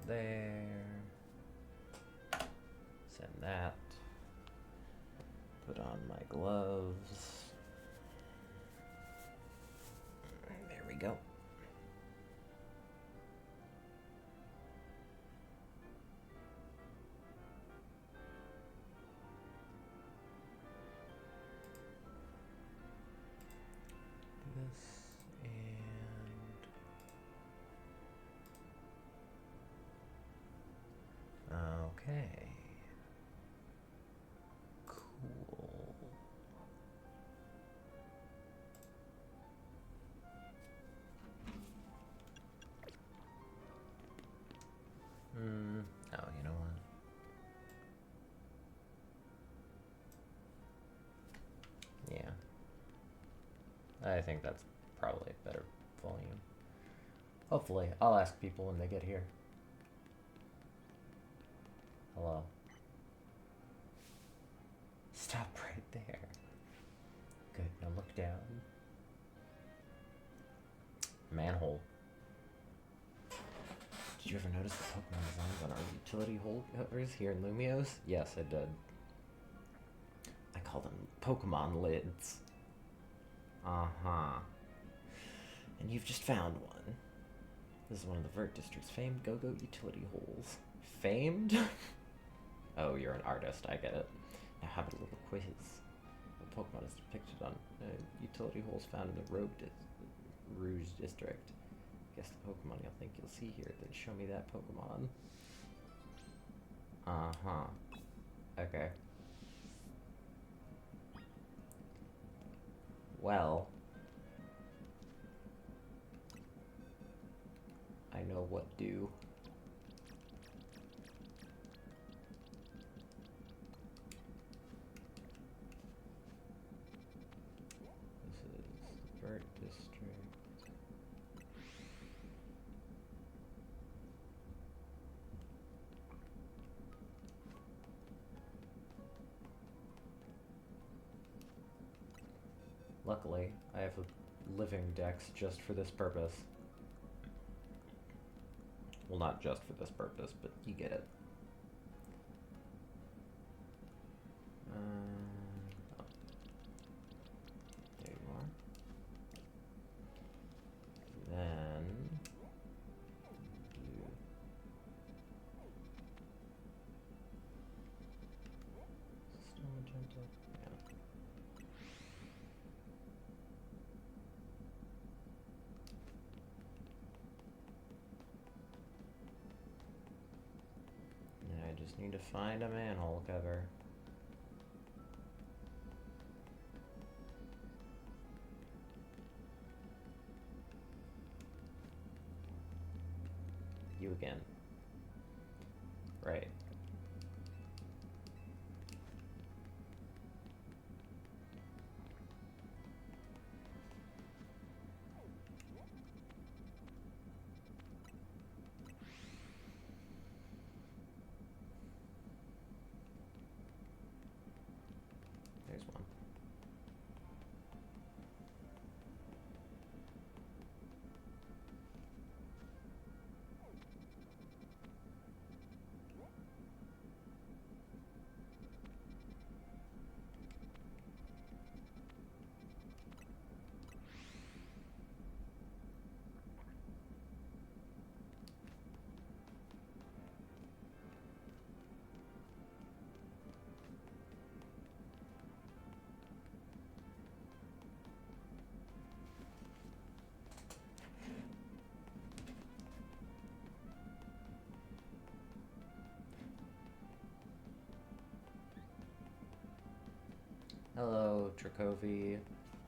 there. Send that. Put on my gloves. There we go. This and okay. Cool. Oh, you know what? Yeah. I think that's probably a better volume. Hopefully. I'll ask people when they get here. Hello. Stop right there. Good, now look down. Manhole. Did you ever notice the Pokemon designs on our utility hole covers here in Lumios? Yes, I did. I call them Pokemon lids. Uh-huh. And you've just found one. This is one of the Vert District's famed go-go utility holes. Famed? Oh, you're an artist, I get it. Now how about a little quiz? What Pokemon is depicted on utility holes found in the Rouge District? Guess the Pokemon you'll think you'll see here, then show me that Pokemon. Uh-huh. Okay. Well, I know what do. This is Vert District. Luckily, I have a living dex just for this purpose. Well, not just for this purpose, but you get it. Oh. There you are. Then you still magenta. Yeah. And I just need to find a manhole cover. You again. Right. There's one. Hello, Dracovi.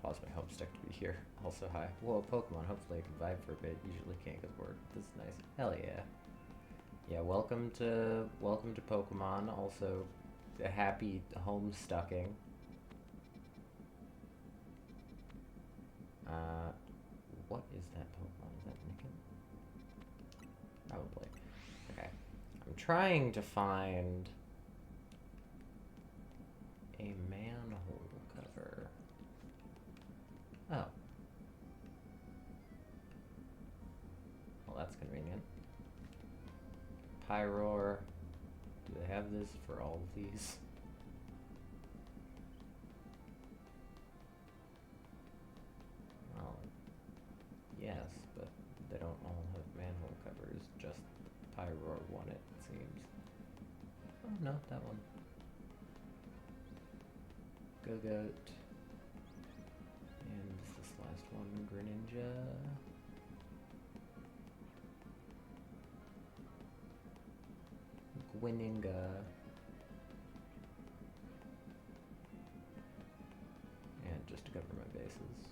Pause my homestick to be here. Also, hi. Whoa, Pokemon. Hopefully I can vibe for a bit. Usually can't because work. This is nice. Hell yeah. Yeah, welcome to Pokemon. Also, a happy homestucking. What is that Pokemon? Is that Nickon? Probably. Okay. I'm trying to find a manhole cover. Oh. Well, that's convenient. Pyroar. Do they have this for all of these? Well, yes, but they don't all have manhole covers. Just Pyroar won it seems. Oh no, that one. Go-Goat. And this last one, Greninja. Gwininga. And just to cover my bases.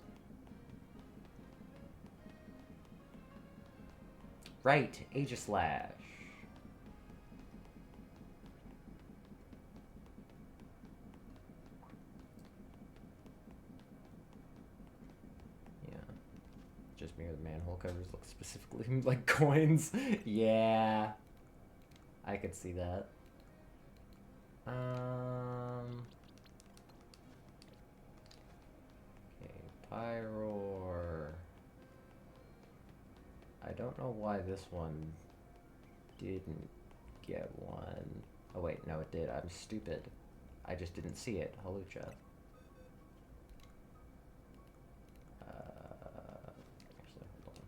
Right, Aegislash. Yeah. Just mirror the manhole covers look specifically like coins. Yeah. I could see that. Okay, Pyroar. I don't know why this one didn't get one. Oh wait, no it did. I'm stupid. I just didn't see it. Hawlucha. Actually, hold on.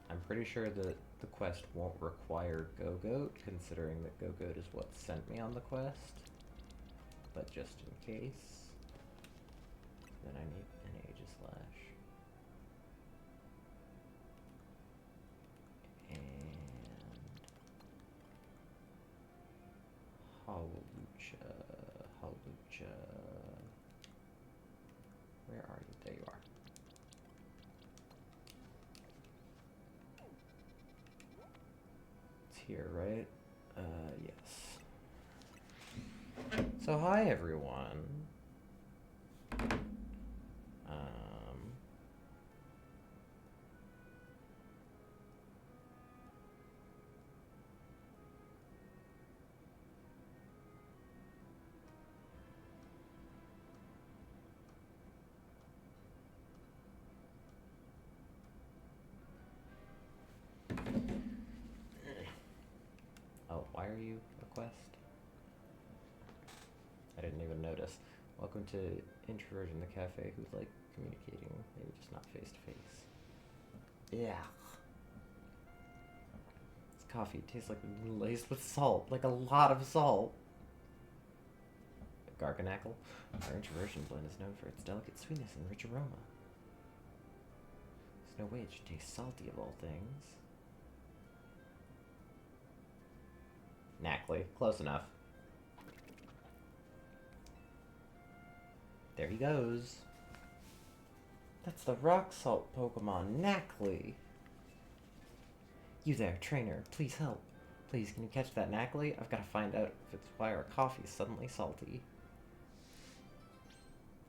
I'm pretty sure that the quest won't require Go-Goat, considering that Go-Goat is what sent me on the quest. But just in case, then I need an Aegislash. And Hawlucha. Where are you? There you are. It's here, right? Yes. So hi everyone. Oh, why are you a quest? I didn't even notice. Welcome to Introversion, the cafe who's like communicating, maybe just not face to face. Yeah. This coffee tastes like laced with salt, like a lot of salt. Garganackle. Our Introversion blend is known for its delicate sweetness and rich aroma. There's no way it should taste salty of all things. Knackley. Close enough. There he goes. That's the rock salt Pokemon, Knackley. You there, trainer. Please help. Please, can you catch that Knackley? I've got to find out if it's why our coffee is suddenly salty.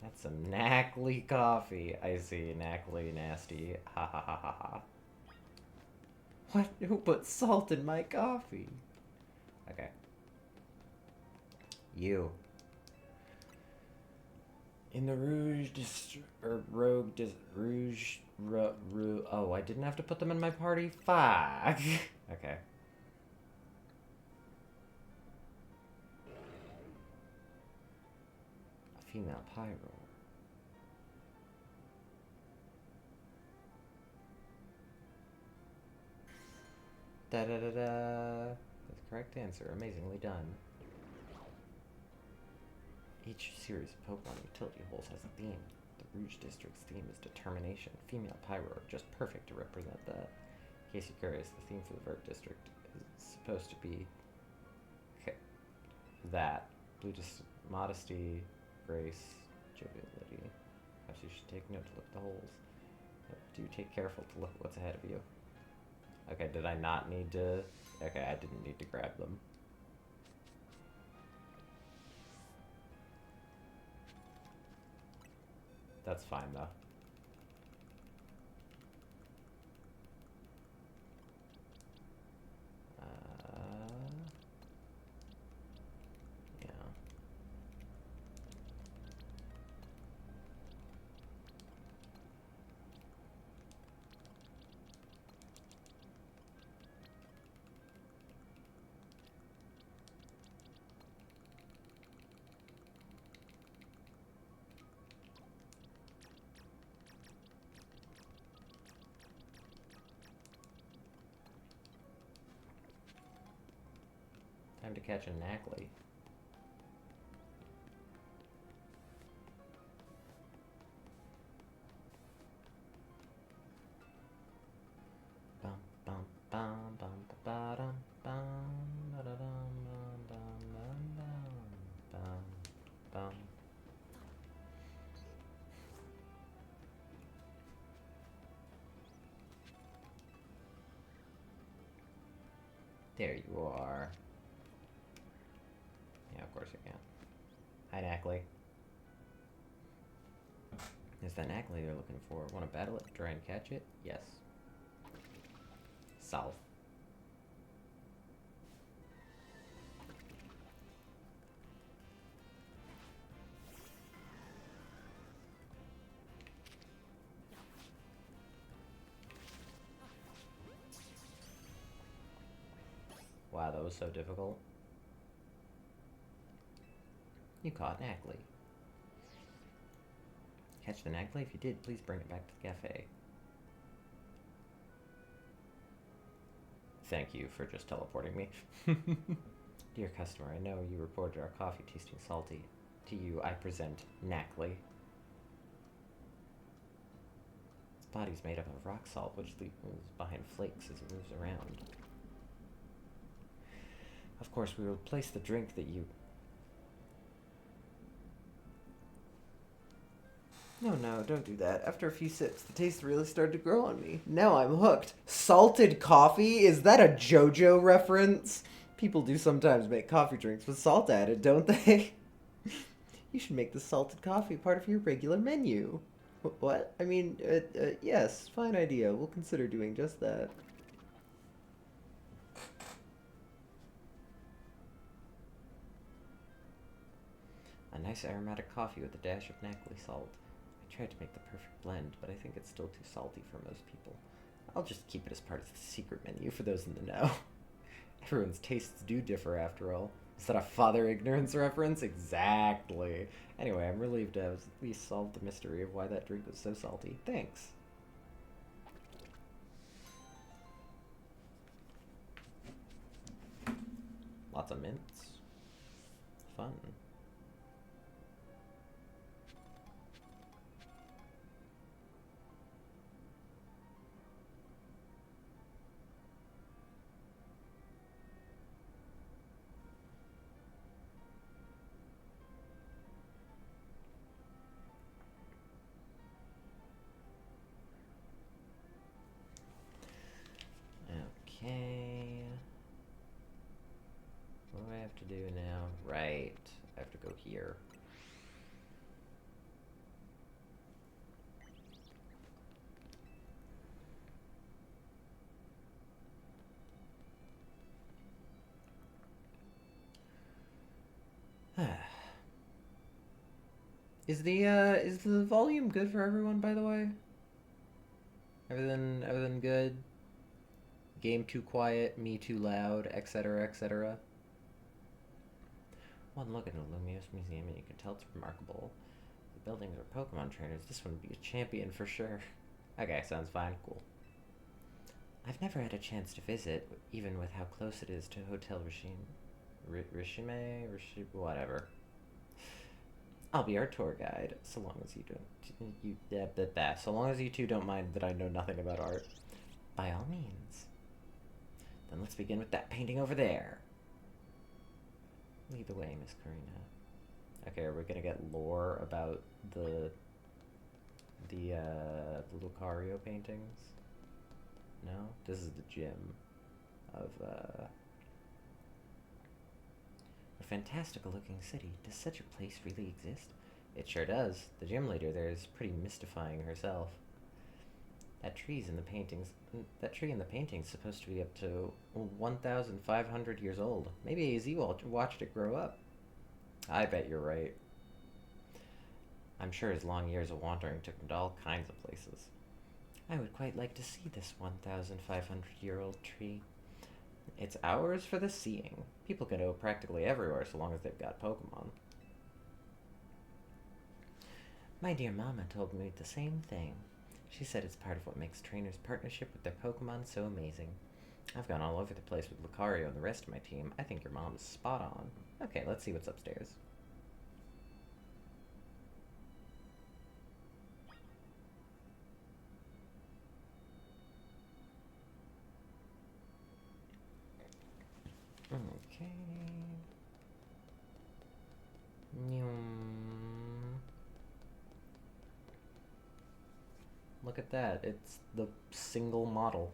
That's some Knackley coffee. I see. Knackley nasty. Ha ha ha ha ha. What? Who put salt in my coffee? Okay. You. In the Rouge oh, I didn't have to put them in my party? Fuck. Okay. A female Pyro. Da da da da. That's the correct answer. Amazingly done. Each series of Pokemon utility holes has a theme. The Rouge District's theme is determination. Female Pyro are just perfect to represent that. In case you're curious, the theme for the Vert District is supposed to be that. Blue modesty, grace, joviality. Perhaps you should take note to look at the holes. But do take careful to look at what's ahead of you. Okay, did I not need to... Okay, I didn't need to grab them. That's fine, though. Yeah. to catch a Knackley. Bum bum bum bum ba dum bum ba da dum bum bum bum bum. There you are. Yeah, of course you can. Hi, Knackley. Is that Knackley you're looking for? Want to battle it? Try and catch it? Yes. South. Wow, that was so difficult. You caught Knackley. Catch the Knackley? If you did, please bring it back to the cafe. Thank you for just teleporting me. Dear customer, I know you reported our coffee tasting salty. To you, I present Knackley. Its body's made up of rock salt, which leaves behind flakes as it moves around. Of course, we will replace the drink that you... No, don't do that. After a few sips, the taste really started to grow on me. Now I'm hooked. Salted coffee? Is that a JoJo reference? People do sometimes make coffee drinks with salt added, don't they? You should make the salted coffee part of your regular menu. What? I mean, yes, fine idea. We'll consider doing just that. A nice aromatic coffee with a dash of Knackley salt. I tried to make the perfect blend, but I think it's still too salty for most people. I'll just keep it as part of the secret menu for those in the know. Everyone's tastes do differ, after all. Is that a Father Ignorance reference? Exactly. Anyway, I'm relieved to have at least solved the mystery of why that drink was so salty. Thanks. Lots of mints. Fun. Okay. What do I have to do now? Right. I have to go here. Is the volume good for everyone, by the way? Everything good? Game too quiet, me too loud, etc., etc. One look at the Lumiose Museum and you can tell it's remarkable. The buildings are Pokemon trainers. This one would be a champion for sure. Okay, sounds fine. Cool. I've never had a chance to visit, even with how close it is to Hotel Rishime, whatever. I'll be our tour guide, so long as you don't, so long as you two don't mind that I know nothing about art. By all means. Then let's begin with that painting over there. Lead the way, Miss Karina. Okay, are we gonna get lore about the Lucario paintings? No? This is the gym of, a fantastical looking city. Does such a place really exist? It sure does. The gym leader there is pretty mystifying herself. That tree in the painting's supposed to be up to 1,500 years old. Maybe AZ watched it grow up. I bet you're right. I'm sure his long years of wandering took him to all kinds of places. I would quite like to see this 1,500-year-old tree. It's ours for the seeing. People can go practically everywhere so long as they've got Pokemon. My dear Mama told me the same thing. She said it's part of what makes trainers' partnership with their Pokemon so amazing. I've gone all over the place with Lucario and the rest of my team. I think your mom is spot on. Okay, let's see what's upstairs. Okay. Look at that. It's the single model.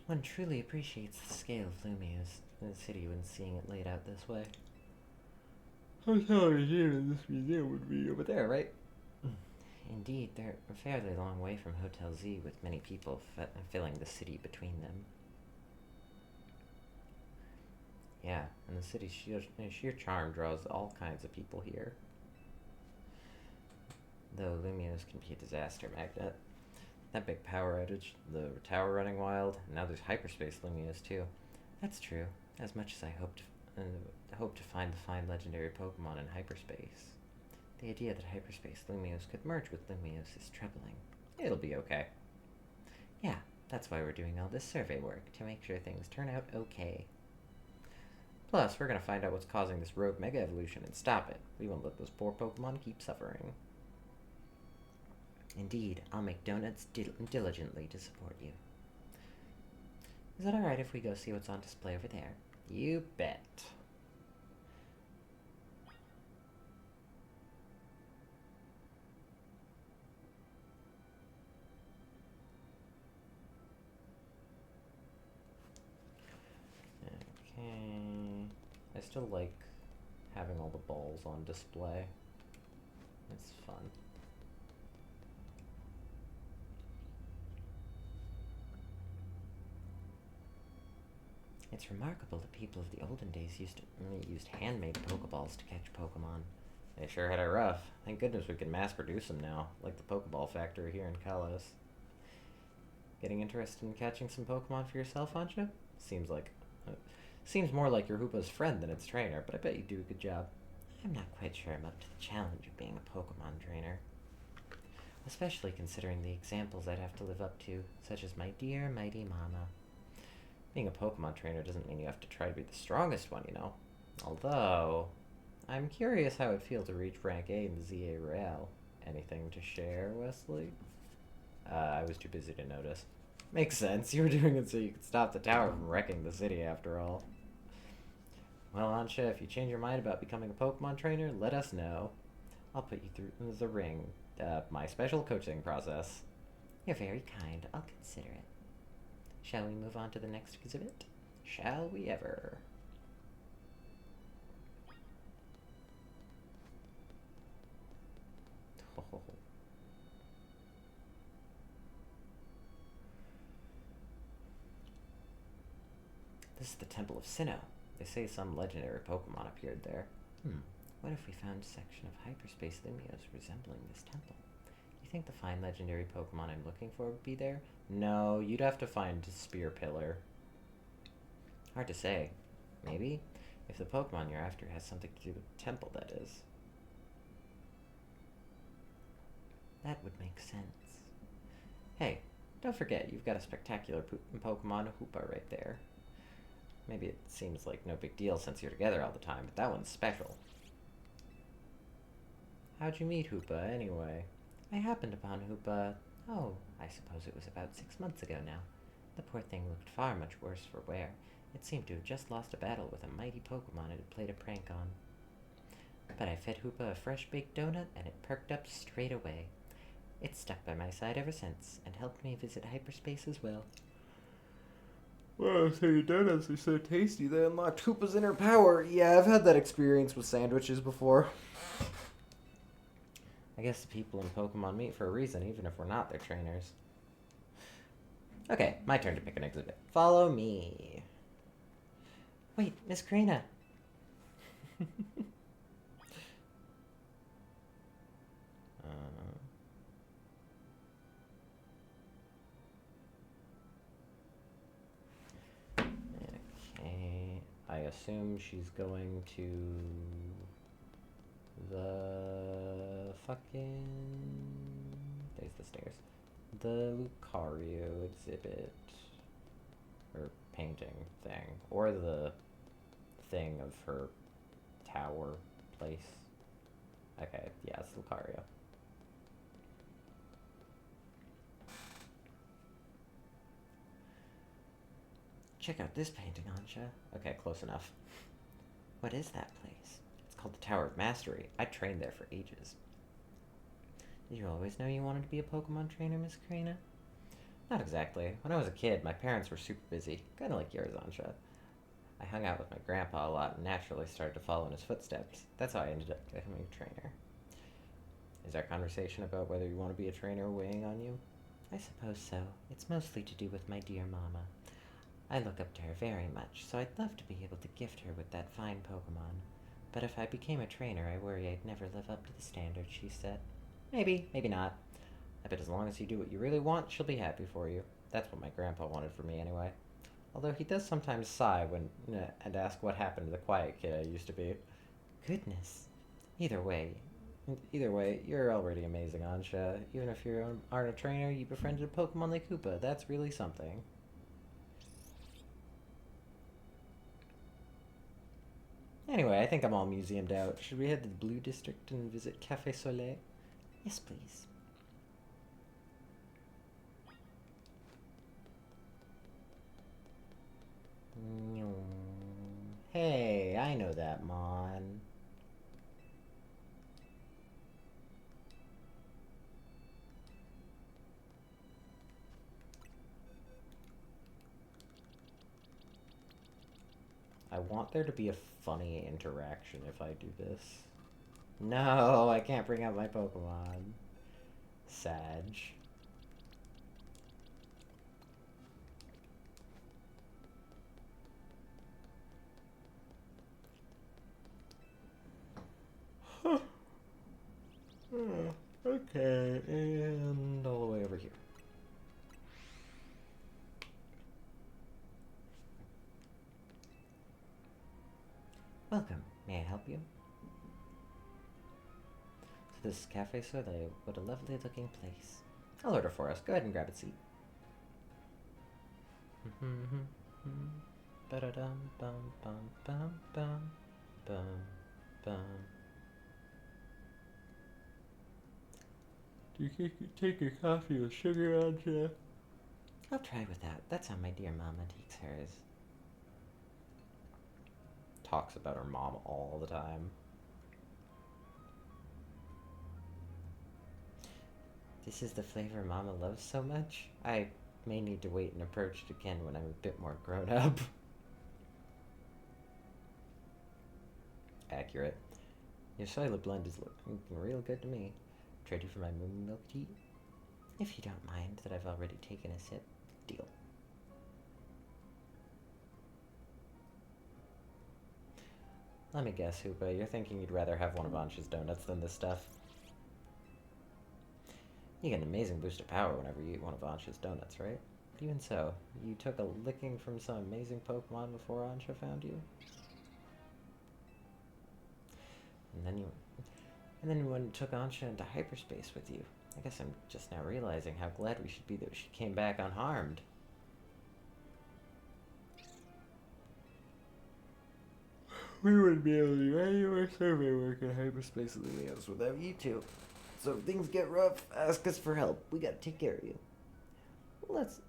One truly appreciates the scale of Lumia's city when seeing it laid out this way. I thought this museum would be over there, right? Indeed, they're a fairly long way from Hotel Z, with many people filling the city between them. Yeah, and the city's sheer charm draws all kinds of people here. Though Lumios can be a disaster magnet. That big power outage, the tower running wild, and now there's hyperspace Lumios too. That's true, as much as I hope to find the fine legendary Pokemon in hyperspace. The idea that hyperspace Lumios could merge with Lumios is troubling. It'll be okay. Yeah, that's why we're doing all this survey work, to make sure things turn out okay. Plus, we're gonna find out what's causing this rogue Mega Evolution and stop it. We won't let those poor Pokemon keep suffering. Indeed, I'll make donuts diligently to support you. Is it alright if we go see what's on display over there? You bet. Okay. I still like having all the balls on display. It's fun. It's remarkable that people of the olden days used handmade Pokeballs to catch Pokemon. They sure had it rough. Thank goodness we can mass produce them now, like the Pokeball factory here in Kalos. Getting interested in catching some Pokemon for yourself, Ansha? Seems more like your Hoopa's friend than its trainer, but I bet you do a good job. I'm not quite sure I'm up to the challenge of being a Pokemon trainer. Especially considering the examples I'd have to live up to, such as my dear, mighty mama. Being a Pokemon trainer doesn't mean you have to try to be the strongest one, you know. Although, I'm curious how it'd feel to reach rank A in the ZA Royale. Anything to share, Wesley? I was too busy to notice. Makes sense, you were doing it so you could stop the tower from wrecking the city after all. Well, Ansha, if you change your mind about becoming a Pokemon trainer, let us know. I'll put you through the ring, my special coaching process. You're very kind, I'll consider it. Shall we move on to the next exhibit? Shall we ever? Oh. This is the Temple of Sinnoh. They say some legendary Pokemon appeared there. What if we found a section of hyperspace Lumios resembling this temple? You think the fine legendary Pokemon I'm looking for would be there? No, you'd have to find Spear Pillar. Hard to say. Maybe? If the Pokemon you're after has something to do with the temple, that is. That would make sense. Hey, don't forget, you've got a spectacular Pokemon Hoopa right there. Maybe it seems like no big deal since you're together all the time, but that one's special. How'd you meet Hoopa, anyway? I happened upon Hoopa, I suppose it was about 6 months ago now. The poor thing looked far much worse for wear. It seemed to have just lost a battle with a mighty Pokemon it had played a prank on. But I fed Hoopa a fresh baked donut, and it perked up straight away. It's stuck by my side ever since, and helped me visit hyperspace as well. Well, so your donuts are so tasty they unlocked Hoopa's inner power. Yeah, I've had that experience with sandwiches before. I guess the people in Pokemon meet for a reason, even if we're not their trainers. Okay, my turn to pick an exhibit. Follow me. Wait, Miss Karina. Okay, I assume she's going to the fucking... There's the stairs. the Lucario exhibit or painting thing, or the thing of her tower place. Okay, yeah, it's Lucario. Check out this painting, Ansha. Okay, close enough. What is that place? It's called the Tower of Mastery. I trained there for ages. Did you always know you wanted to be a Pokemon trainer, Miss Karina? Not exactly. When I was a kid, my parents were super busy, kind of like yours, Ansha. I hung out with my grandpa a lot and naturally started to follow in his footsteps. That's how I ended up becoming a trainer. Is our conversation about whether you want to be a trainer weighing on you? I suppose so. It's mostly to do with my dear mama. I look up to her very much, so I'd love to be able to gift her with that fine Pokemon. But if I became a trainer, I worry I'd never live up to the standards she set. Maybe, maybe not. I bet as long as you do what you really want, she'll be happy for you. That's what my grandpa wanted for me anyway. Although he does sometimes sigh when and ask what happened to the quiet kid I used to be. Goodness. Either way, Either way, you're already amazing, Ansha. Even if you aren't a trainer, you befriended a Pokemon like Koopa. That's really something. Anyway, I think I'm all museumed out. Should we head to the Blue District and visit Cafe Soleil? Yes, please. Hey, I know that, Mon. I want there to be a funny interaction if I do this. No, I can't bring out my Pokemon. Sag. Okay, and all the way over here. Welcome. May I help you? So this is Cafe Soleil. What a lovely looking place. I'll order for us. Go ahead and grab a seat. Ba-da-dum, bum, bum, bum, bum, bum, bum. Do you take your coffee with sugar on, Jeff? I'll try without. That's how my dear mama takes hers. Talks about her mom all the time. This is the flavor Mama loves so much? I may need to wait and approach it again when I'm a bit more grown up. Accurate. Your soy blend is looking real good to me. Trade you for my moo milk tea? If you don't mind that I've already taken a sip. Deal. Let me guess, Hoopa, you're thinking you'd rather have one of Ansha's donuts than this stuff? You get an amazing boost of power whenever you eat one of Ansha's donuts, right? Even so, you took a licking from some amazing Pokemon before Ansha found you? And then you went and took Ansha into hyperspace with you. I guess I'm just now realizing how glad we should be that she came back unharmed. We wouldn't be able to do any more survey work in hyperspace of the Leos without you two. So if things get rough, ask us for help. We gotta take care of you. Let's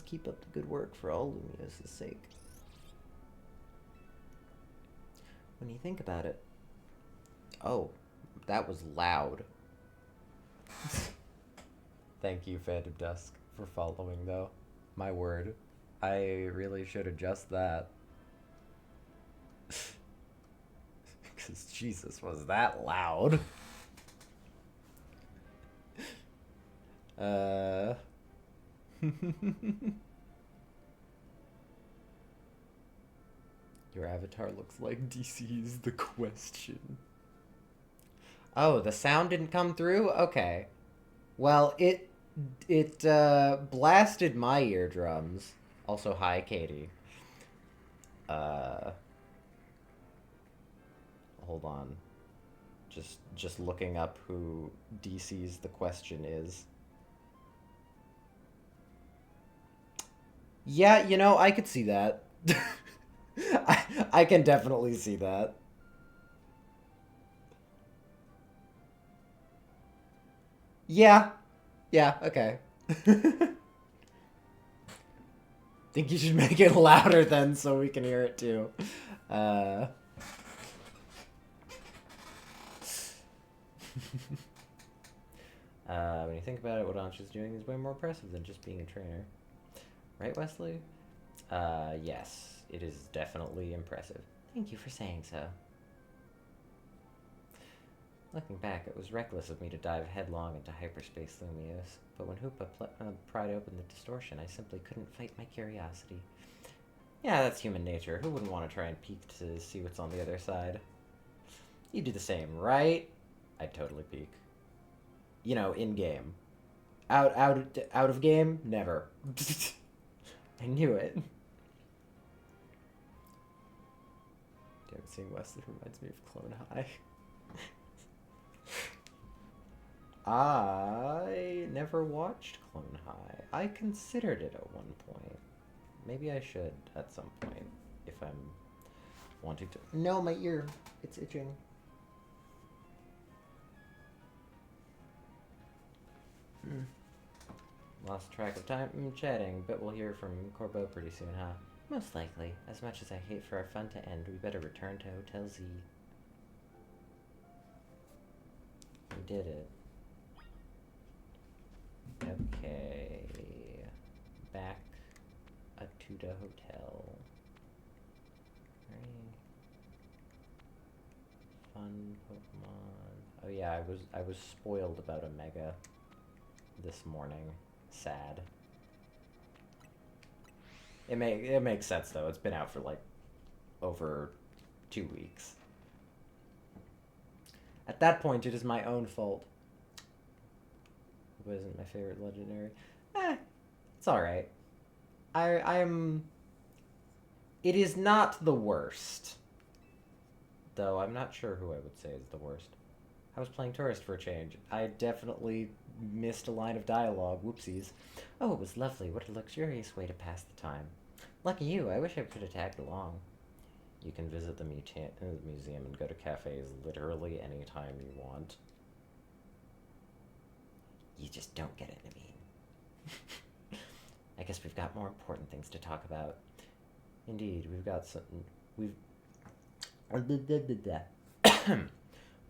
keep up the good work for all Lumios' sake. When you think about it... Oh, that was loud. Thank you, Phantom Dusk, for following, though. My word. I really should adjust that. Because, Jesus, was that loud? Your avatar looks like DC's The Question. Oh, the sound didn't come through? Okay. Well, it blasted my eardrums. Also, hi, Katie. Hold on. Just looking up who DC's The Question is. Yeah, you know, I could see that. I can definitely see that. Yeah. Yeah, okay. Think you should make it louder then so we can hear it too. Uh, when you think about it, what Ansha's doing is way more impressive than just being a trainer. Right, Wesley? Yes, it is definitely impressive. Thank you for saying so. Looking back, it was reckless of me to dive headlong into hyperspace Lumios, but when Hoopa pried open the distortion, I simply couldn't fight my curiosity. Yeah, that's human nature. Who wouldn't want to try and peek to see what's on the other side? You do the same, right? I'd totally peek. You know, in game. Out of game, never. I knew it. Damn, seeing Wesley reminds me of Clone High. I never watched Clone High. I considered it at one point. Maybe I should at some point if I'm wanting to. No, my ear. It's itching. Lost track of time chatting, but we'll hear from Corbeau pretty soon, huh? Most likely. As much as I hate for our fun to end, we better return to Hotel Z. We did it. Okay. Back to the hotel. Very fun Pokemon. Oh yeah, I was spoiled about a Mega this morning. Sad. It makes sense though. It's been out for like over 2 weeks. At that point, it is my own fault. It wasn't my favorite legendary. It's all right. I'm. It is not the worst, though. I'm not sure who I would say is the worst. I was playing tourist for a change. I definitely missed a line of dialogue. Whoopsies. Oh, it was lovely. What a luxurious way to pass the time. Lucky you. I wish I could have tagged along. You can visit the museum and go to cafes literally anytime you want. You just don't get it, I mean. I guess we've got more important things to talk about. Indeed, we've got something. We've.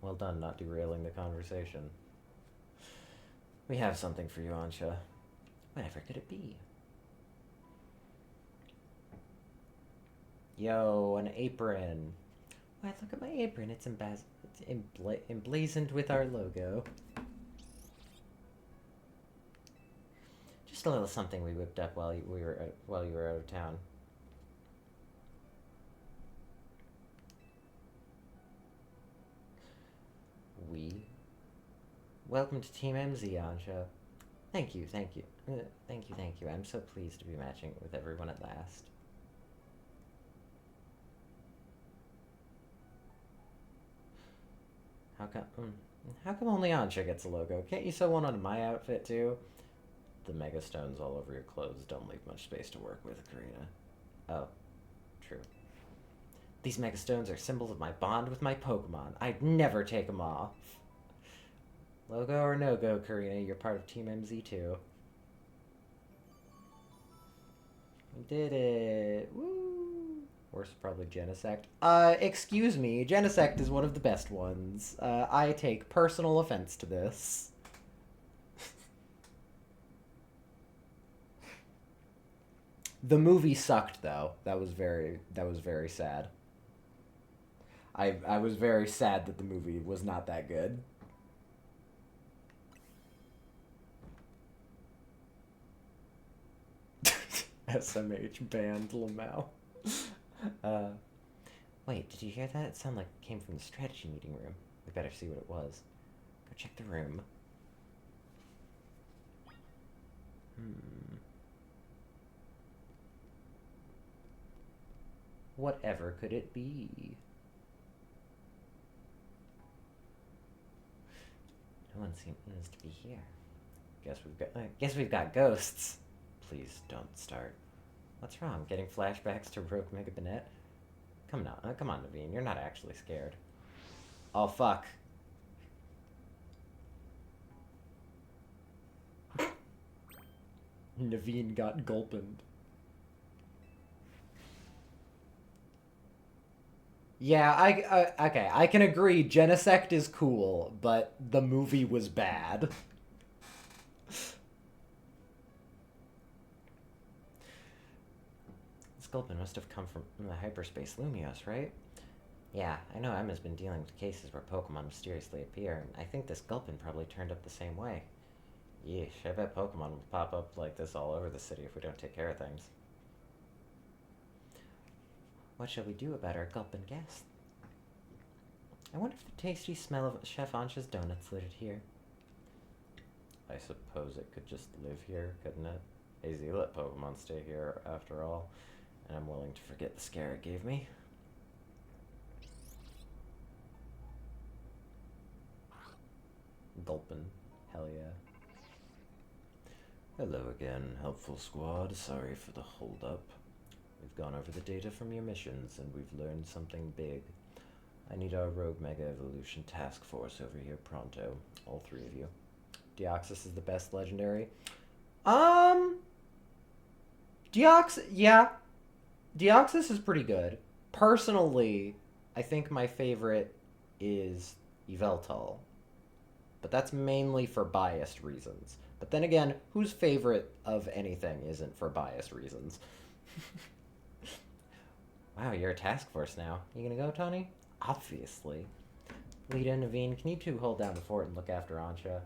Well done, not derailing the conversation. We have something for you, Ansha. Whatever could it be? Yo, an apron. Why, look at my apron. It's emblazoned with our logo. Just a little something we whipped up while you were out of town. We. Welcome to Team MZ, Ansha. Thank you. Thank you. I'm so pleased to be matching with everyone at last. How come only Ansha gets a logo? Can't you sew one on my outfit too? The mega stones all over your clothes don't leave much space to work with, Karina. Oh, true. These mega stones are symbols of my bond with my Pokemon. I'd never take them off. Logo or no go, Karina, you're part of Team MZ too. We did it. Woo! Worst probably Genesect. Excuse me, Genesect is one of the best ones. I take personal offense to this. The movie sucked though. That was very sad. I was very sad that the movie was not that good. SMH banned Lamau. Wait, did you hear that? It sounded like it came from the strategy meeting room. We better see what it was. Go check the room. Whatever could it be? No one seems to be here. Guess we've got ghosts. Please don't start. What's wrong? Getting flashbacks to Rogue Mega Banette? Come on, Naveen. You're not actually scared. Oh fuck. Naveen got gulpened. Yeah, okay, I can agree. Genesect is cool, but the movie was bad. Sculpin must have come from the hyperspace Lumios, right? Yeah, I know Emma's been dealing with cases where Pokemon mysteriously appear, and I think this Gulpin probably turned up the same way. Yeesh, I bet Pokemon will pop up like this all over the city if we don't take care of things. What shall we do about our Gulpin guest? I wonder if the tasty smell of Chef Ancha's donuts lit here. I suppose it could just live here, couldn't it? AZ let Pokemon stay here after all, and I'm willing to forget the scare it gave me. Gulpin. Hell yeah. Hello again, helpful squad. Sorry for the hold-up. We've gone over the data from your missions, and we've learned something big. I need our Rogue Mega Evolution Task Force over here pronto. All three of you. Deoxys is the best legendary. Yeah. Deoxys is pretty good. Personally, I think my favorite is Yveltal. But that's mainly for biased reasons. But then again, whose favorite of anything isn't for biased reasons? Wow, you're a task force now. You gonna go, Tony? Obviously. Lita and Naveen, can you two hold down the fort and look after Ansha?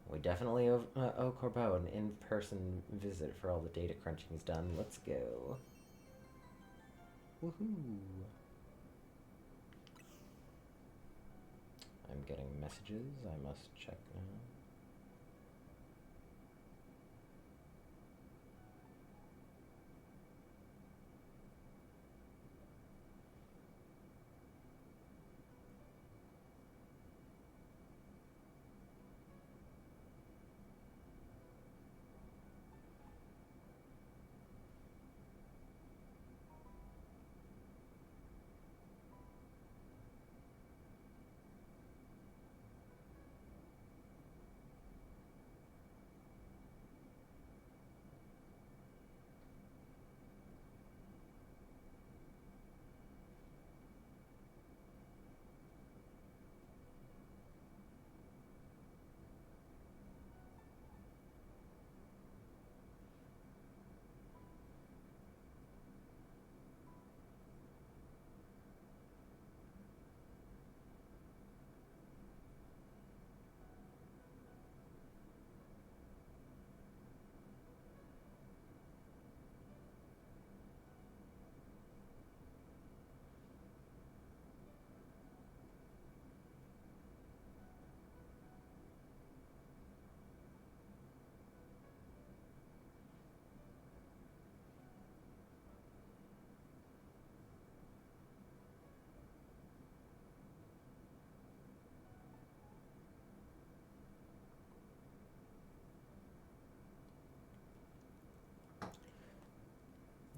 We definitely owe Corbeau an in-person visit for all the data crunching he's done. Let's go. Woohoo! I'm getting messages. I must check now.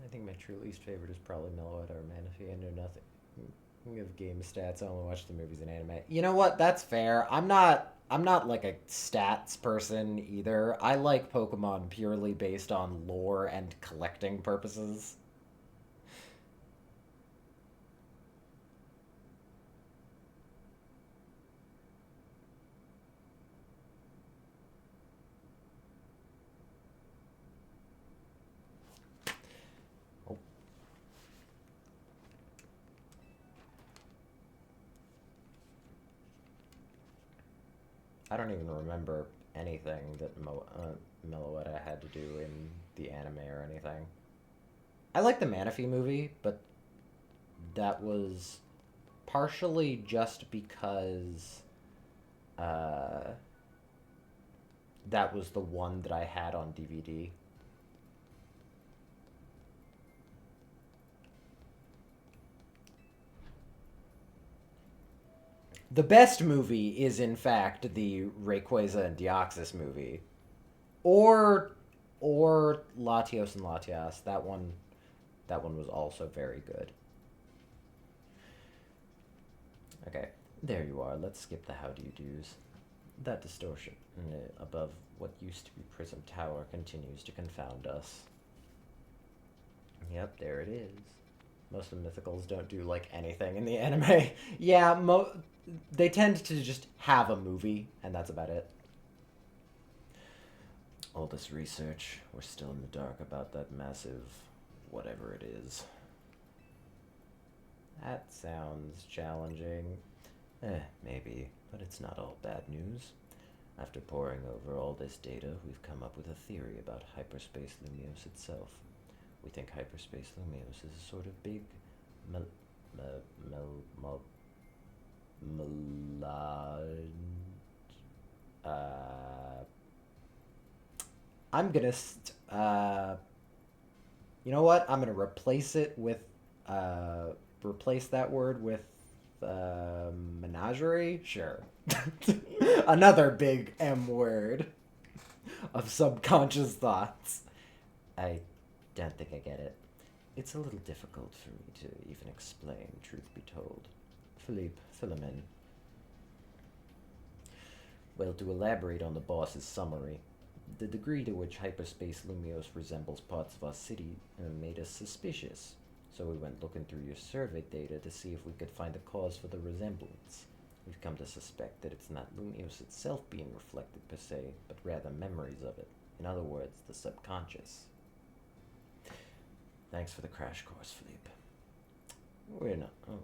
I think my true least favorite is probably Meloetta or Manaphy. I know nothing of game stats. I only watch the movies and anime. You know what? That's fair. I'm not like a stats person either. I like Pokemon purely based on lore and collecting purposes. Oh, I don't even remember anything that Meloetta had to do in the anime or anything. I like the Manaphy movie, but that was partially just because uh, that was the one that I had on DVD. The best movie is, in fact, the Rayquaza and Deoxys movie. Or Or Latios and Latias. That one was also very good. Okay, there you are. Let's skip the how do you do's. That distortion above what used to be Prism Tower continues to confound us. Yep, there it is. Most of the mythicals don't do like anything in the anime. Yeah, they tend to just have a movie, and that's about it. All this research, we're still in the dark about that massive whatever it is. That sounds challenging. Maybe, but it's not all bad news. After poring over all this data, we've come up with a theory about hyperspace Lumios itself. We think hyperspace Lumios is a sort of big I'm gonna you know what? I'm gonna replace it with replace that word with menagerie? Sure. Another big M word of subconscious thoughts. I don't think I get it. It's a little difficult for me to even explain, truth be told. Philippe, fill him in. Well, to elaborate on the boss's summary, the degree to which hyperspace Lumios resembles parts of our city made us suspicious. So we went looking through your survey data to see if we could find a cause for the resemblance. We've come to suspect that it's not Lumios itself being reflected per se, but rather memories of it. In other words, the subconscious. Thanks for the crash course, Philippe.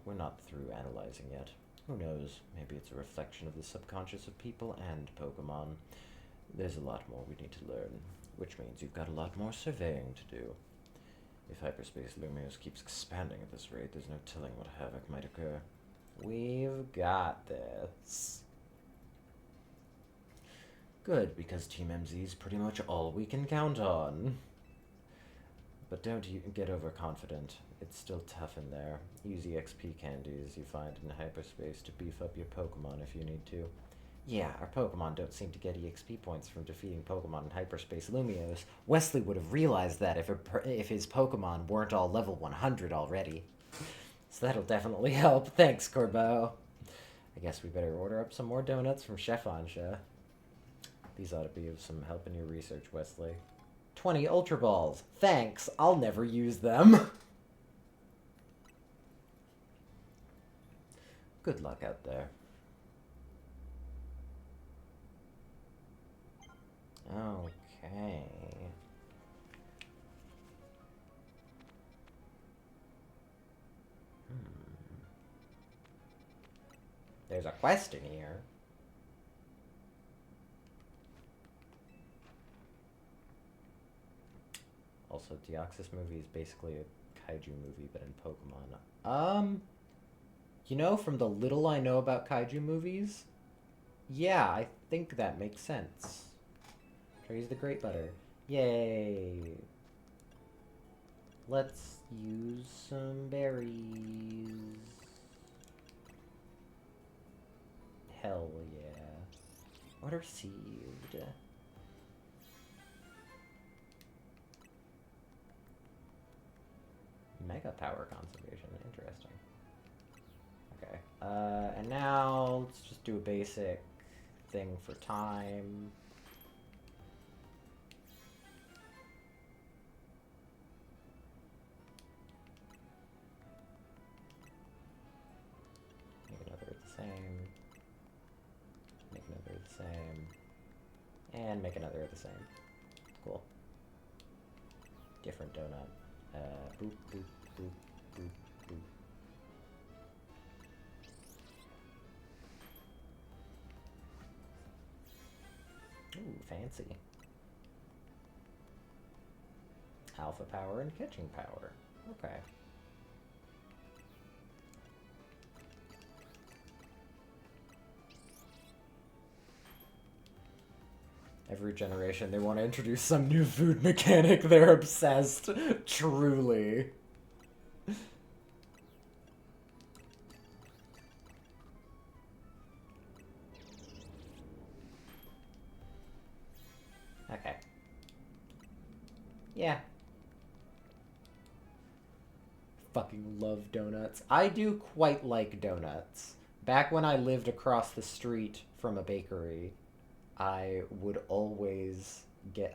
We're not through analyzing yet. Who knows, maybe it's a reflection of the subconscious of people and Pokémon. There's a lot more we need to learn, which means you've got a lot more surveying to do. If hyperspace Lumios keeps expanding at this rate, there's no telling what havoc might occur. We've got this. Good, because Team MZ is pretty much all we can count on. But don't get overconfident. It's still tough in there. Use EXP candies you find in hyperspace to beef up your Pokemon if you need to. Yeah, our Pokemon don't seem to get EXP points from defeating Pokemon in hyperspace Lumios. Wesley would have realized that if his Pokemon weren't all level 100 already. So that'll definitely help. Thanks, Corbeau. I guess we better order up some more donuts from Chef Ansha. These ought to be of some help in your research, Wesley. 20 Ultra Balls. Thanks, I'll never use them. Good luck out there. Okay. There's a quest in here. Also, Deoxys movie is basically a kaiju movie, but in Pokemon. You know, from the little I know about kaiju movies, yeah, I think that makes sense. Praise the Great Butter. Yay! Let's use some berries. Hell yeah. Order received. Mega power conservation. Interesting. Okay. And now let's just do a basic thing for time. Make another the same. Make another the same. And make another the same. Cool. Different donut. Boop, boop, boop, boop, boop. Ooh, fancy. Alpha power and catching power. Okay. Every generation, they want to introduce some new food mechanic. They're obsessed. Truly. Okay. Yeah. Fucking love donuts. I do quite like donuts. Back when I lived across the street from a bakery, I would always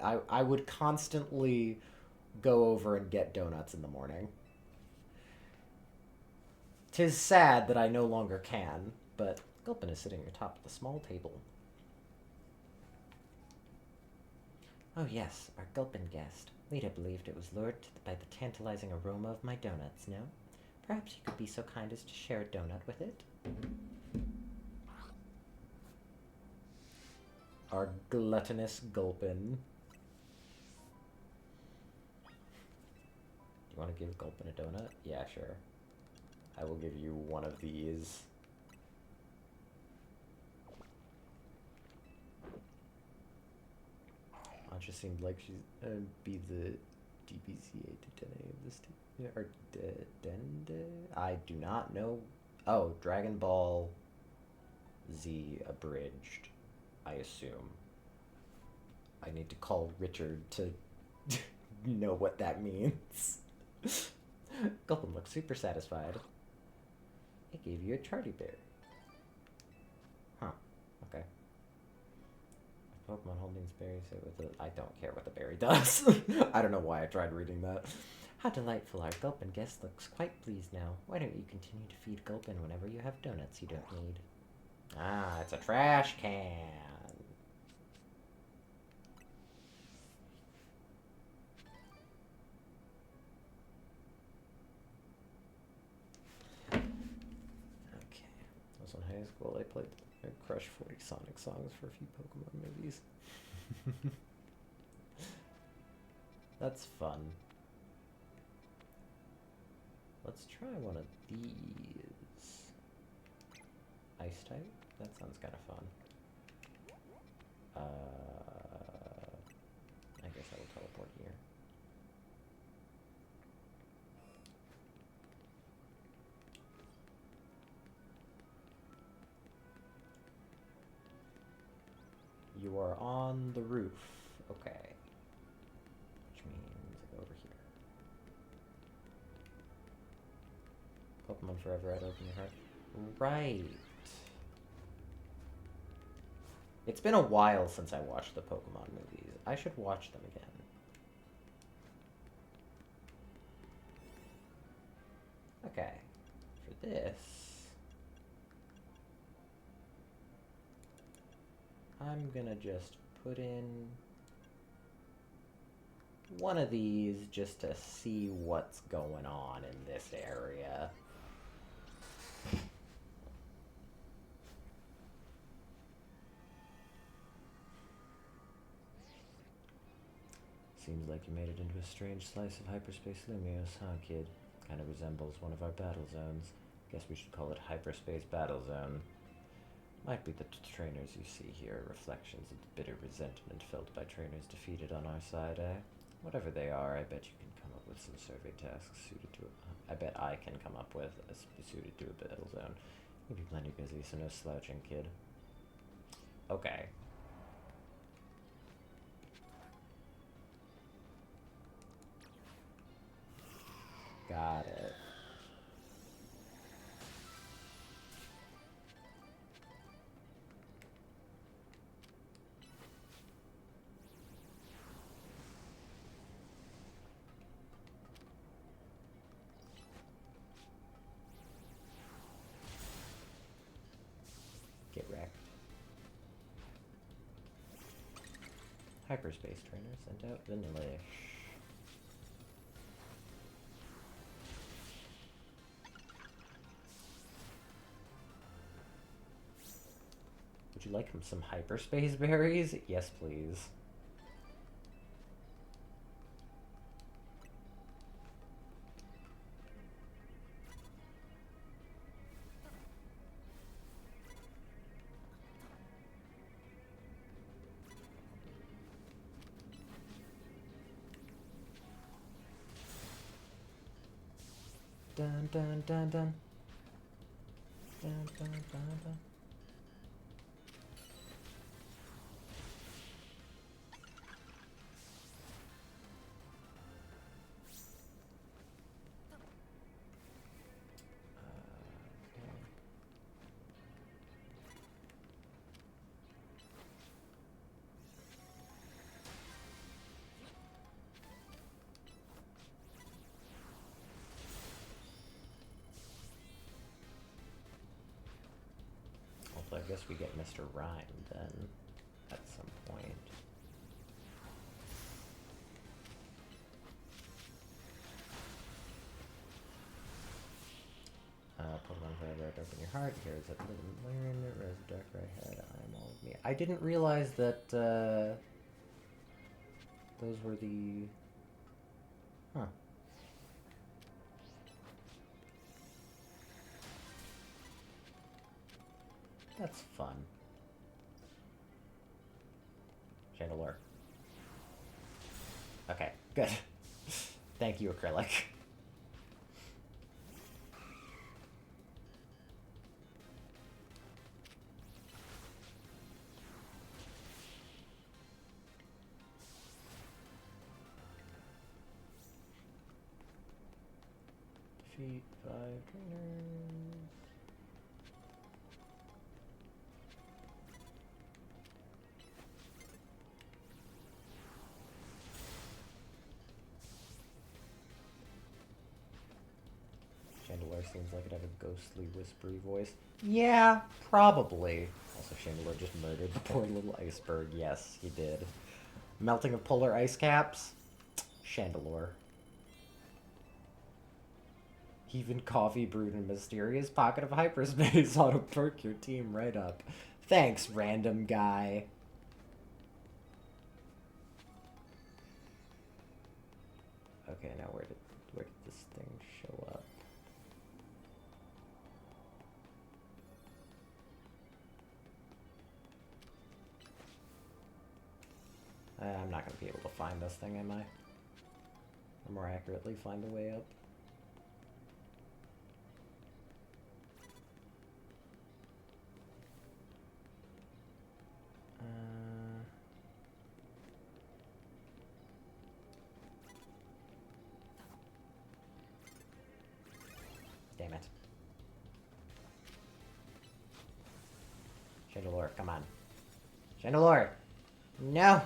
I would constantly go over and get donuts in the morning. 'Tis sad that I no longer can, but Gulpin is sitting atop the small table. Oh yes, our Gulpin guest. Lita believed it was lured by the tantalizing aroma of my donuts, no? Perhaps you could be so kind as to share a donut with it? Our gluttonous Gulpin. Do you want to give Gulpin a donut? Yeah, sure. I will give you one of these. It seemed like she's be the DBCA to Dene of this team. Or Dende? I do not know. Oh, Dragon Ball Z abridged, I assume. I need to call Richard to know what that means. Gulpin looks super satisfied. It gave you a Charty Bear. Huh. Okay. Pokemon holdings berries with it. I don't care what the berry does. I don't know why I tried reading that. How delightful. Our Gulpin guest looks quite pleased now. Why don't you continue to feed Gulpin whenever you have donuts you don't need? Ah, it's a trash can. Okay. I was in high school. I played Crush 40 Sonic songs for a few Pokemon movies. That's fun. Let's try one of these. Ice type? That sounds kind of fun. I guess I will teleport here. You are on the roof. Okay. Which means I go over here. Pokemon Forever, I'd open your heart. Right. It's been a while since I watched the Pokemon movies. I should watch them again. Okay. For this, I'm gonna just put in one of these just to see what's going on in this area. Seems like you made it into a strange slice of hyperspace Lumios, huh, kid? Kind of resembles one of our battle zones. Guess we should call it Hyperspace Battle Zone. Might be the trainers you see here, reflections of the bitter resentment felt by trainers defeated on our side, eh? Whatever they are, I bet you can come up with some survey tasks suited to it. I bet I can come up with suited to a battle zone. You'll be plenty busy, so no slouching, kid. Okay. Got it. Get wrecked. Hyperspace trainer sent out Vanillish. Would you like some hyperspace berries? Yes, please. Dun dun dun dun. Dun dun dun dun. guess we get Mr. Rhyme then at some point. Pokemon Forever, open your heart. Here's a little learn. Rose Dark Redhead. I'm all of me. I didn't realize that those were the. Huh. That's fun. Chandelure. Okay, good. Thank you, Acrylic. Defeat 5 trainers. Chandelure seems like it'd have a ghostly, whispery voice. Yeah, probably. Also, Chandelure just murdered the poor little iceberg. Yes, he did. Melting of polar ice caps? Chandelure. Even coffee brewed in a mysterious pocket of hyperspace ought to perk your team right up. Thanks, random guy. Okay, now where did this thing show up? I'm not going to be able to find this thing, am I? Or more accurately, find a way up. Damn it. Chandelure, come on. Chandelure! No!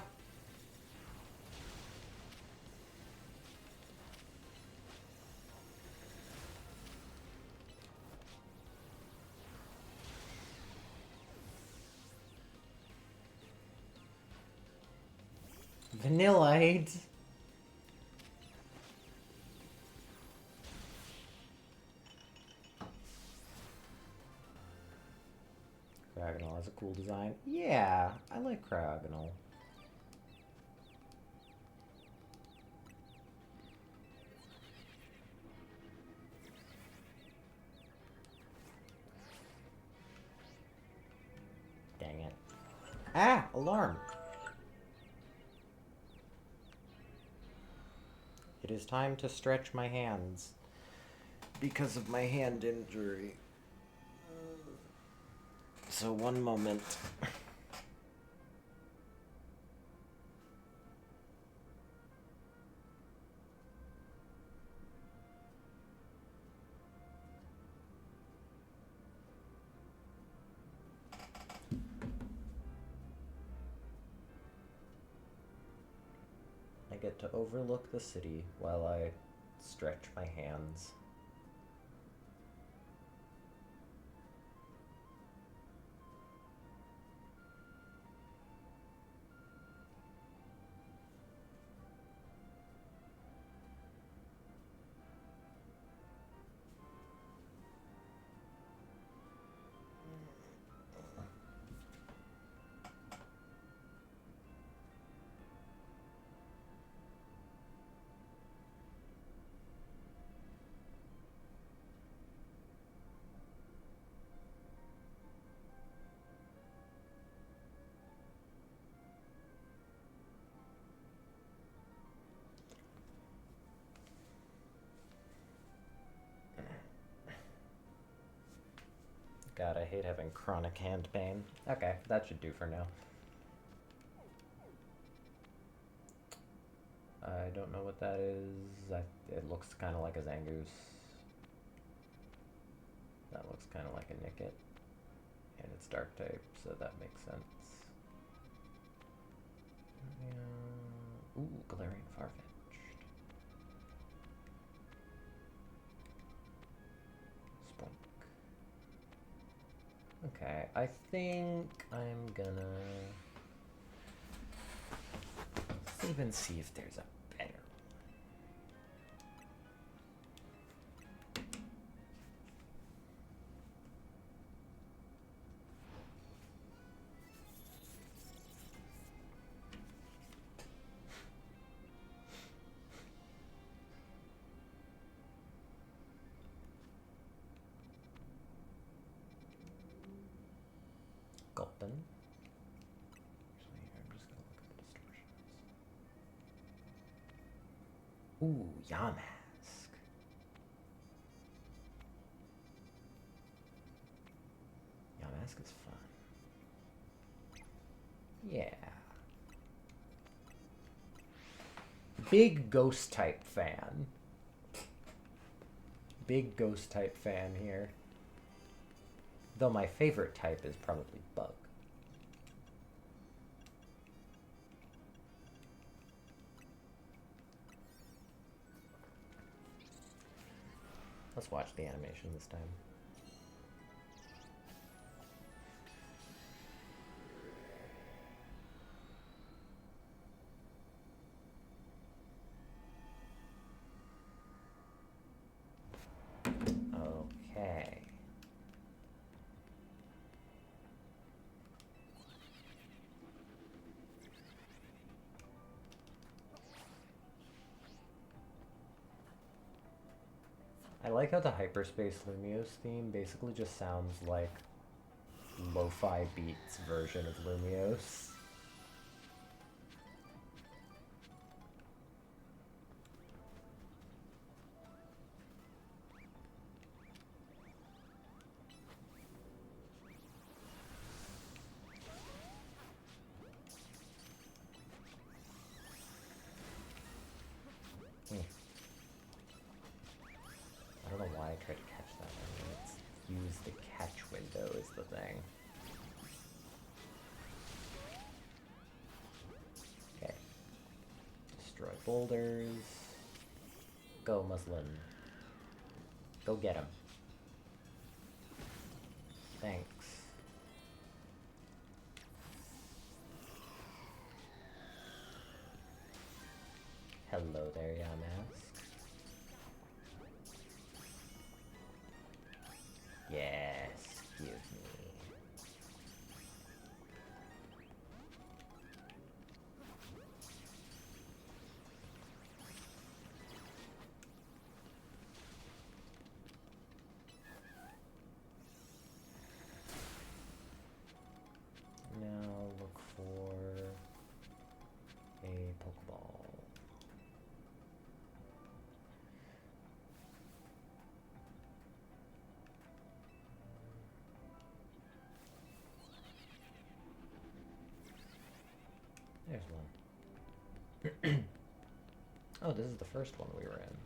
Vanillite? Cryogonal has a cool design. Yeah, I like Cryogonal. Dang it. Ah! Alarm! It is time to stretch my hands because of my hand injury. So one moment. I get to overlook the city while I stretch my hands. God, I hate having chronic hand pain. Okay, that should do for now. I don't know what that is. It looks kind of like a Zangoose. That looks kind of like a Nickit. And it's dark type, so that makes sense. Ooh, Galarian Farfetch'd. Spoink. Okay, I think I'm gonna save and see if there's a better. Gulpin. Actually, here, I'm just gonna look at the distortions. Ooh, Yamask. Yamask is fun. Yeah. Big ghost type fan. Big ghost type fan here. Though my favorite type is probably bug. Let's watch the animation this time. Okay. I like how the Hyperspace Lumiose theme basically just sounds like lo-fi beats version of Lumiose. I don't know why I tried to catch that. I mean, it's use the catch window is the thing. Okay. Destroy boulders. Go, Muslin. Go get him. Thanks. Hello there, Yamask. Yes, give me. Now look for a Pokeball. There's one. Oh, this is the first one we were in.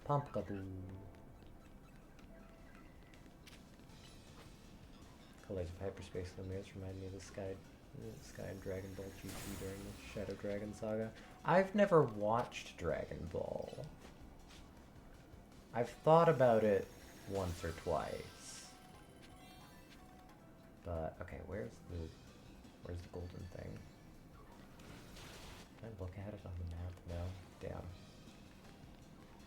Pumpkaboo. Colors of Hyperspace Lumiose remind me of the Sky and Dragon Ball GT during the Shadow Dragon saga. I've never watched Dragon Ball. I've thought about it once or twice. But okay, where's the golden thing? Can I look at it on the map? No? Damn.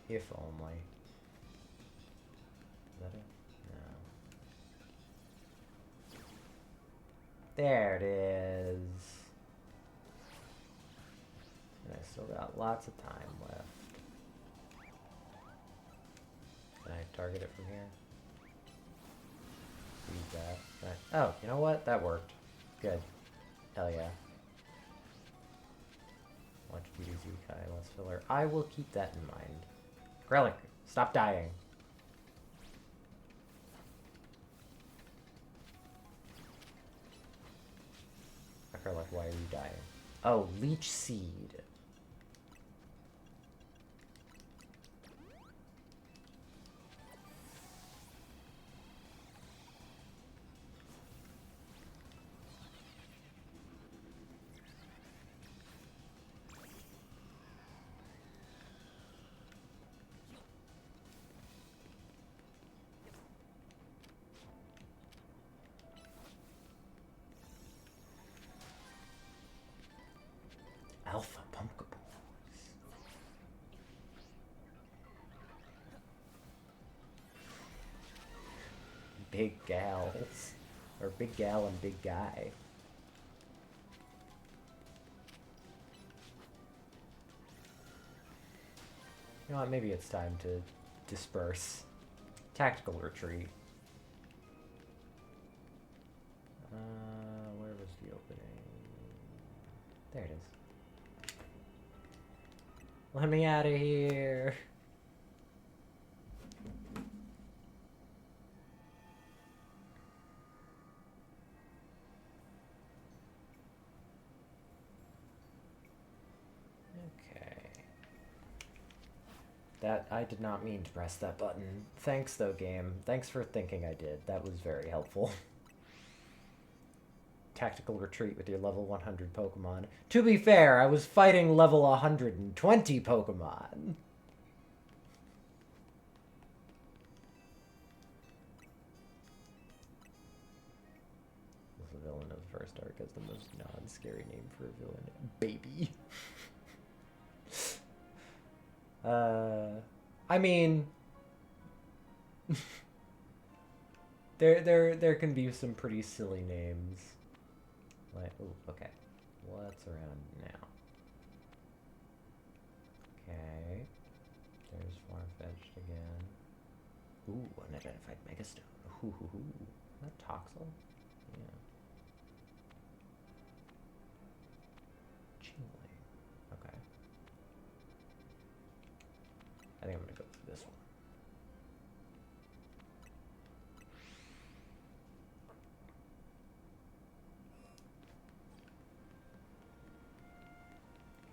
If only. Is that it? No. There it is. And I still got lots of time left. Can I target it from here? Use that. Oh, you know what? That worked. Good. Hell yeah. Watch DDZ Kai, less filler. I will keep that in mind. Grelic, stop dying. Grelic, why are you dying? Oh, Leech Seed. big gals. Or big gal and big guy. You know what, maybe it's time to disperse. Tactical retreat. Where was the opening? There it is. Let me out of here. That, I did not mean to press that button. Thanks though, game. Thanks for thinking I did. That was very helpful. Tactical retreat with your level 100 Pokemon. To be fair, I was fighting level 120 Pokemon. The villain of the first arc has the most non-scary name for a villain. Baby. I mean, there can be some pretty silly names. Like, ooh, okay. What's around now? Okay. There's Farfetch'd again. Ooh, unidentified Megastone. Ooh, is that Toxel? Yeah. Chingling. Okay. I think I'm gonna go for this one.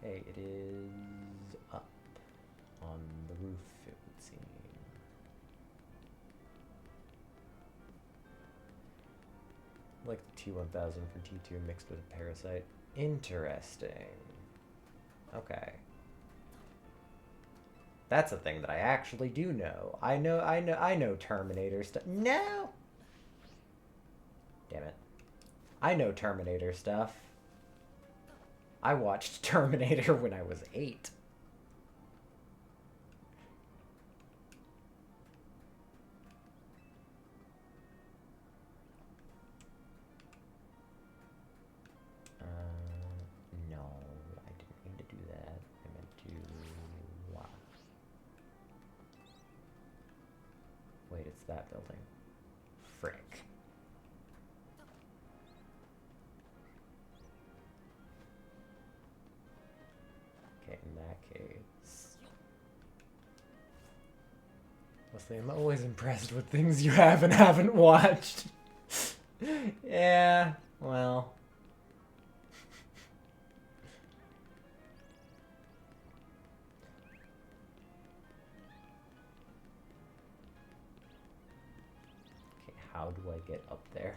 Okay, it is up on the roof, it would seem. Like the T1000 for T2 mixed with a parasite. Interesting. Okay. That's a thing that I actually do know. I know Terminator stuff. No! Damn it. I know Terminator stuff. I watched Terminator when I was 8. No, I didn't mean to do that. I meant to... Wow. Wait, it's that building. Frick. Okay, in that case... Leslie, I'm always impressed with things you have and haven't watched. Yeah, well... How do I get up there?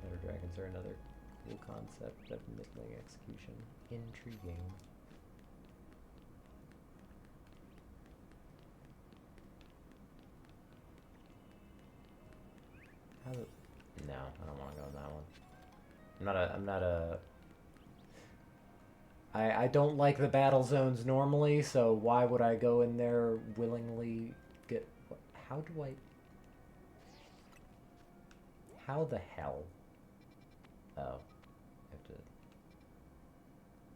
Better dragons are another cool concept of middling execution. Intriguing. No, I don't want to go on that one. I'm not a... I don't like the battle zones normally, so why would I go in there willingly get... How do I... How the hell? Oh. I have to...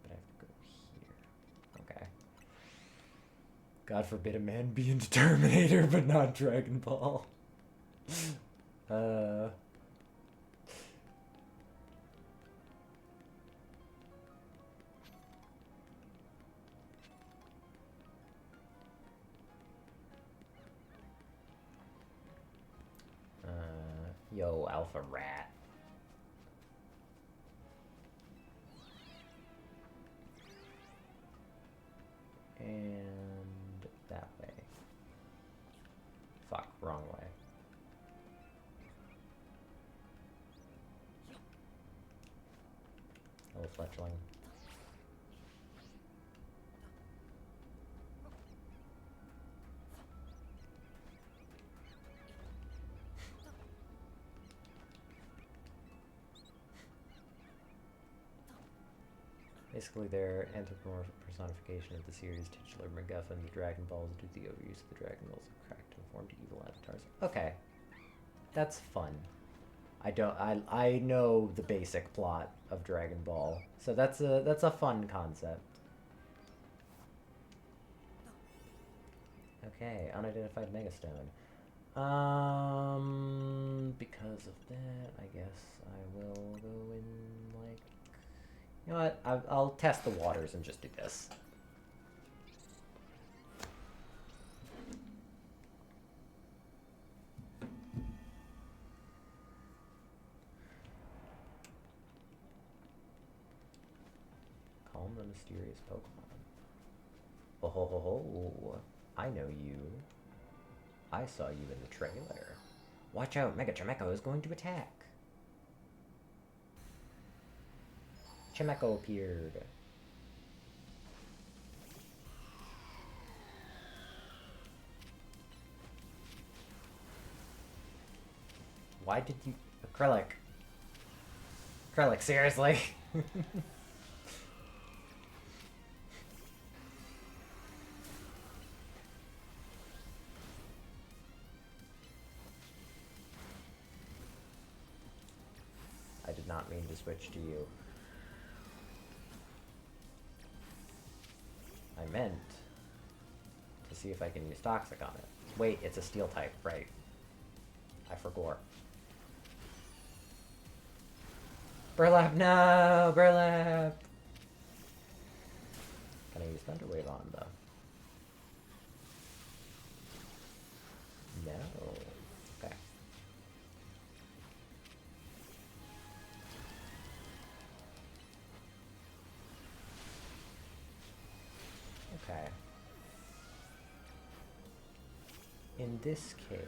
But I have to go here. Okay. God forbid a man be into Terminator, but not Dragon Ball. Yo, Alpha Rat. And that way. Fuck, wrong way. Hello, Fletchling. Basically, their anthropomorphic personification of the series' titular MacGuffin, the Dragon Balls, due to the overuse of the Dragon Balls, have cracked and formed evil avatars. Okay, that's fun. I know the basic plot of Dragon Ball, so that's a fun concept. Okay, unidentified Megastone. Because of that, I guess I will go in, like... You know what? I'll test the waters and just do this. Calm the mysterious Pokemon. Oh ho ho ho. I know you. I saw you in the trailer. Watch out, Mega Chimecho is going to attack. Chimecho appeared. Why did you... Acrylic. Acrylic, seriously? I did not mean to switch to you. I meant to see if I can use Toxic on it. Wait, it's a Steel type, right. I forgot. Burlap, no! Burlap! Can I use Thunder Wave on, though? No. Okay. Okay. In this case...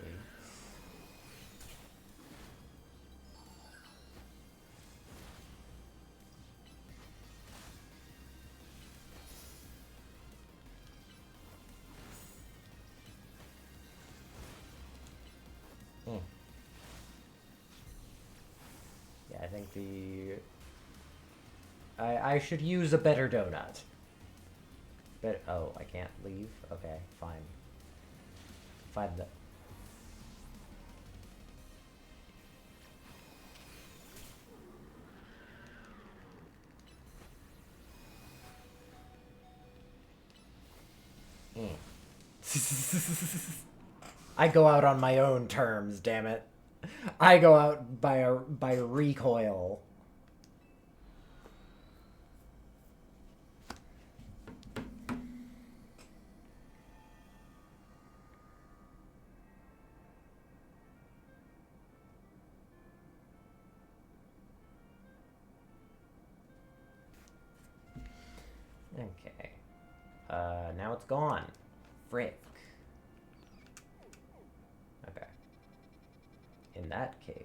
Yeah, I think the... I should use a better donut. But oh, I can't leave? Okay, fine. Find the... I go out on my own terms, damn it. I go out by recoil. Okay. Now it's gone. Frick. Okay. In that case,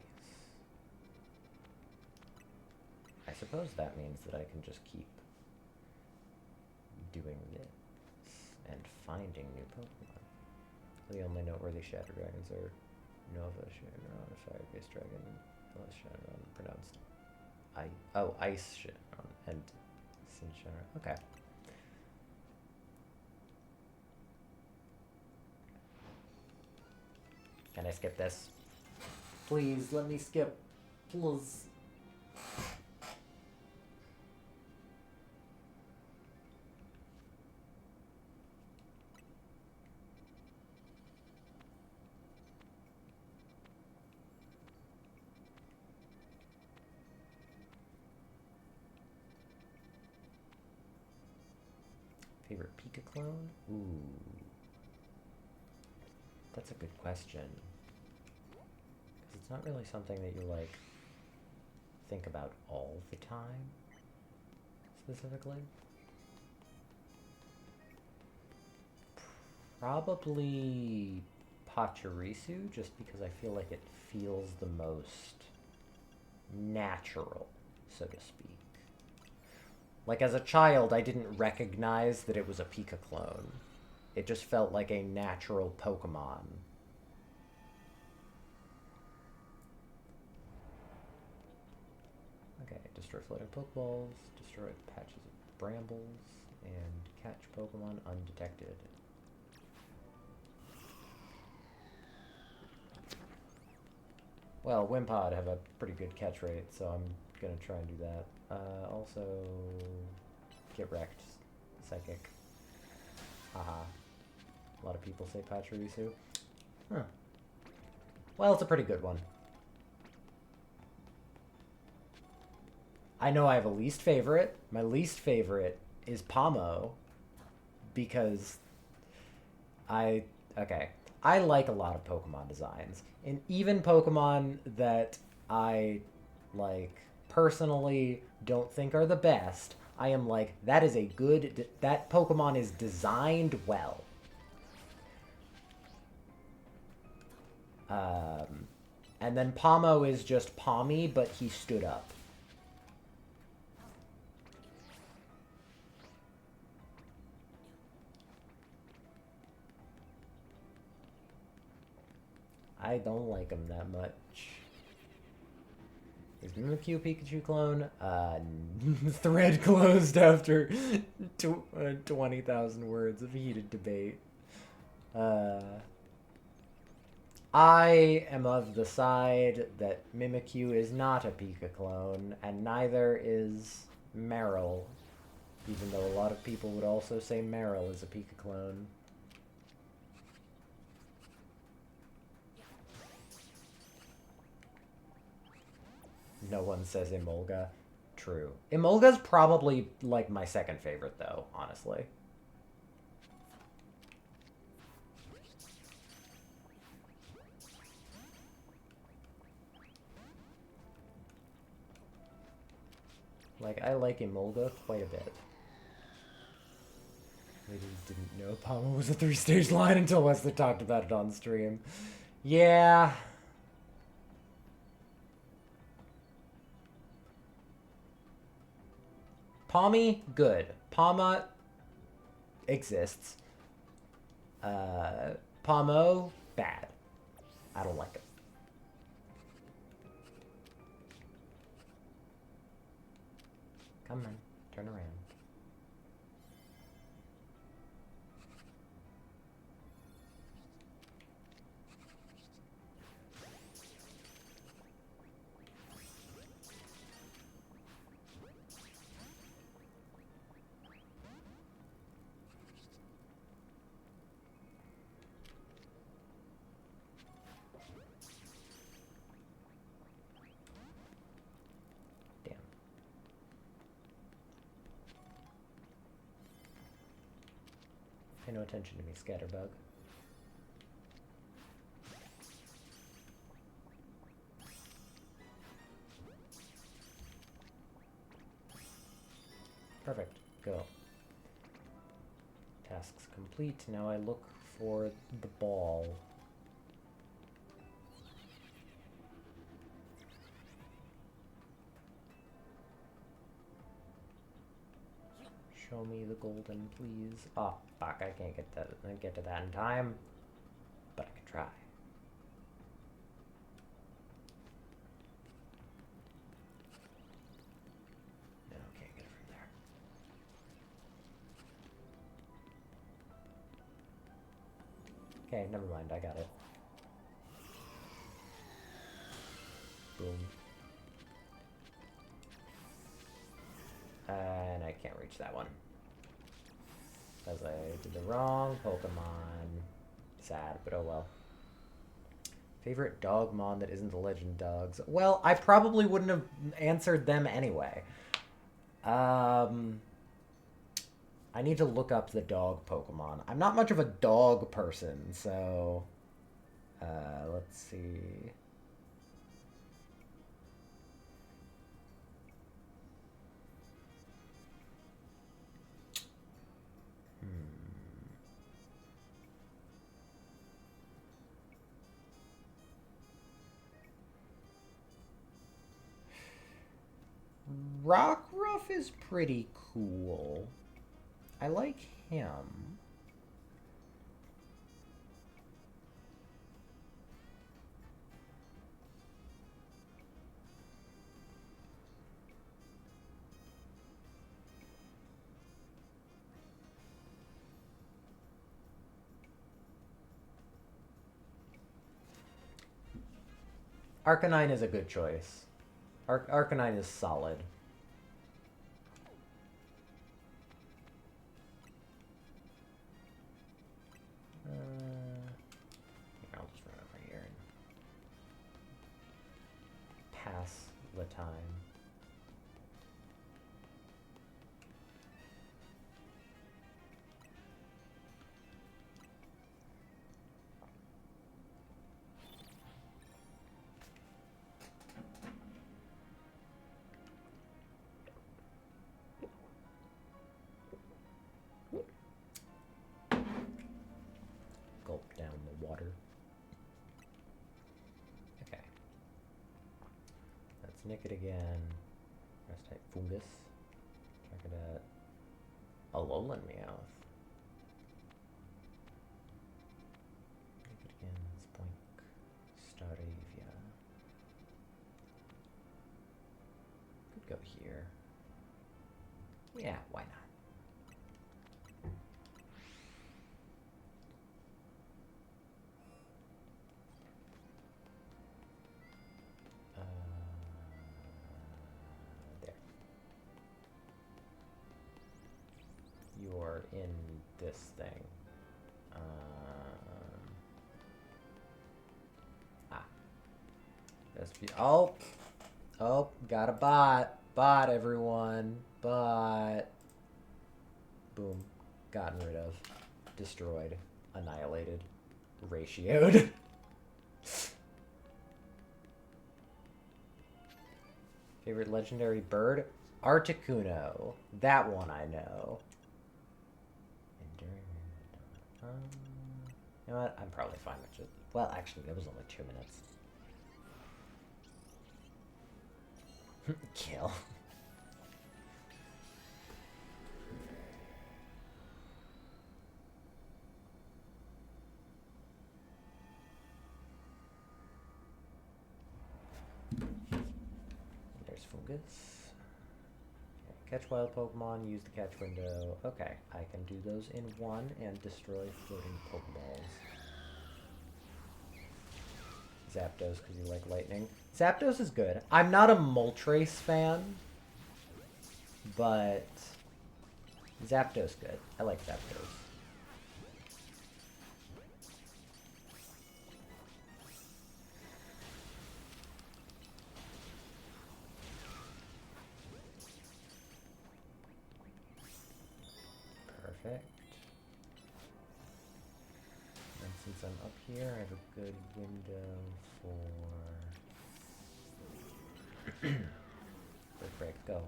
I suppose that means that I can just keep doing this and finding new Pokemon. The only noteworthy Shadow Dragons are Nova, Shenron, Fire-based Dragon, Shenron, pronounced Ice Shenron, and Sin Shenron. Okay. Can I skip this? Please, let me skip. Please. Favorite Pika clone? Ooh. That's a good question. Because it's not really something that you, like, think about all the time, specifically. Probably Pachirisu, just because I feel like it feels the most natural, so to speak. Like, as a child, I didn't recognize that it was a Pika clone. It just felt like a natural Pokemon. Okay, destroy floating Pokeballs, destroy patches brambles and catch Pokemon undetected. Well, Wimpod have a pretty good catch rate, so I'm gonna try and do that. Also, get wrecked, Psychic. Haha. A lot of people say Pachirisu. Huh. Well, it's a pretty good one. I know I have a least favorite. My least favorite is Pomo, because I like a lot of Pokemon designs. And even Pokemon that I, like, personally don't think are the best, I am like, that is a good... That Pokemon is designed well. And then Pomo is just Pommy, but he stood up. I don't like him that much. Is Mimikyu a Pikachu clone? Thread closed after 20,000 words of heated debate. I am of the side that Mimikyu is not a Pika clone, and neither is Meryl, even though a lot of people would also say Meryl is a Pika clone. No one says Emolga. True. Emolga's probably, like, my second favorite, though, honestly. Like, I like Emolga quite a bit. Maybe didn't know Pomo was a 3-stage line until Wesley talked about it on stream. Yeah. Pommy, good. Pama exists. Pomo, bad. I don't like it. Come on, turn around. Pay no attention to me, Scatterbug. Perfect. Go. Tasks complete. Now I look for the ball. Show me the golden, please. Oh, fuck, I can't get to that in time. But I can try. No, can't get it from there. Okay, never mind, I got it. Boom. And I can't reach that one. Because I did the wrong Pokemon. Sad, but oh well. Favorite Dogmon that isn't the Legend Dogs? Well, I probably wouldn't have answered them anyway. I need to look up the dog Pokemon. I'm not much of a dog person, so... let's see... Rockruff is pretty cool. I like him. Arcanine is a good choice. Arcanine is solid. I'll just run over here and pass the time. Gulp down the water. Okay. Let's nick it again. Rest type fungus. Check it out. Alolan Meowth. Nick it again. Spoink. Staravia. Could go here. Yeah, why not? There. You're in this thing. Oh! Oh, got a bot. Bot, everyone. Bot. Boom. Gotten rid of. Destroyed. Annihilated. Ratioed. Favorite legendary bird? Articuno. That one I know. You know what? I'm probably fine with just... Well, actually, that was only 2 minutes. Kill. There's Fungus. Okay, catch wild Pokemon, use the catch window. Okay, I can do those in one and destroy floating Pokeballs. Zapdos, because you like lightning. Zapdos is good. I'm not a Moltres fan, but Zapdos good. I like Zapdos. Perfect. And since I'm up here, I have a good window for... Break, go.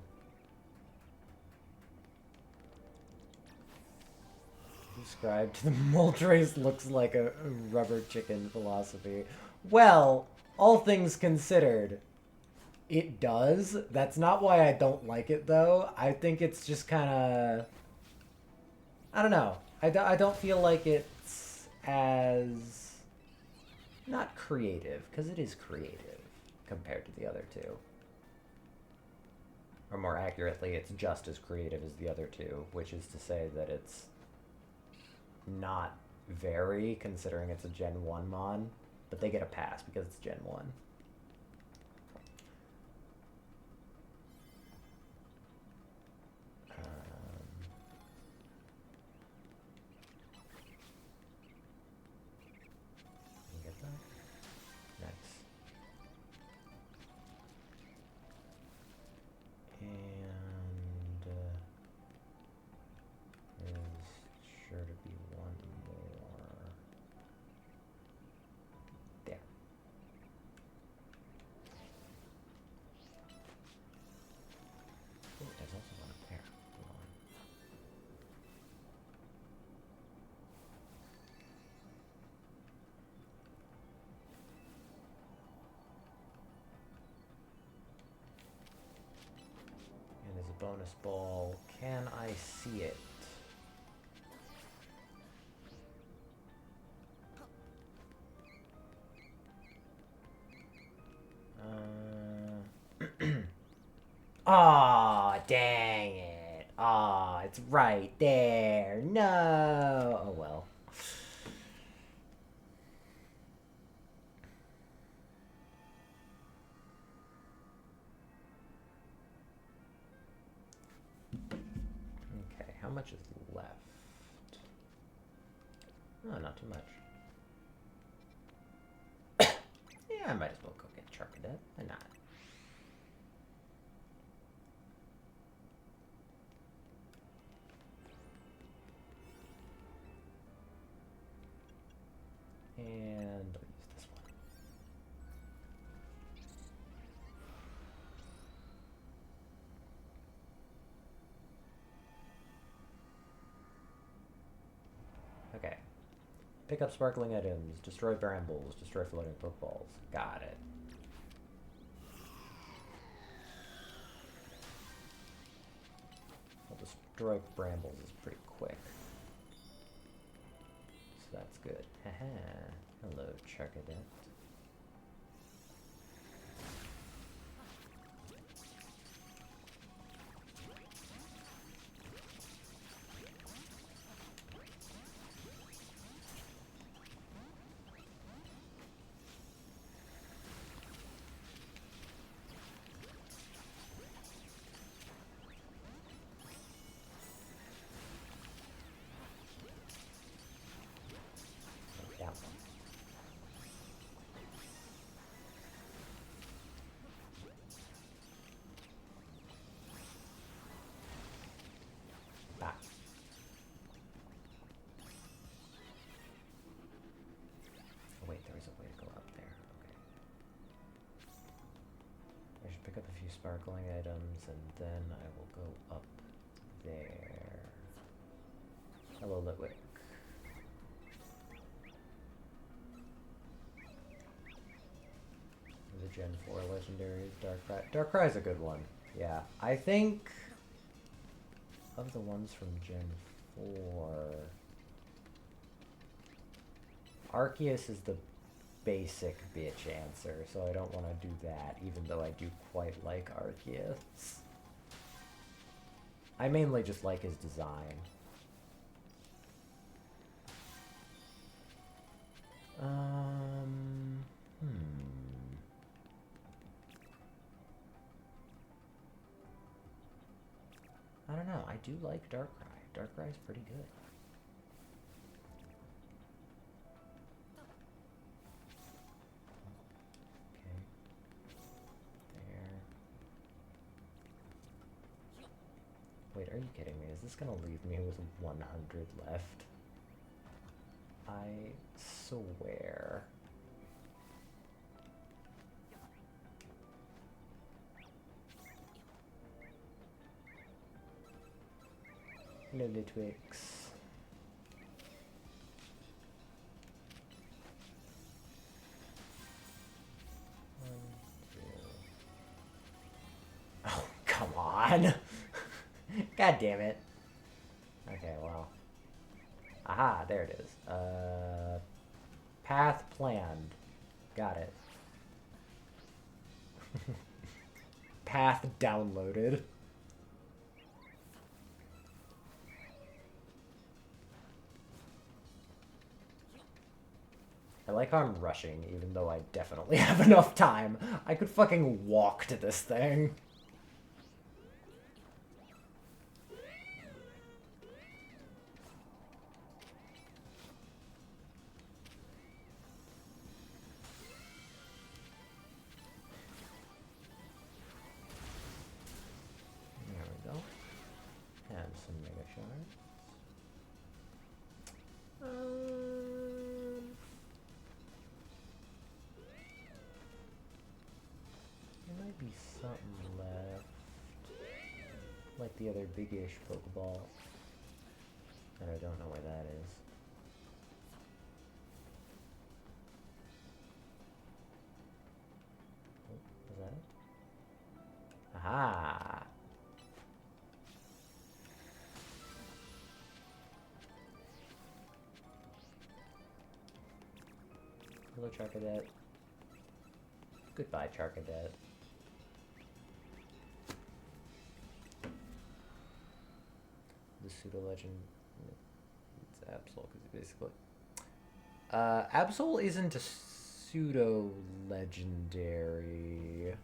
Subscribe to the Moltres looks like a rubber chicken philosophy. Well, all things considered, it does. That's not why I don't like it, though. I think it's just kind of... I don't know. I don't feel like it's as... Not creative, because it is creative compared to the other two. Or more accurately, it's just as creative as the other two, which is to say that it's not very, considering it's a Gen 1 mon, but they get a pass because it's Gen 1. You get that? Nice. And there's sure to be one more. There. Oh, there's also one up there. Hold on. And there's a bonus ball. Can I see it? Aw, dang it. Aw, it's right there. No. Oh, well. much is left? Oh, not too much. Yeah, I might as well go get Charcadet. Why not? And I'll use this one. Okay. Pick up sparkling items, destroy brambles, destroy floating Pokeballs. Got it. Well, destroy brambles is pretty quick. So that's good. Haha. Hello, Charcadet. Pick up a few sparkling items, and then I will go up there. Hello, Litwick. The Gen 4 legendary Darkrai. Darkrai's a good one. Yeah, I think of the ones from Gen 4, Arceus is the basic bitch answer, so I don't want to do that, even though I do quite like Arceus. I mainly just like his design. I don't know, I do like Darkrai. Darkrai's pretty good. Wait, are you kidding me? Is this gonna leave me with 100 left? I swear. Hello, Litwix. Oh, come on! God damn it. Okay, well. Aha, there it is. Path planned. Got it. Path downloaded. I like how I'm rushing, even though I definitely have enough time. I could fucking walk to this thing. Like the other big-ish Pokeball. And I don't know where that is. Oh, is that it? Aha! Hello, Charcadet. Goodbye, Charcadet. The pseudo-legend... It's Absol, because basically... Absol isn't a pseudo-legendary...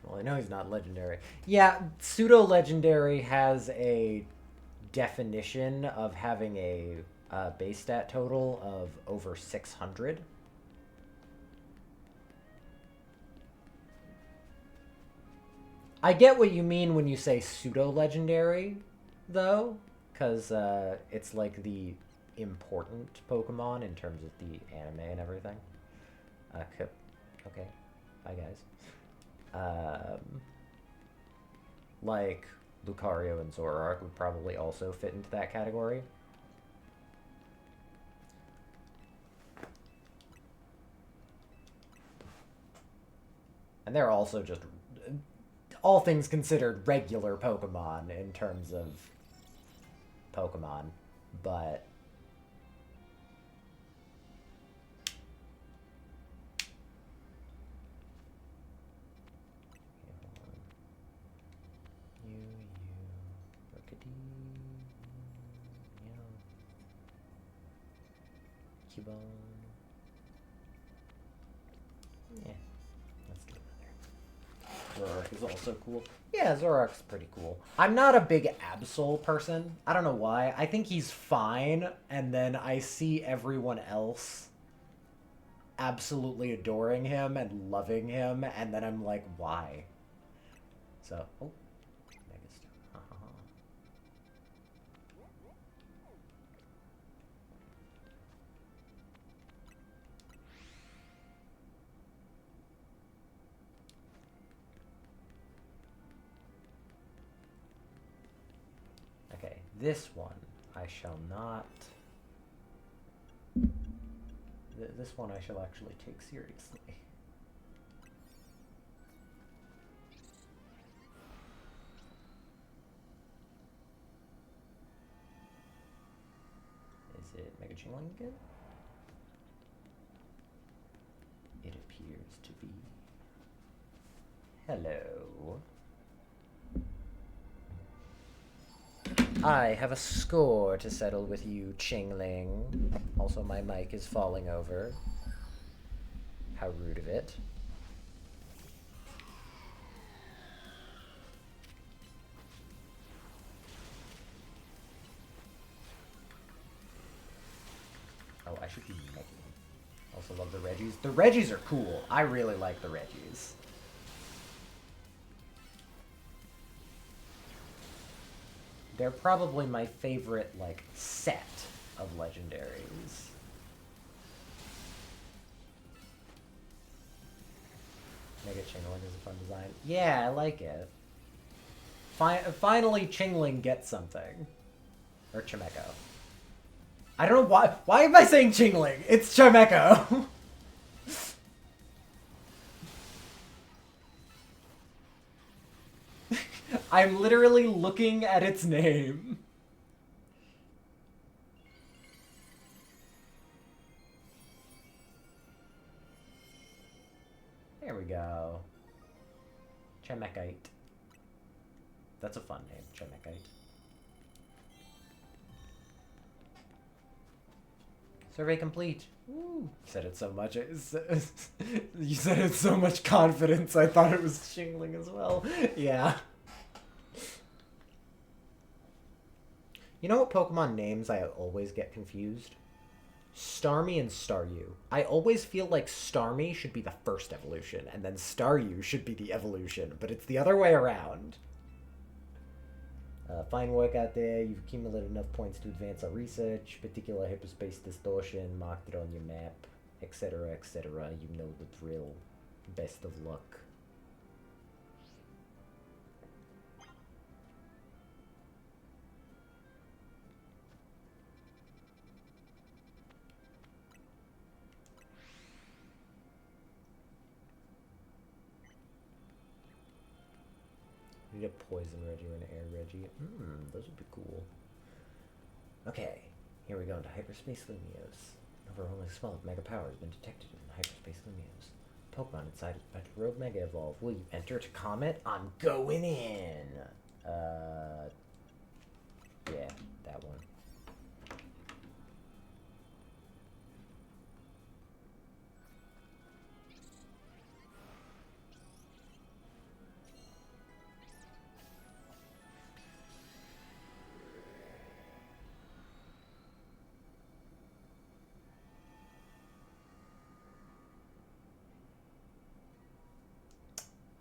Well, I know he's not legendary. Yeah, pseudo-legendary has a definition of having a base stat total of over 600. I get what you mean when you say pseudo-legendary, though, because it's like the important Pokemon in terms of the anime and everything. Okay, bye guys. Like Lucario and Zoroark would probably also fit into that category. And they're also just, all things considered, regular Pokemon in terms of Pokemon, but Cubone. Yeah, let's do another. Zoroark is also cool. Yeah, Zoroark's pretty cool. I'm not a big Absol person. I don't know why. I think he's fine, and then I see everyone else absolutely adoring him and loving him, and then I'm like, why? So, oh. Okay, this one I shall not... This one I shall actually take seriously. Is it Mega Chingling again? It appears to be. Hello. I have a score to settle with you, Chingling. Also, my mic is falling over. How rude of it. Oh, I should be making. Also love the Reggies. The Reggies are cool. I really like the Reggies. They're probably my favorite, like, set of legendaries. Mega Chingling is a fun design. Yeah, I like it. Finally, Chingling gets something. Or Chimecho. I don't know why. Why am I saying Chingling? It's Chimecho. I'm literally looking at its name. There we go. Chimekite. That's a fun name, Chimekite. Survey complete. Woo. You said it so much. You said it so much confidence. I thought it was Chingling as well. Yeah. You know what Pokemon names I always get confused? Starmie and Staryu. I always feel like Starmie should be the first evolution, and then Staryu should be the evolution, but it's the other way around. Fine work out there. You've accumulated enough points to advance our research. Particular hyperspace distortion. Marked it on your map. Etc. etc. You know the drill. Best of luck. We need a poison Reggie or an air Reggie. Those would be cool. Okay, here we go into hyperspace Lumios. Overwhelming smell of mega power has been detected in hyperspace Lumios. Pokemon inside is about to rogue mega evolve. Will you enter to comment? I'm going in. Yeah, that one.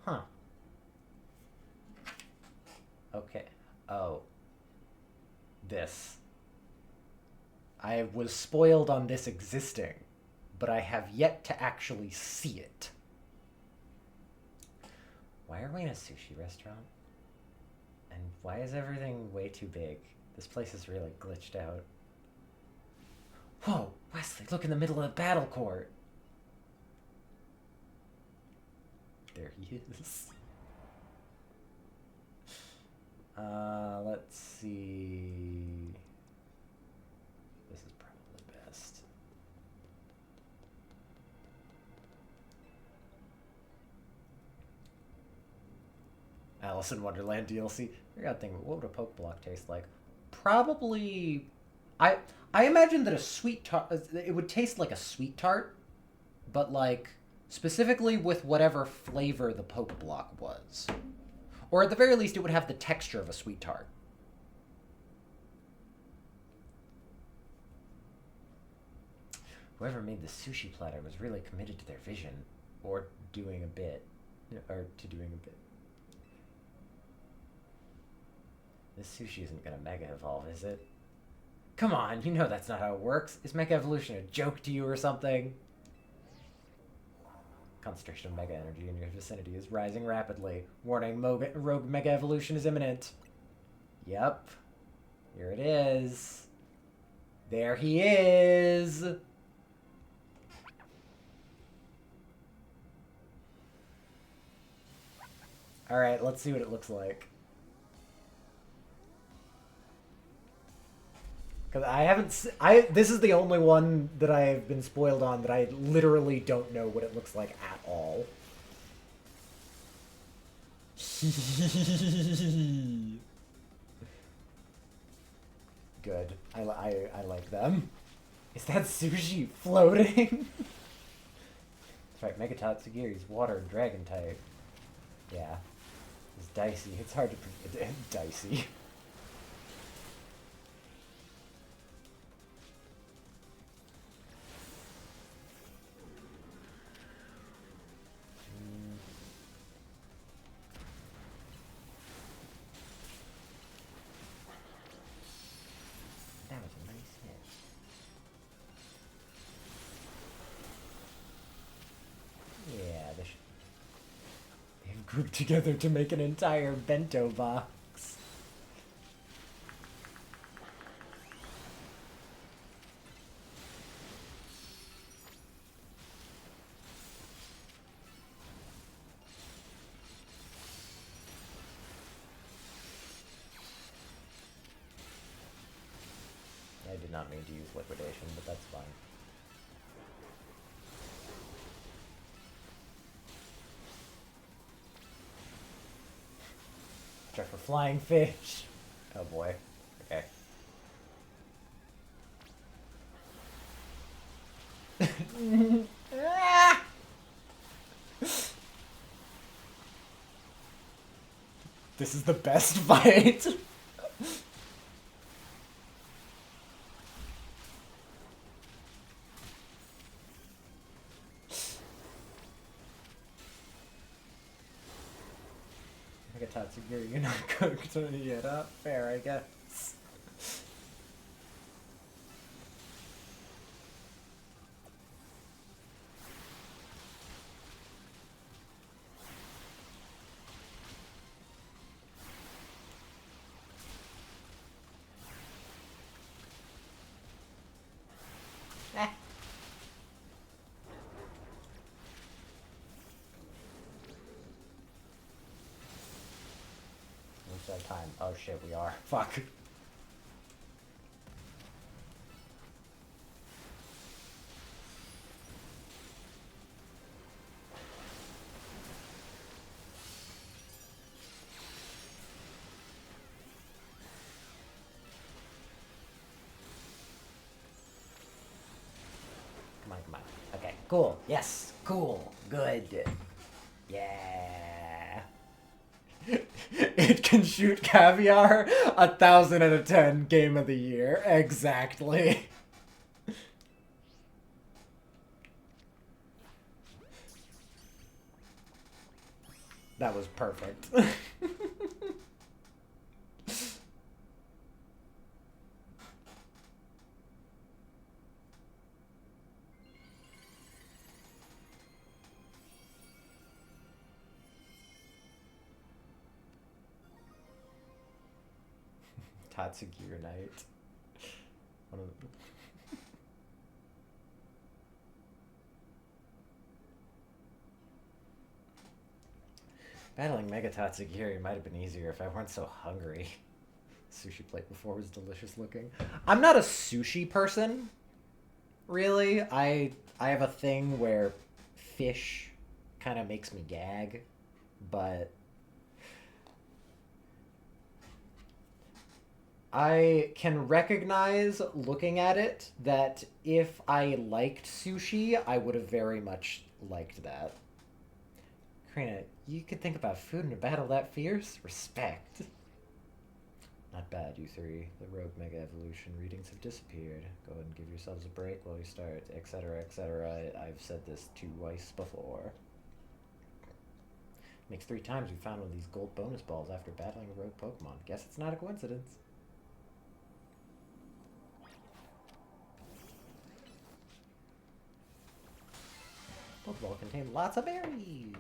Huh. Okay. Oh. This. I was spoiled on this existing, but I have yet to actually see it. Why are we in a sushi restaurant? And why is everything way too big? This place is really glitched out. Whoa, Wesley, look in the middle of the battle court. There he is. Let's see. This is probably best. Alice in Wonderland DLC. I gotta think, what would a Poke Block taste like? Probably. I imagine that a sweet tart. It would taste like a sweet tart, but like specifically with whatever flavor the Poke Block was, or at the very least, it would have the texture of a sweet tart. Whoever made the sushi platter was really committed to their vision, or doing a bit, or to doing a bit. This sushi isn't gonna mega evolve, is it? Come on, you know that's not how it works. Is mega evolution a joke to you or something? Concentration of mega energy in your vicinity is rising rapidly. Warning, rogue mega evolution is imminent. Yep. Here it is. There he is. Alright, let's see what it looks like. Because I haven't... this is the only one that I've been spoiled on that I literally don't know what it looks like at all. Good. I like them. Is that sushi floating? That's right, Megatatsugiri's water and dragon type. Yeah. It's dicey. It's hard to... dicey. Grouped together to make an entire bento box. I did not mean to use liquidation, but that's fine. Try for flying fish. Oh boy. Okay. This is the best fight. Tatsugiri, you're not cooked yet up. Fair, I guess. Eh. What's our time? Oh shit, we are. Fuck. Come on. Okay, cool. Yes, cool. Good. Yeah. It can shoot caviar. 1,000 out of 10. Game of the year. Exactly. That was perfect. Tatsugiri Night. One of the... Battling Mega Tatsugiri might have been easier if I weren't so hungry. Sushi plate before was delicious looking. I'm not a sushi person, really. I have a thing where fish kind of makes me gag, but I can recognize looking at it that if I liked sushi, I would have very much liked that. Karina, you could think about food in a battle that fierce? Respect. Not bad, you three. The Rogue Mega Evolution readings have disappeared. Go ahead and give yourselves a break while you start, etc., etc. I've said this twice before. Makes 3 times we found one of these gold bonus balls after battling a rogue Pokemon. Guess it's not a coincidence. Pokeball contain lots of berries.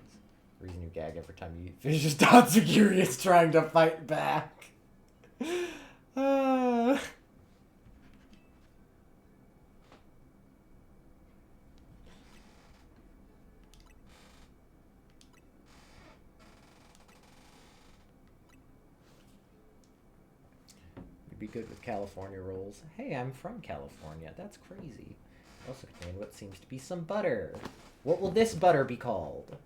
The reason you gag every time you eat fish is Tatsugiri is trying to fight back. You'd be good with California rolls. Hey, I'm from California. That's crazy. Also contain what seems to be some butter. What will this butter be called?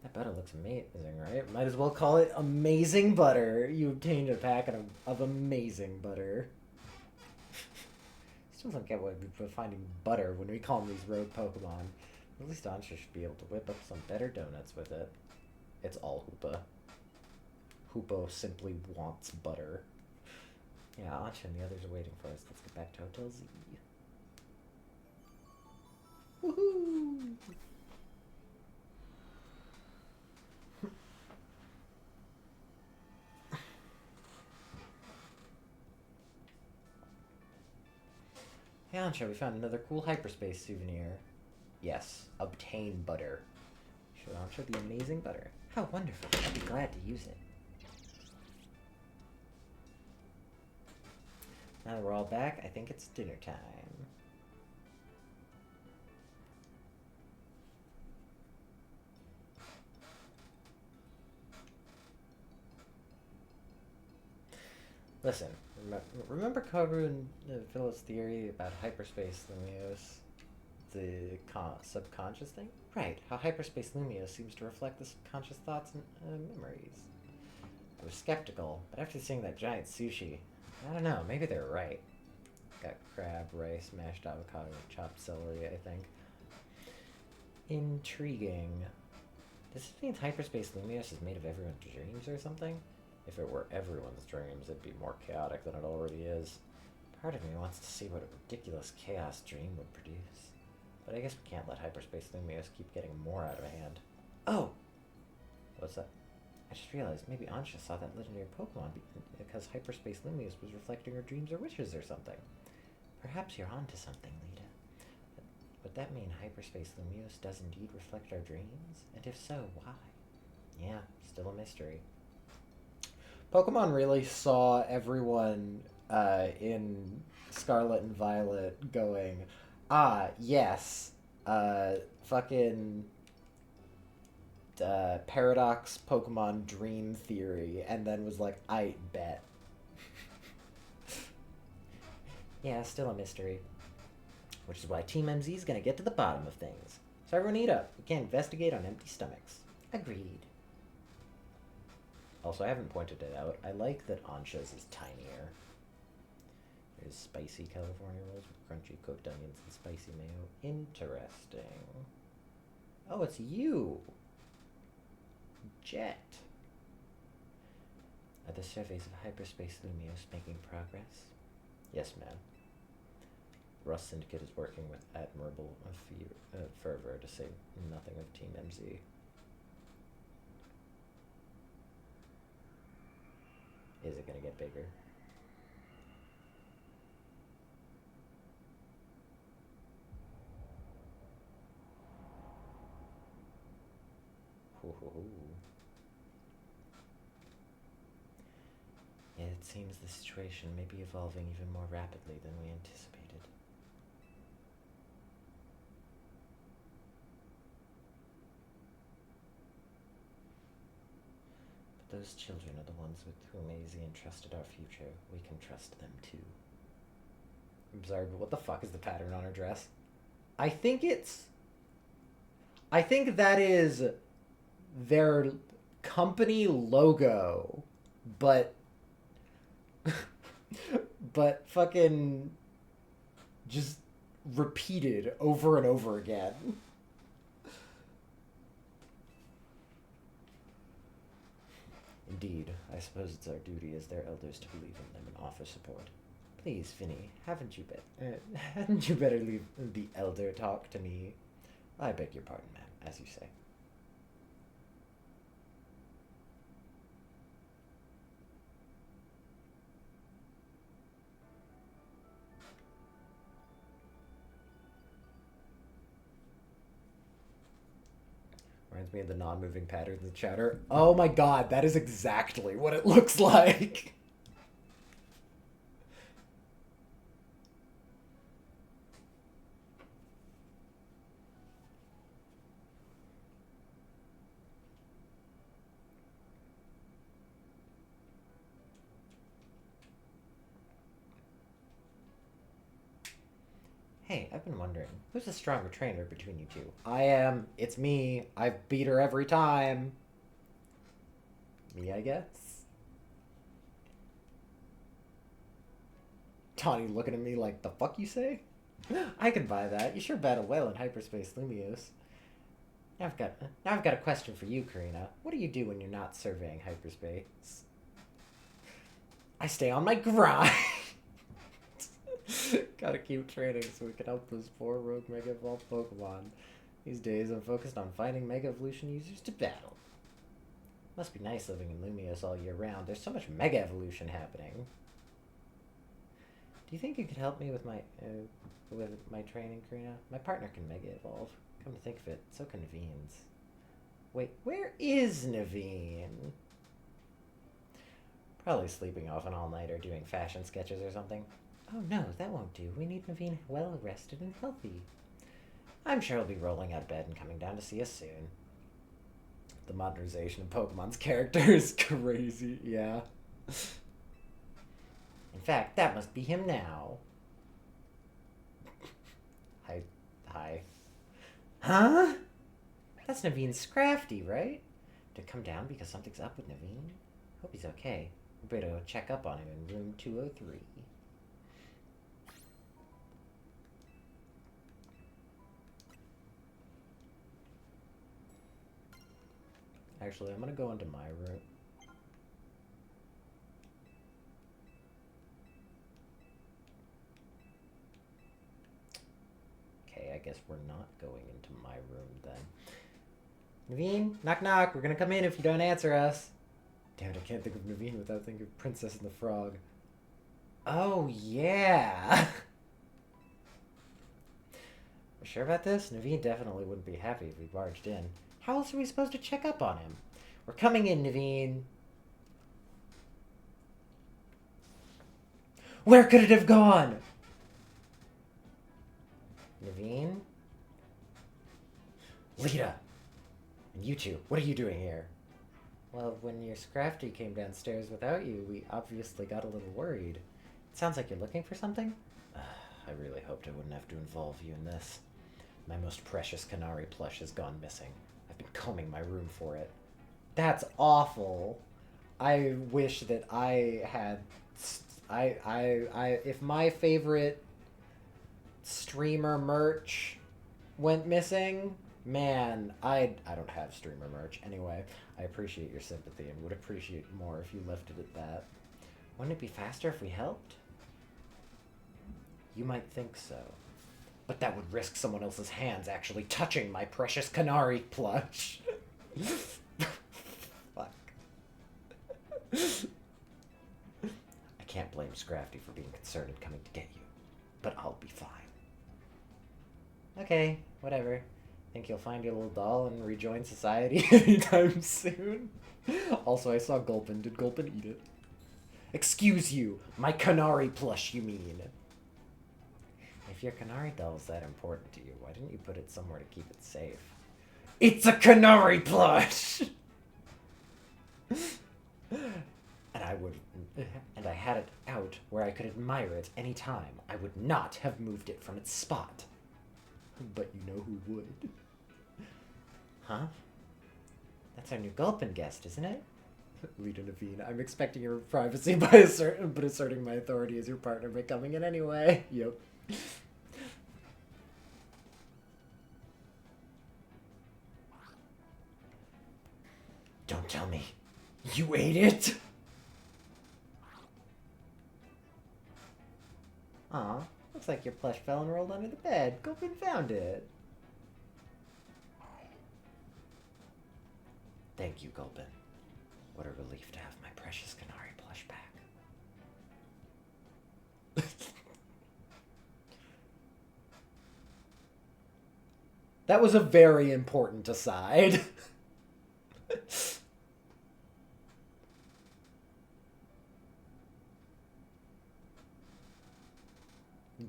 That butter looks amazing, right? Might as well call it amazing butter. You obtained a packet of amazing butter. Still don't get why we're finding butter when we call them these rogue Pokemon. At least Ansha should be able to whip up some better donuts with it. It's all Hoopa. Hoopa simply wants butter. Yeah, Ansha and the others are waiting for us. Let's get back to Hotel Z. Woohoo! Hey Ansha, we found another cool hyperspace souvenir. Yes, obtain butter. Show Ansha the amazing butter. How wonderful. I'd be glad to use it. Now that we're all back, I think it's dinner time. Listen, remember Karu and Phil's theory about hyperspace Lumios? The subconscious thing? Right, how hyperspace Lumios seems to reflect the subconscious thoughts and memories. I was skeptical, but after seeing that giant sushi, I don't know, maybe they're right. Got crab, rice, mashed avocado, and chopped celery, I think. Intriguing. This means hyperspace Lumios is made of everyone's dreams or something? If it were everyone's dreams, it'd be more chaotic than it already is. Part of me wants to see what a ridiculous chaos dream would produce. But I guess we can't let Hyperspace Lumios keep getting more out of hand. Oh! What's that? I just realized maybe Ansha saw that legendary Pokemon because Hyperspace Lumios was reflecting her dreams or wishes or something. Perhaps you're onto something, Lita. Would that mean Hyperspace Lumios does indeed reflect our dreams? And if so, why? Yeah, still a mystery. Pokemon really saw everyone in Scarlet and Violet going, ah, yes, fucking Paradox Pokemon Dream Theory, and then was like, I bet. Yeah, still a mystery. Which is why Team MZ is gonna get to the bottom of things. So everyone eat up. We can't investigate on empty stomachs. Agreed. Also, I haven't pointed it out. I like that Ansha's is tinier. There's spicy California rolls with crunchy cooked onions and spicy mayo. Interesting. Oh, it's you! Jet. Are the surveys of Hyperspace Lumios making progress? Yes, ma'am. Rust Syndicate is working with admirable fervor, to say nothing of Team MZ. Is it going to get bigger? Yeah, it seems the situation may be evolving even more rapidly than we anticipated. But those children are the ones with whom AZ entrusted our future. We can trust them too. I'm sorry, but what the fuck is the pattern on her dress? I think that is their company logo, but but fucking just repeated over and over again. Indeed, I suppose it's our duty as their elders to believe in them and offer support. Please, Finny, hadn't you better leave the elder talk to me? I beg your pardon, ma'am, as you say. Reminds me of the non-moving patterns of chatter. Oh my god, that is exactly what it looks like! Hey, I've been wondering, who's the stronger trainer between you two? I am. It's me. I've beat her every time. Me, I guess. Tawny looking at me like, the fuck you say? I can buy that. You sure battle well in Hyperspace Lumios. Now I've got a question for you, Karina. What do you do when you're not surveying hyperspace? I stay on my grind. Gotta keep training so we can help those poor rogue Mega Evolved Pokemon. These days I'm focused on finding Mega Evolution users to battle. Must be nice living in Lumios all year round. There's so much Mega Evolution happening. Do you think you could help me with my training, Karina? My partner can Mega Evolve. Come to think of it, so convenes. Wait, where is Naveen? Probably sleeping off an all-nighter doing fashion sketches or something. Oh no, that won't do. We need Naveen well rested and healthy. I'm sure he'll be rolling out of bed and coming down to see us soon. The modernization of Pokemon's character is crazy, yeah. In fact, that must be him now. Hi. Huh? That's Naveen Scrafty, right? Did come down because something's up with Naveen? Hope he's okay. We better go check up on him in room 203. Actually, I'm gonna go into my room. Okay, I guess we're not going into my room then. Naveen, knock knock. We're gonna come in if you don't answer us. Damn it, I can't think of Naveen without thinking of Princess and the Frog. Oh, yeah. We're sure about this? Naveen definitely wouldn't be happy if we barged in. How else are we supposed to check up on him? We're coming in, Naveen. Where could it have gone? Naveen? Lita! And you two, what are you doing here? Well, when your Scrafty came downstairs without you, we obviously got a little worried. It sounds like you're looking for something? I really hoped I wouldn't have to involve you in this. My most precious Canary plush has gone missing. I've been combing my room for it. That's awful. I wish that I had... if my favorite streamer merch went missing, man, I don't have streamer merch. Anyway, I appreciate your sympathy and would appreciate more if you left it at that. Wouldn't it be faster if we helped? You might think so. But that would risk someone else's hands actually touching my precious Canary plush. Fuck. I can't blame Scrafty for being concerned and coming to get you. But I'll be fine. Okay, whatever. Think you'll find your little doll and rejoin society anytime soon? Also, I saw Gulpin. Did Gulpin eat it? Excuse you! My Canary plush, you mean? If your Canary doll is that important to you, why didn't you put it somewhere to keep it safe? It's a Canary plush! And I had it out where I could admire it any time. I would not have moved it from its spot. But you know who would. Huh? That's our new Gulpin guest, isn't it? Lita Naveen, I'm expecting your privacy but asserting my authority as your partner by coming in anyway. Yep. Don't tell me. You ate it? Aw, looks like your plush fell and rolled under the bed. Gulpin found it. Thank you, Gulpin. What a relief to have my precious Canary plush back. That was a very important aside.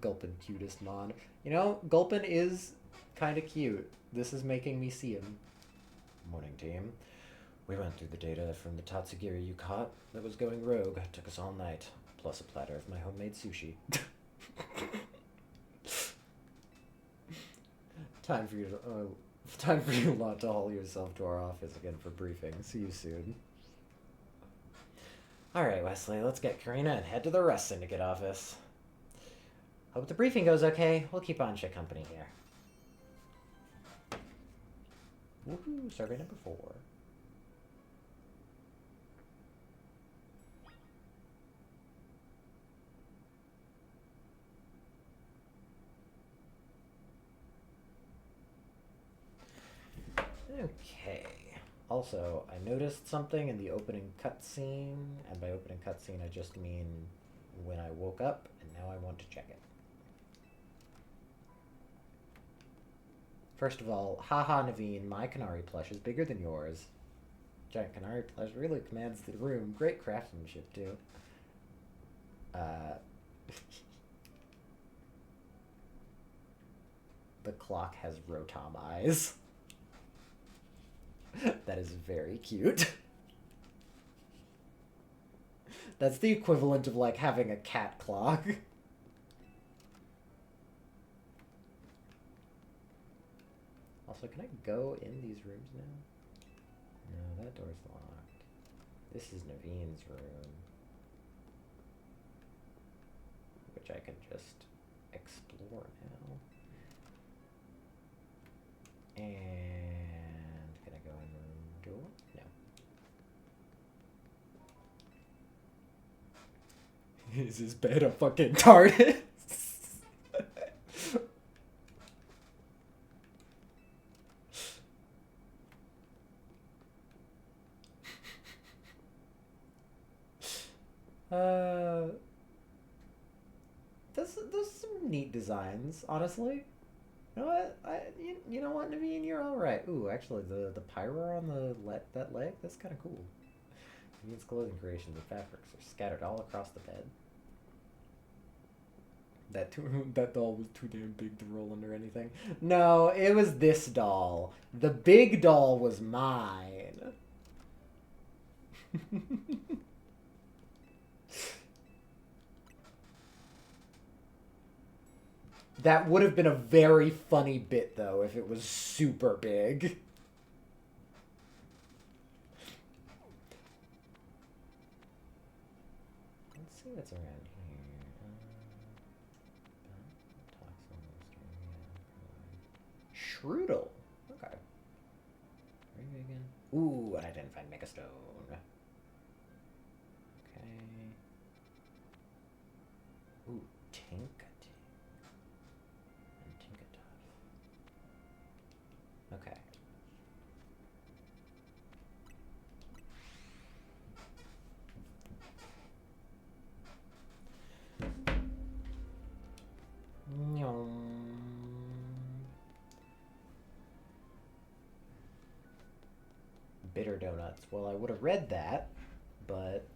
Gulpin, cutest mon. You know, Gulpin is kind of cute. This is making me see him. Morning, team. We went through the data from the Tatsugiri you caught that was going rogue. Took us all night. Plus a platter of my homemade sushi. Time for you lot to haul yourself to our office again for briefing. See you soon. Alright, Wesley, let's get Karina and head to the Rest Syndicate office. Hope the briefing goes okay. We'll keep Ansha company here. Woohoo, survey number 4. Okay. Also, I noticed something in the opening cutscene, and by opening cutscene I just mean when I woke up, and now I want to check it. First of all, haha Naveen, my Canary plush is bigger than yours. Giant Canary plush really commands the room. Great craftsmanship, too. The clock has Rotom eyes. That is very cute. That's the equivalent of, like, having a cat clock. Also, can I go in these rooms now? No, that door's locked. This is Naveen's room. Which I can just explore now. And can I go in room door? No. Is his bed a fucking TARDIS? Uh, there's some neat designs, honestly. You know what? You know what, Naveen, you're all right. Ooh, actually, the pyro on that leg, that's kind of cool. Naveen's clothing creations and fabrics are scattered all across the bed. That doll was too damn big to roll under anything. No, it was this doll. The big doll was mine. That would have been a very funny bit, though, if it was super big. Let's see what's around here. Shrewdle. Okay. Where are you again? Ooh, and I didn't find Megastone. Okay. Ooh, Tinkaton. And Tinkatuff. Okay. Bitter donuts. Well, I would have read that, but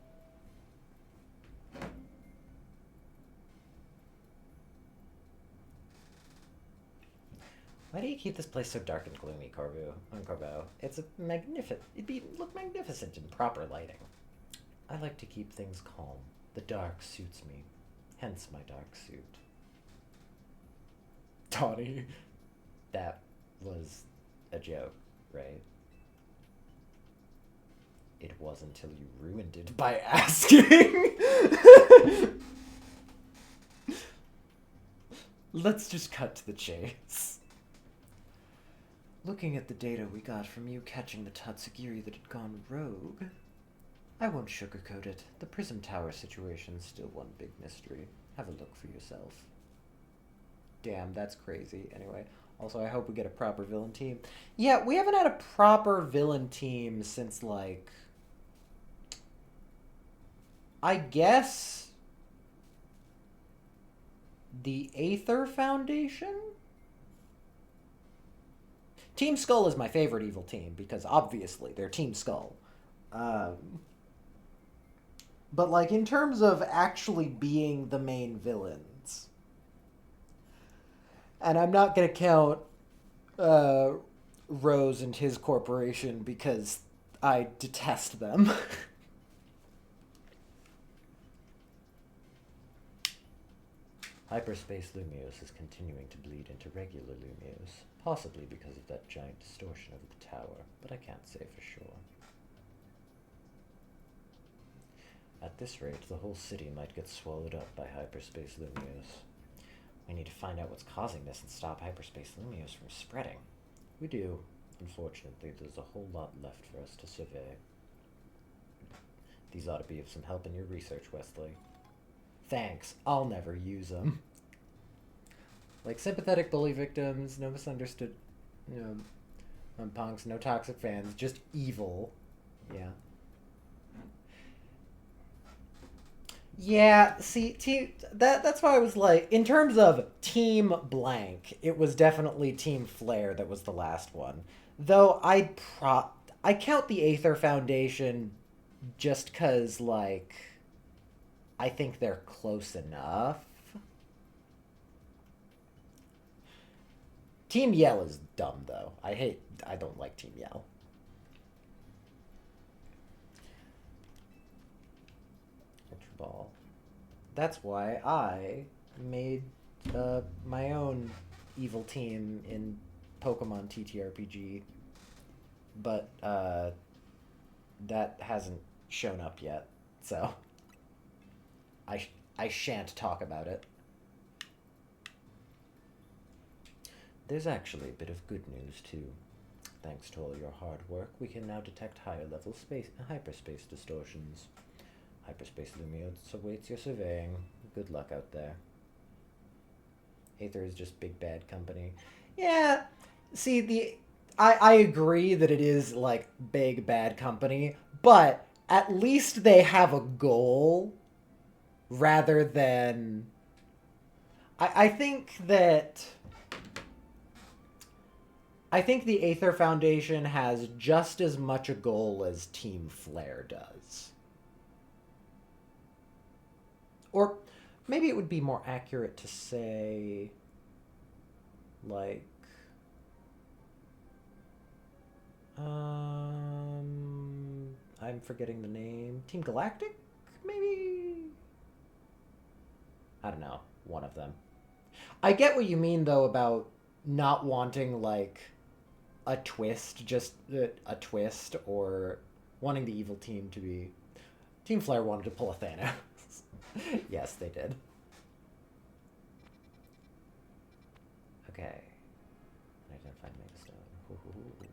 why do you keep this place so dark and gloomy, Corvo? It's a look magnificent in proper lighting. I like to keep things calm. The dark suits me. Hence my dark suit. Tawny. That was a joke, right? It was until you ruined it by asking. Let's just cut to the chase. Looking at the data we got from you catching the Tatsugiri that had gone rogue, I won't sugarcoat it. The Prism Tower situation's still one big mystery. Have a look for yourself. Damn, that's crazy. Anyway, also I hope we get a proper villain team. Yeah, we haven't had a proper villain team since, like, I guess the Aether Foundation? Team Skull is my favorite evil team because obviously they're Team Skull. But, like, in terms of actually being the main villains, and I'm not going to count Rose and his corporation because I detest them. Hyperspace Lumios is continuing to bleed into regular Lumios, possibly because of that giant distortion over the tower, but I can't say for sure. At this rate, the whole city might get swallowed up by Hyperspace Lumios. We need to find out what's causing this and stop Hyperspace Lumios from spreading. We do. Unfortunately, there's a whole lot left for us to survey. These ought to be of some help in your research, Wesley. Thanks. I'll never use them. Like, sympathetic bully victims, no misunderstood, punks, no toxic fans, just evil. Yeah. Yeah, see, that's why I was like, in terms of Team Blank, it was definitely Team Flare that was the last one. Though I count the Aether Foundation just because, like, I think they're close enough. Team Yell is dumb, though. I don't like Team Yell. Ultra Ball. That's why I made my own evil team in Pokemon TTRPG. But that hasn't shown up yet, so I shan't talk about it. There's actually a bit of good news, too. Thanks to all your hard work, we can now detect higher-level hyperspace distortions. Hyperspace Lumios awaits your surveying. Good luck out there. Aether is just big bad company. Yeah, see, I agree that it is, like, big bad company, but at least they have a goal. rather than... I think that... I think the Aether Foundation has just as much a goal as Team Flare does. Or maybe it would be more accurate to say, like, I'm forgetting the name. Team Galactic, maybe? I don't know. One of them. I get what you mean, though, about not wanting, like, a twist, just a twist, or wanting the evil team to be... Team Flare wanted to pull a Thanos. Yes, they did. Okay. Identified Megastone. Ooh.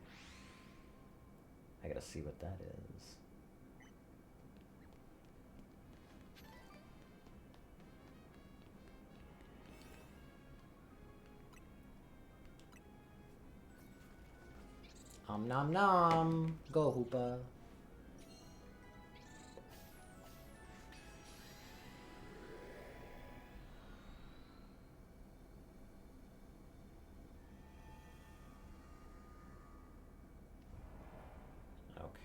I gotta see what that is. Nom nom. Go, Hoopa.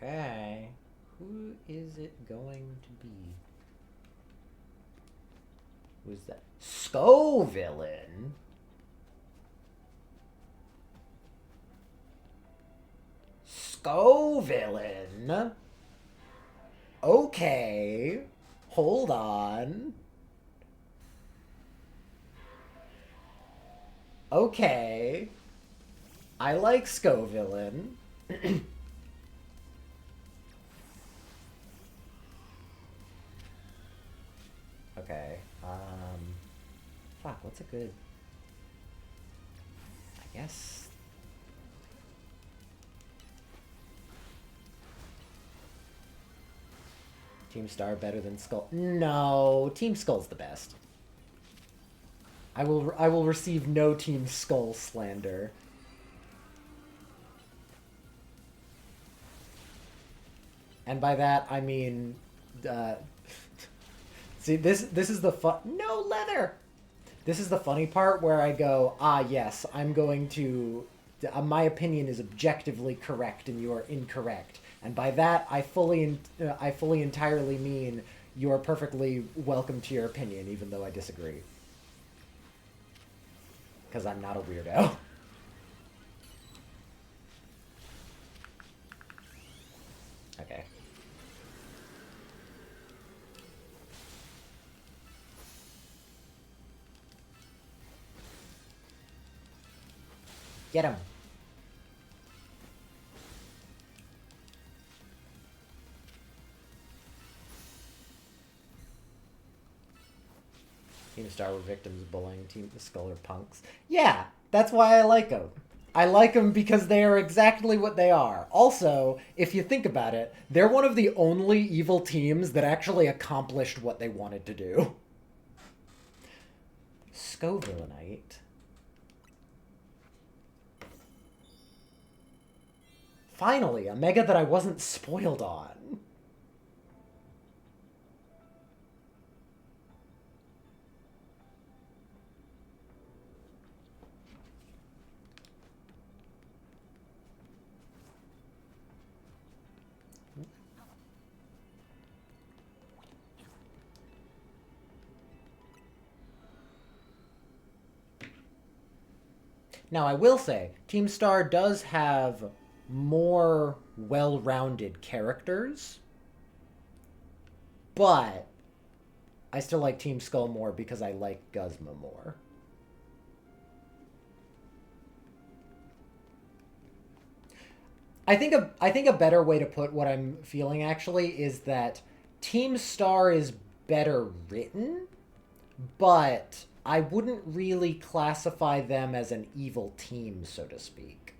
Okay. Who is it going to be? Who's that? Scovillain? Scovillain? Okay. Hold on. Okay. I like Scovillain. Okay. Fuck, what's a good... I guess... Team Star better than Skull? No, Team Skull's the best. I will receive no Team Skull slander. And by that, I mean... See, this is the fun... No leather! This is the funny part where I go, ah, yes, I'm going to... my opinion is objectively correct and you are incorrect. And by that, I fully entirely mean you are perfectly welcome to your opinion, even though I disagree. Because I'm not a weirdo. Okay. Get him. Team Star were victims of bullying. Team Skull are punks. Yeah, that's why I like them. I like them because they are exactly what they are. Also, if you think about it, they're one of the only evil teams that actually accomplished what they wanted to do. Scovillainite. Finally, a mega that I wasn't spoiled on. Now, I will say, Team Star does have more well-rounded characters, but I still like Team Skull more because I like Guzma more. I think a better way to put what I'm feeling actually is that Team Star is better written, but I wouldn't really classify them as an evil team, so to speak.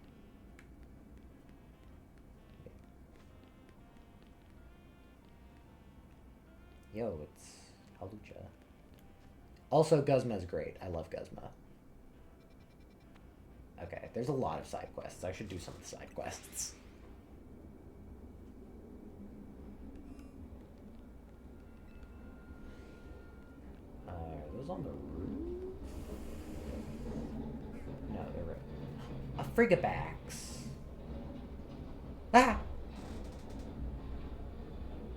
Yo, it's Halucha. Also, Guzma's great. I love Guzma. Okay, there's a lot of side quests. I should do some of the side quests. those on the roof? No, they're... A Frigibax. Ah!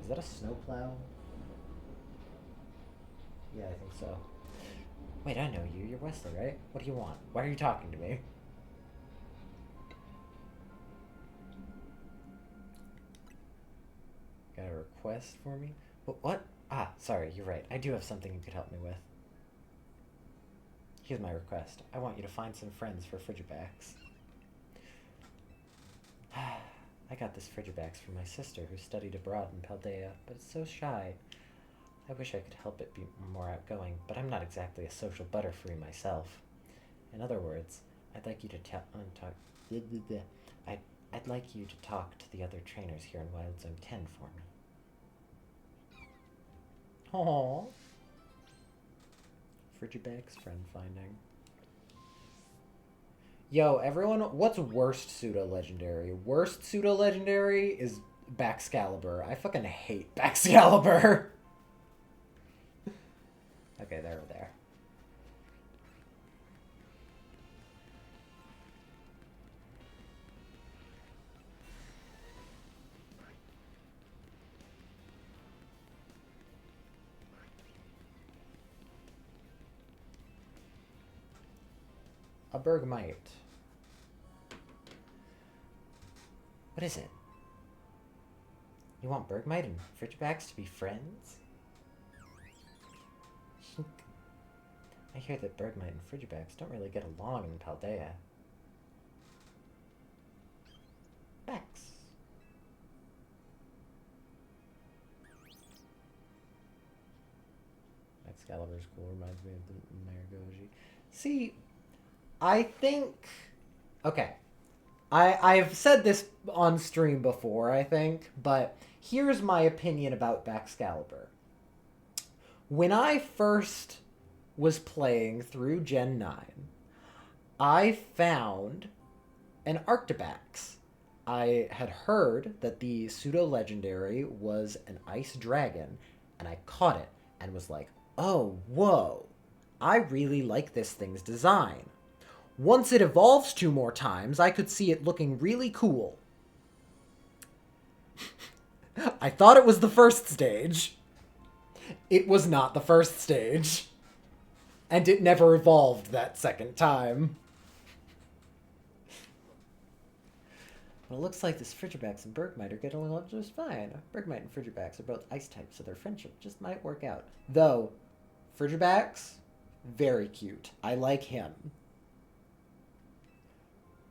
Is that a snowplow? Yeah, I think so. Wait, I know you. You're Wesley, right? What do you want? Why are you talking to me? Got a request for me? What? Ah, sorry, you're right. I do have something you could help me with. Here's my request. I want you to find some friends for Frigibax. I got this Frigibax from my sister who studied abroad in Paldea, but it's so shy. I wish I could help it be more outgoing, but I'm not exactly a social butterfree myself. In other words, I'd like you to talk. I'd like you to talk to the other trainers here in Wild Zone 10 for me. Aww. Frigibax friend finding. Yo, everyone, what's worst pseudo-legendary? Worst pseudo-legendary is Baxcalibur. I fucking hate Baxcalibur. Okay, they're there. A Bergmite. What is it? You want Bergmite and Frigibax to be friends? I hear that Bergmite and Frigibax don't really get along in Paldea. Bax. Excalibur's cool, reminds me of the Marigoji. See, I think... Okay. I've said this on stream before, I think, but here's my opinion about Baxcalibur. When I first was playing through Gen 9, I found an Arctibax. I had heard that the pseudo-legendary was an ice dragon, and I caught it and was like, oh, whoa, I really like this thing's design. Once it evolves 2 more times, I could see it looking really cool. I thought it was the first stage. It was not the first stage. And it never evolved that second time. Well, it looks like this Frigibax and Bergmite are getting along just fine. Bergmite and Frigibax are both ice types, so their friendship just might work out. Though, Frigibax, very cute. I like him.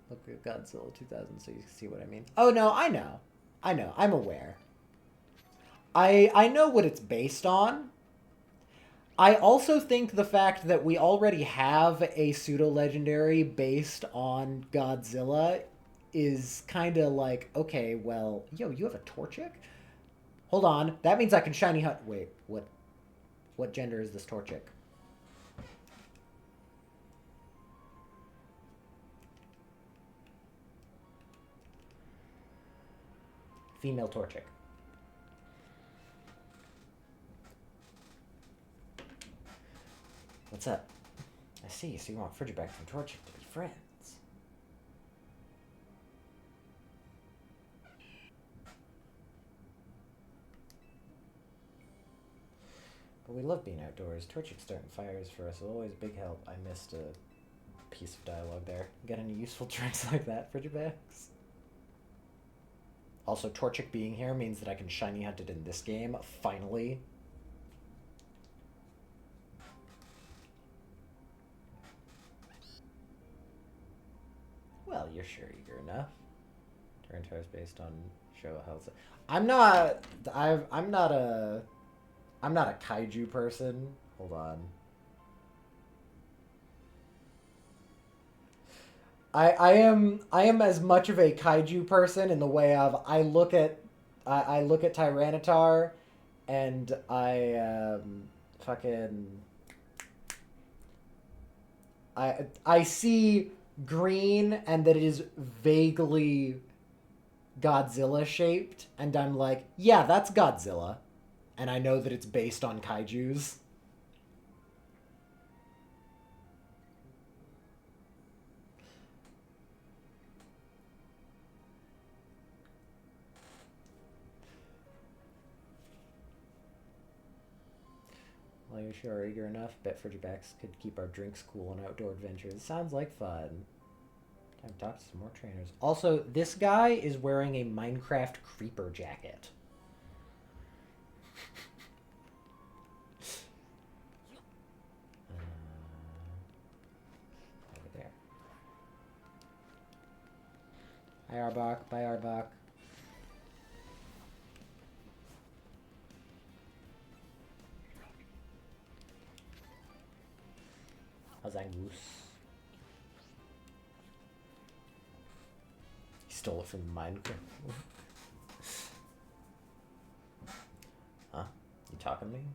Look at Godzilla 2000 so you can see what I mean. Oh, no, I know. I'm aware. I know what it's based on. I also think the fact that we already have a pseudo-legendary based on Godzilla is kind of like, okay, well, yo, you have a Torchic? Hold on, that means I can shiny hunt. Wait, what gender is this Torchic? Female Torchic. What's up? I see, so you want Frigibax and Torchic to be friends. But we love being outdoors. Torchic starting fires for us is always a big help. I missed a piece of dialogue there. Got any useful tricks like that, Frigibax? Also, Torchic being here means that I can shiny hunt it in this game, finally. Well, you're sure eager enough. Tyranitar is based on show health. I'm not a kaiju person. Hold on. I am as much of a kaiju person in the way of I look at Tyranitar and I see green and that it is vaguely Godzilla shaped and I'm like, yeah, that's Godzilla. And I know that it's based on kaijus. Well, you sure are eager enough. Bet Frigibacks could keep our drinks cool on outdoor adventures. Sounds like fun. Time to talk to some more trainers. Also, this guy is wearing a Minecraft creeper jacket. Over there. Hi, Arbok. Bye, Arbok. Zangoose. He stole it from Minecraft. Huh? You talking to me?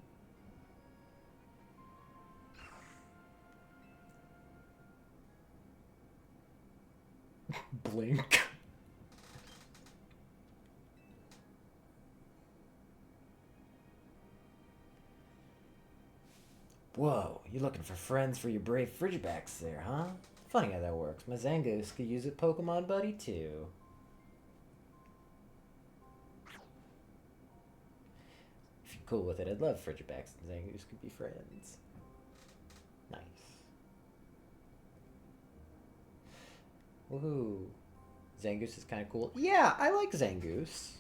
Blink. Whoa, you looking for friends for your brave Frigibacks there, huh? Funny how that works. My Zangoose could use a Pokemon buddy too. If you're cool with it, I'd love Frigibacks and Zangoose could be friends. Nice. Woohoo. Zangoose is kind of cool. Yeah, I like Zangoose.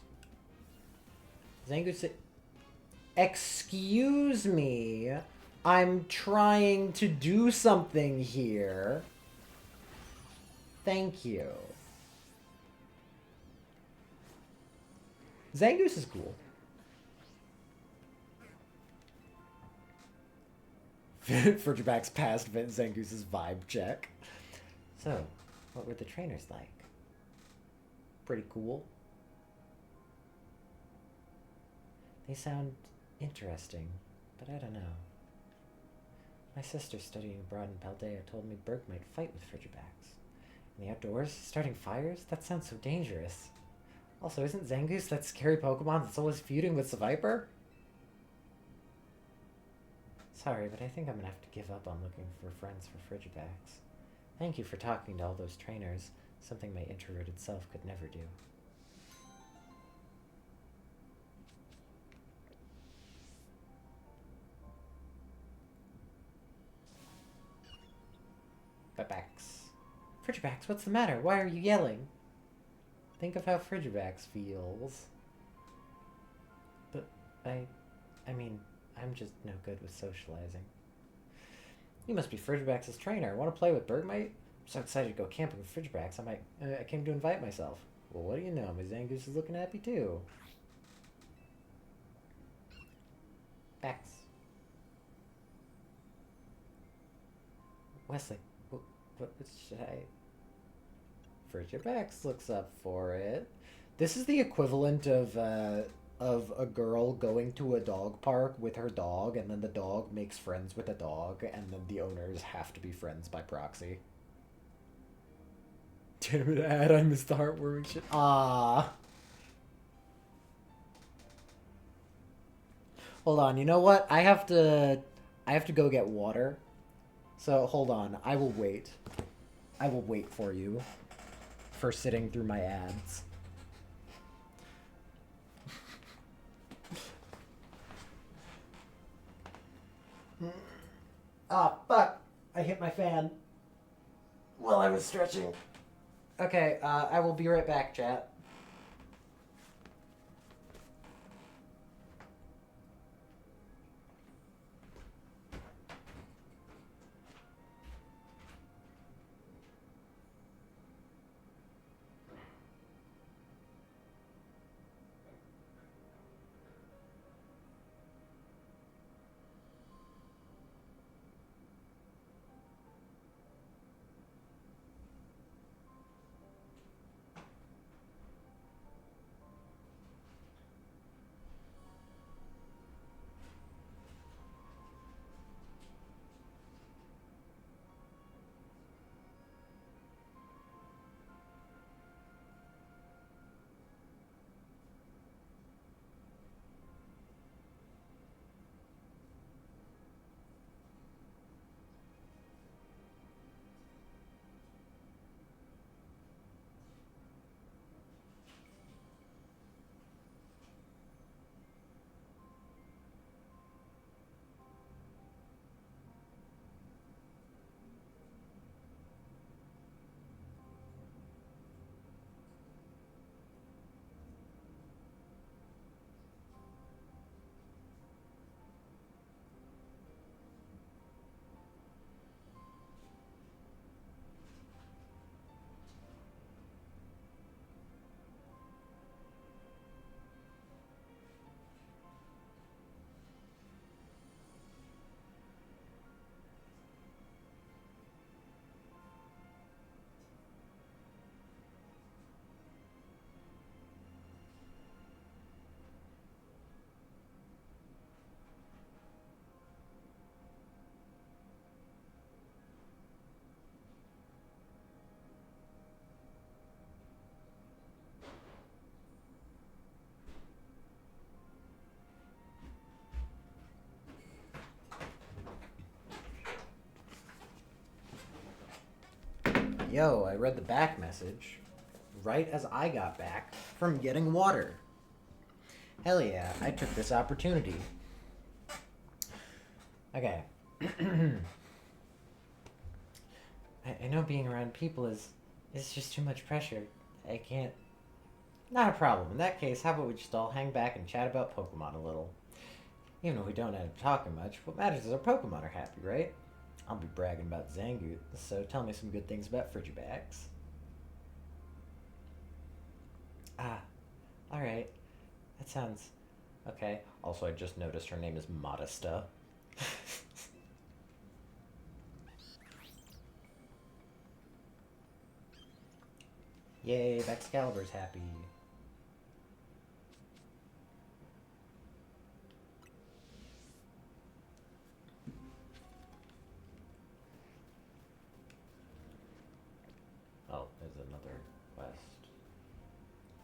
Zangoose... Excuse me. I'm trying to do something here. Thank you. Zangoose is cool. Frigibacks passed Zangoose's vibe check. So, what were the trainers like? Pretty cool. They sound interesting, but I don't know. My sister studying abroad in Paldea told me Berg might fight with Frigibacks. In the outdoors, starting fires? That sounds so dangerous. Also, isn't Zangoose that scary Pokemon that's always feuding with Seviper? Sorry, but I think I'm gonna have to give up on looking for friends for Frigibacks. Thank you for talking to all those trainers. Something my introverted self could never do. Frigibacks. Frigibacks, what's the matter? Why are you yelling? Think of how Frigibacks feels. But I mean, I'm just no good with socializing. You must be Frigibacks' trainer. Want to play with Bergmite? I'm so excited to go camping with Frigibacks. I came to invite myself. Well, what do you know? My Zangoose is looking happy too. Backs. Wesley, what should I... Frigibacks looks up for it. This is the equivalent of a girl going to a dog park with her dog, and then the dog makes friends with a dog, and then the owners have to be friends by proxy. Damn it, Ad, I missed the heartwarming shit. Ah. Hold on, you know what? I have to go get water. So hold on, I will wait. I will wait for you for sitting through my ads. Ah, fuck! I hit my fan while I was stretching. Okay, I will be right back, chat. Yo, I read the back message right as I got back from getting water. Hell yeah, I took this opportunity. Okay. I know being around people is just too much pressure. I can't. Not a problem. In that case, how about we just all hang back and chat about Pokemon a little? Even if we don't end up talking much, what matters is our Pokemon are happy, right? I'll be bragging about Zangoot, so tell me some good things about Frigibax. Ah, alright. That sounds... okay. Also, I just noticed her name is Modesta. Yay, Excalibur's happy. Oh, there's another quest.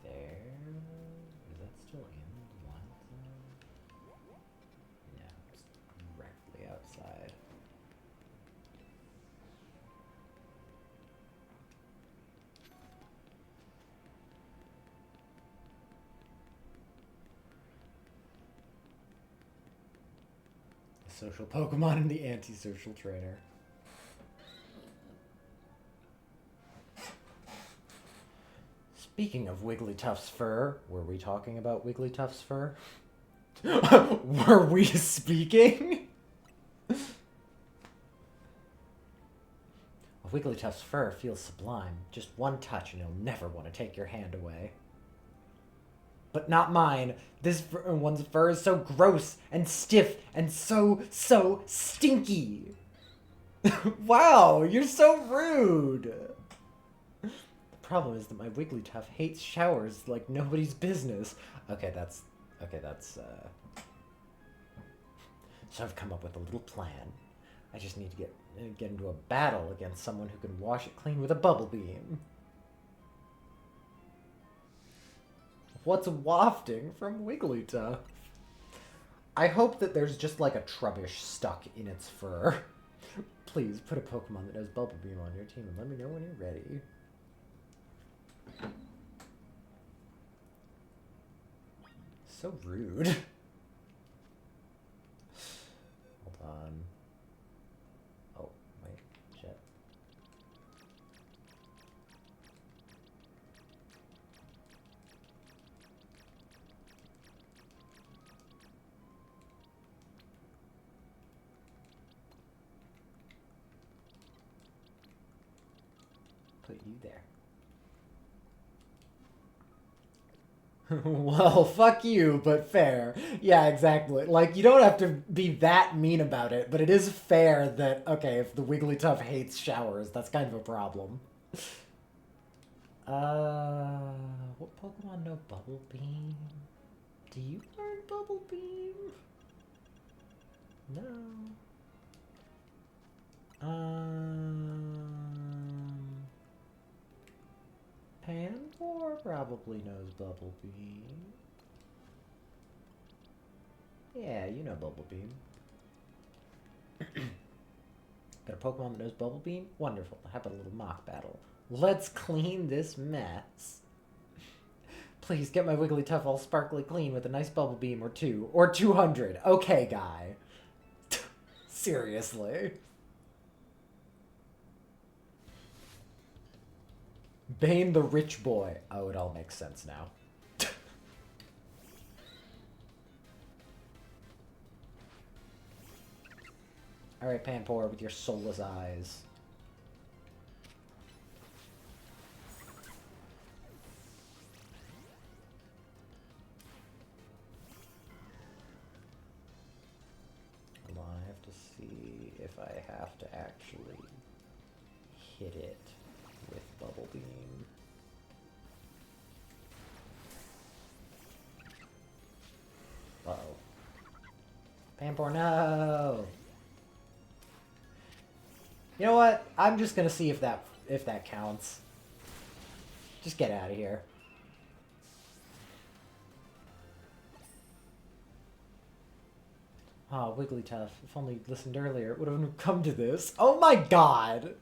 There... is that still in the wild zone? No, it's directly outside. The social Pokemon and the antisocial trainer. Speaking of Wigglytuff's fur, were we talking about Wigglytuff's fur? Were we speaking? Wigglytuff's fur feels sublime. Just one touch and he'll never want to take your hand away. But not mine. This one's fur is so gross and stiff and so stinky. Wow, you're so rude. The problem is that my Wigglytuff hates showers like nobody's business. Okay, that's... So I've come up with a little plan. I just need to get into a battle against someone who can wash it clean with a bubble beam. What's wafting from Wigglytuff? I hope that there's just like a Trubbish stuck in its fur. Please put a Pokemon that has Bubble Beam on your team and let me know when you're ready. So rude. Hold on. Oh, wait. Shit. Put you there. Well, fuck you, but fair. Yeah, exactly. Like, you don't have to be that mean about it, but it is fair that, okay, if the Wigglytuff hates showers, that's kind of a problem. What Pokemon know Bubble Beam? Do you learn Bubble Beam? No. Panpour probably knows Bubble Beam. Yeah, you know Bubble Beam. Got a Pokemon that knows Bubble Beam? Wonderful. How about a little mock battle? Let's clean this mess. Please get my Wigglytuff all sparkly clean with a nice Bubble Beam or two. Or 200. Okay, guy. Seriously. Bane the rich boy. Oh, it all makes sense now. Alright, Panpour, with your soulless eyes. Hold on, I have to see if I have to actually hit it with Bubble Beam. Uh-oh. Panpour, no! You know what? I'm just gonna see if that counts. Just get out of here. Oh, Wigglytuff. If only you'd listened earlier, it would have come to this. Oh my god!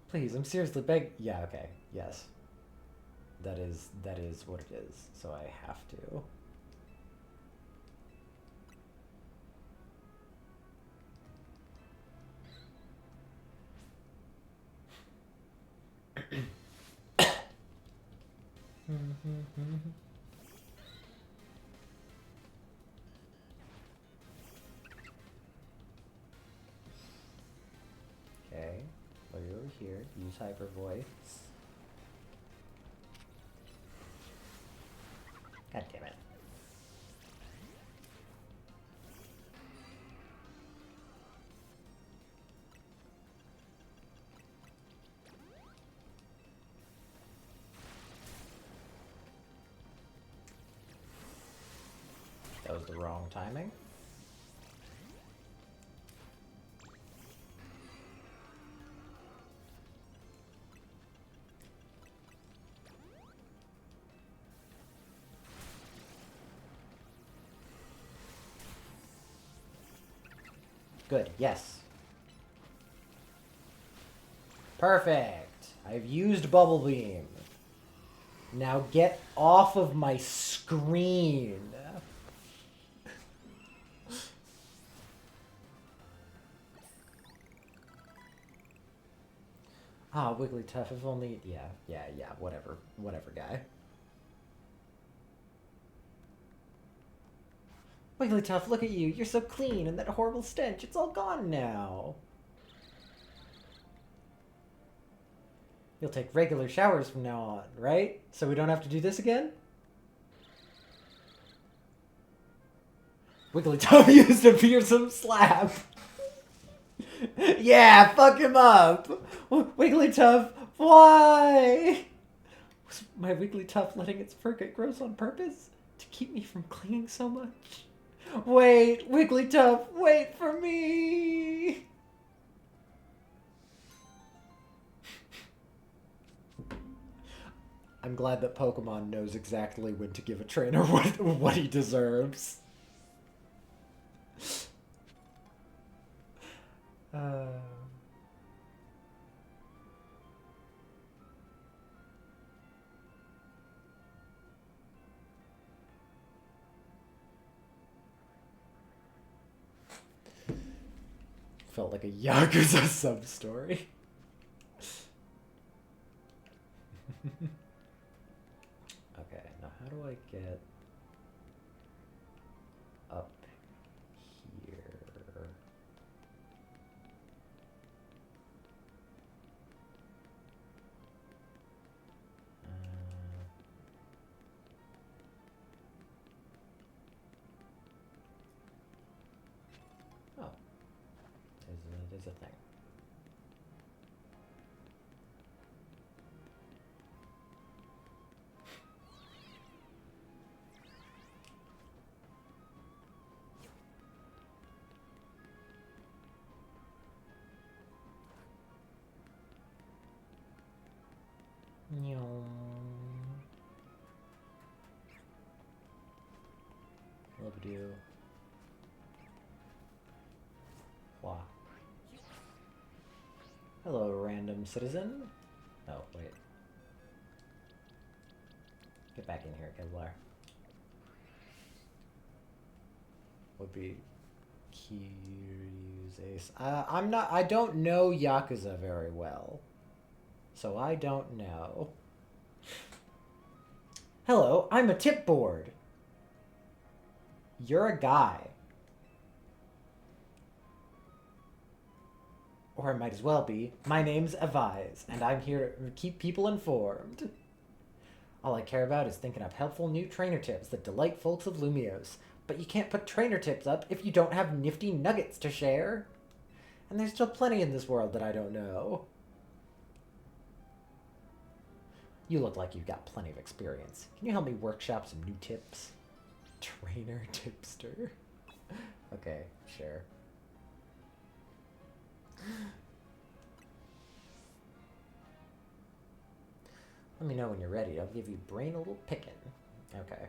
Please, I'm seriously beg. Yeah, okay. Yes. That is what it is. So I have to. Okay. While you're over here, use hyper voice. God damn it. That was the wrong timing. Good, yes. Perfect. I've used Bubble Beam. Now get off of my screen. Ah, Wigglytuff, if only... Yeah, whatever. Whatever, guy. Wigglytuff, look at you. You're so clean, and that horrible stench, it's all gone now. You'll take regular showers from now on, right? So we don't have to do this again? Wigglytuff used a fearsome slap. Yeah, fuck him up. Wigglytuff, why? Was my Wigglytuff letting its fur get gross on purpose? To keep me from clinging so much? Wait, Wigglytuff, wait for me! I'm glad that Pokemon knows exactly when to give a trainer what he deserves. Felt like a Yakuza sub-story. Okay, now how do I get up here? Oh, there's a thing. Love you. Wow. Hello, random citizen. Oh, wait. Get back in here, Kevlar. Would be Kiryu's ace. I don't know Yakuza very well. So I don't know. Hello, I'm a tipboard. You're a guy. Or it might as well be. My name's Avise, and I'm here to keep people informed. All I care about is thinking up helpful new trainer tips that delight folks of Lumios. But you can't put trainer tips up if you don't have nifty nuggets to share. And there's still plenty in this world that I don't know. You look like you've got plenty of experience. Can you help me workshop some new tips? Trainer tipster. Okay, sure. Let me know when you're ready. I'll give you brain a little pickin'. Okay.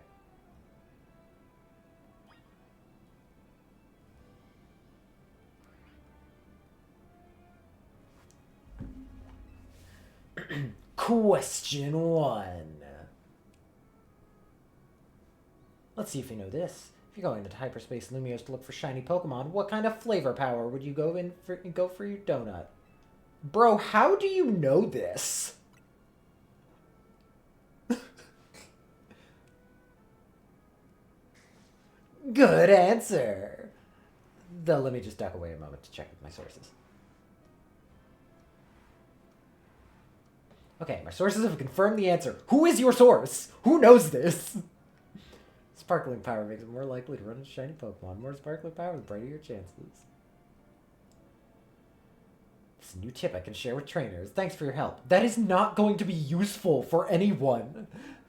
Question 1. Let's see if you know this. If you're going into hyperspace Lumios to look for shiny Pokemon, what kind of flavor power would you go for your donut? Bro, how do you know this? Good answer. Though, let me just duck away a moment to check with my sources. Okay, my sources have confirmed the answer. Who is your source? Who knows this? Sparkling power makes it more likely to run into shiny Pokemon. More sparkling power, the brighter your chances. It's a new tip I can share with trainers. Thanks for your help. That is not going to be useful for anyone.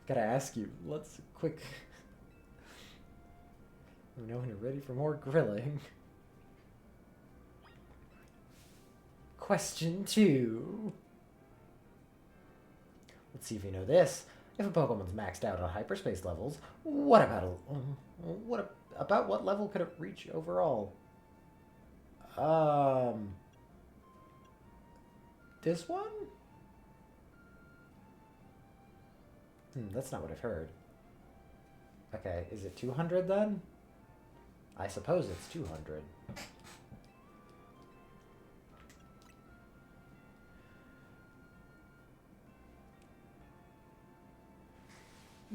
Gotta ask you. Let's quick... Let me know when you're ready for more grilling. Question 2. Let's see if you know this. If a Pokemon's maxed out on hyperspace levels, what about what level could it reach overall? This one? That's not what I've heard. Okay, is it 200 then? I suppose it's 200.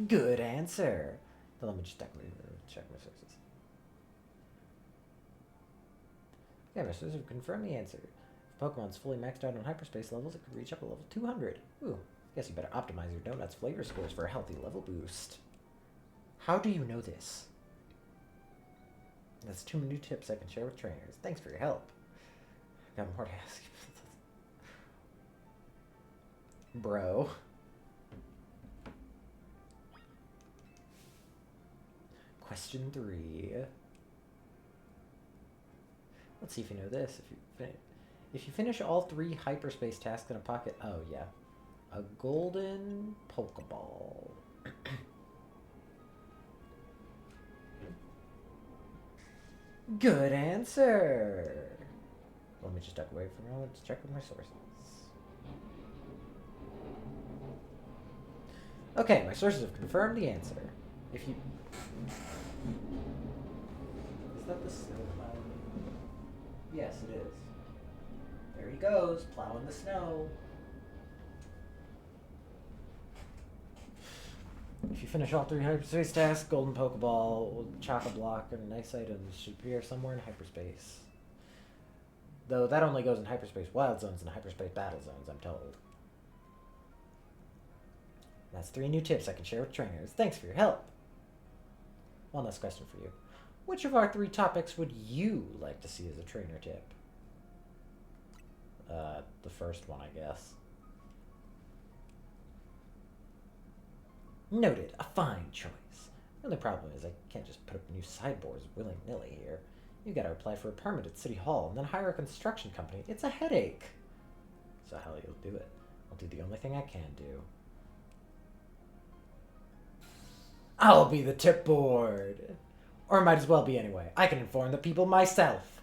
Good answer. But let me just check my sources. Yeah, my sources have confirmed the answer. If Pokemon's fully maxed out on hyperspace levels, it could reach up to level 200. Ooh, guess you better optimize your donuts' flavor scores for a healthy level boost. How do you know this? That's 2 new tips I can share with trainers. Thanks for your help. Got more to ask you. Bro. Question 3. Let's see if you know this. If you finish all 3 hyperspace tasks in a pocket... Oh, yeah. A golden Pokeball. Good answer. Let me just duck away for a moment to check with my sources. Okay, my sources have confirmed the answer. If you... Is that the snow plow? Yes, it is. There he goes, plowing the snow. If you finish all 3 hyperspace tasks, golden Pokeball, Choco-Block, and nice items should appear somewhere in hyperspace. Though that only goes in hyperspace wild zones and hyperspace battle zones, I'm told. That's 3 new tips I can share with trainers. Thanks for your help. One last question for you. Which of our 3 topics would you like to see as a trainer tip? The first one, I guess. Noted. A fine choice. The only problem is I can't just put up new sideboards willy-nilly here. You gotta apply for a permit at City Hall and then hire a construction company. It's a headache. So how you'll do it? I'll do the only thing I can do. I'll be the tip board. Or might as well be anyway. I can inform the people myself.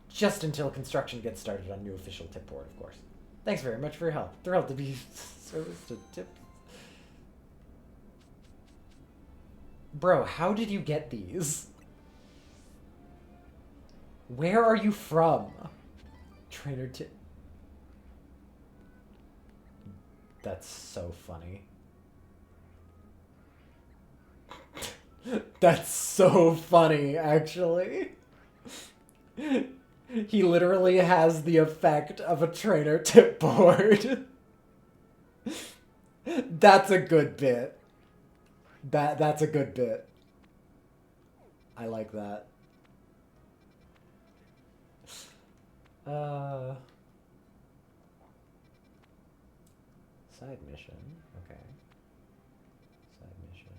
Just until construction gets started on new official tip board, of course. Thanks very much for your help. Thrilled to be service to tip. Bro, how did you get these? Where are you from? Trainer tip. That's so funny. That's so funny, actually. He literally has the effect of a trainer tip board. That's a good bit. That's a good bit. I like that. Side mission. Okay. Side mission.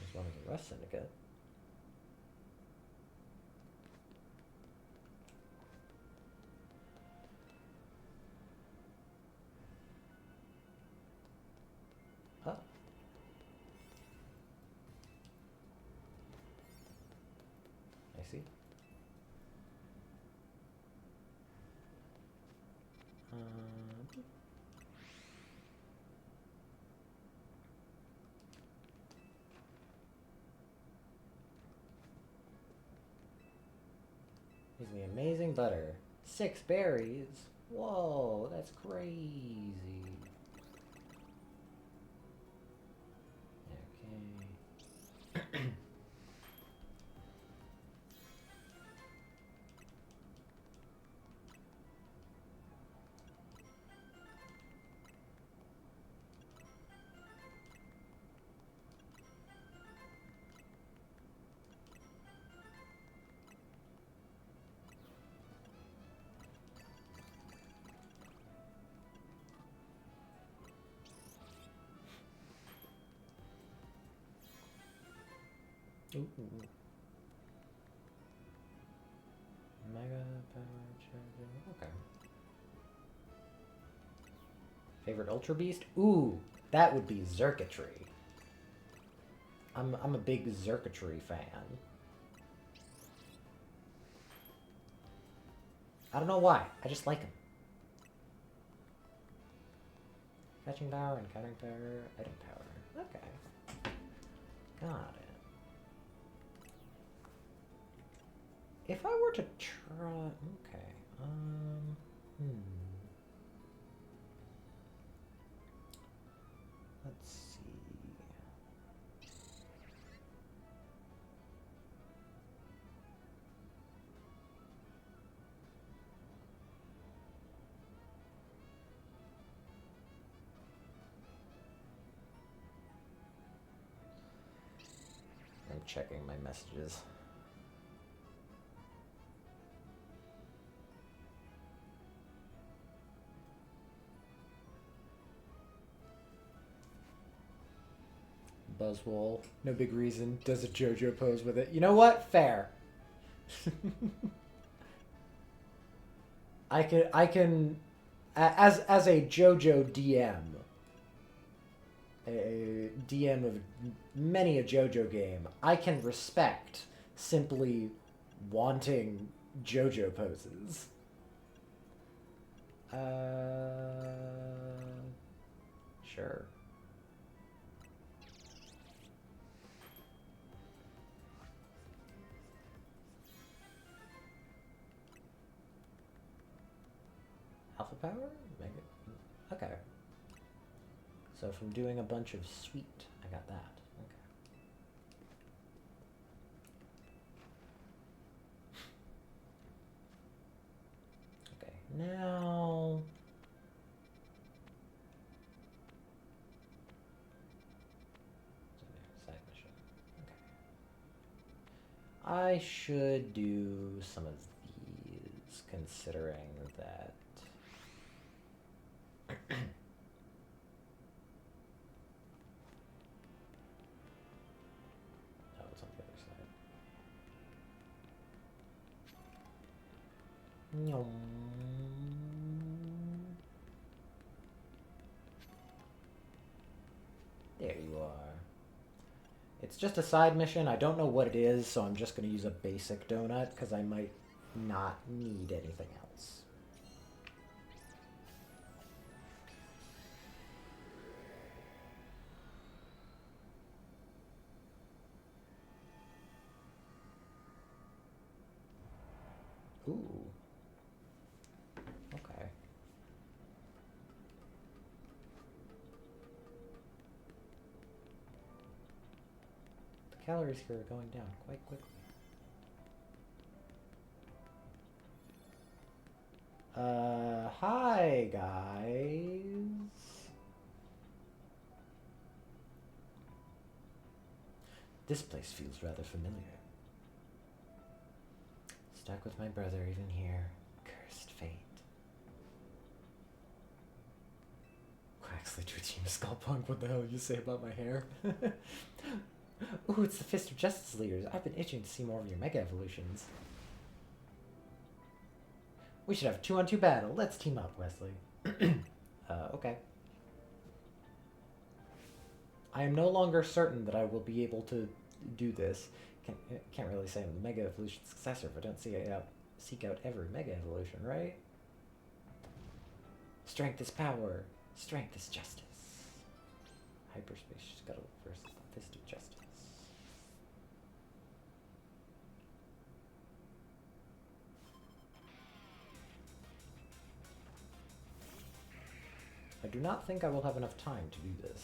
As long as a Rust Syndicate. see. Here's the amazing butter. 6 berries. Whoa, that's crazy. Okay. Ooh. Mega power charger. Okay. Favorite Ultra Beast? Ooh, that would be Xurkitree. I'm a big Xurkitree fan. I don't know why. I just like him. Fetching power, encountering power, item power. Okay. Got it. If I were to try... Okay. Let's see. I'm checking my messages. Buzzwole, no big reason, does a JoJo pose with it. You know what? Fair. I can, as a JoJo DM, a DM of many a JoJo game, I can respect simply wanting JoJo poses. Sure. Alpha power? Mega. Okay. So from doing a bunch of sweet, I got that. Okay. Okay, now... Side mission. Okay. I should do some of these, considering that... Oh, it's on the other side. Nyom. There you are. It's just a side mission. I don't know what it is, so I'm just going to use a basic donut, because I might not need anything else. Ooh. Okay. The calories here are going down quite quickly. Hi, guys. This place feels rather familiar. Stuck with my brother even here. Cursed fate. Quaxley to Team Skullpunk, what the hell you say about my hair? Ooh, it's the Fist of Justice leaders. I've been itching to see more of your Mega Evolutions. We should have a 2-on-2 battle. Let's team up, Wesley. Okay. I am no longer certain that I will be able to do this, Can't really say I'm the Mega Evolution successor if I don't seek out every Mega Evolution, right? Strength is power. Strength is justice. Hyperspace Scuttle versus the Fist of Justice. I do not think I will have enough time to do this.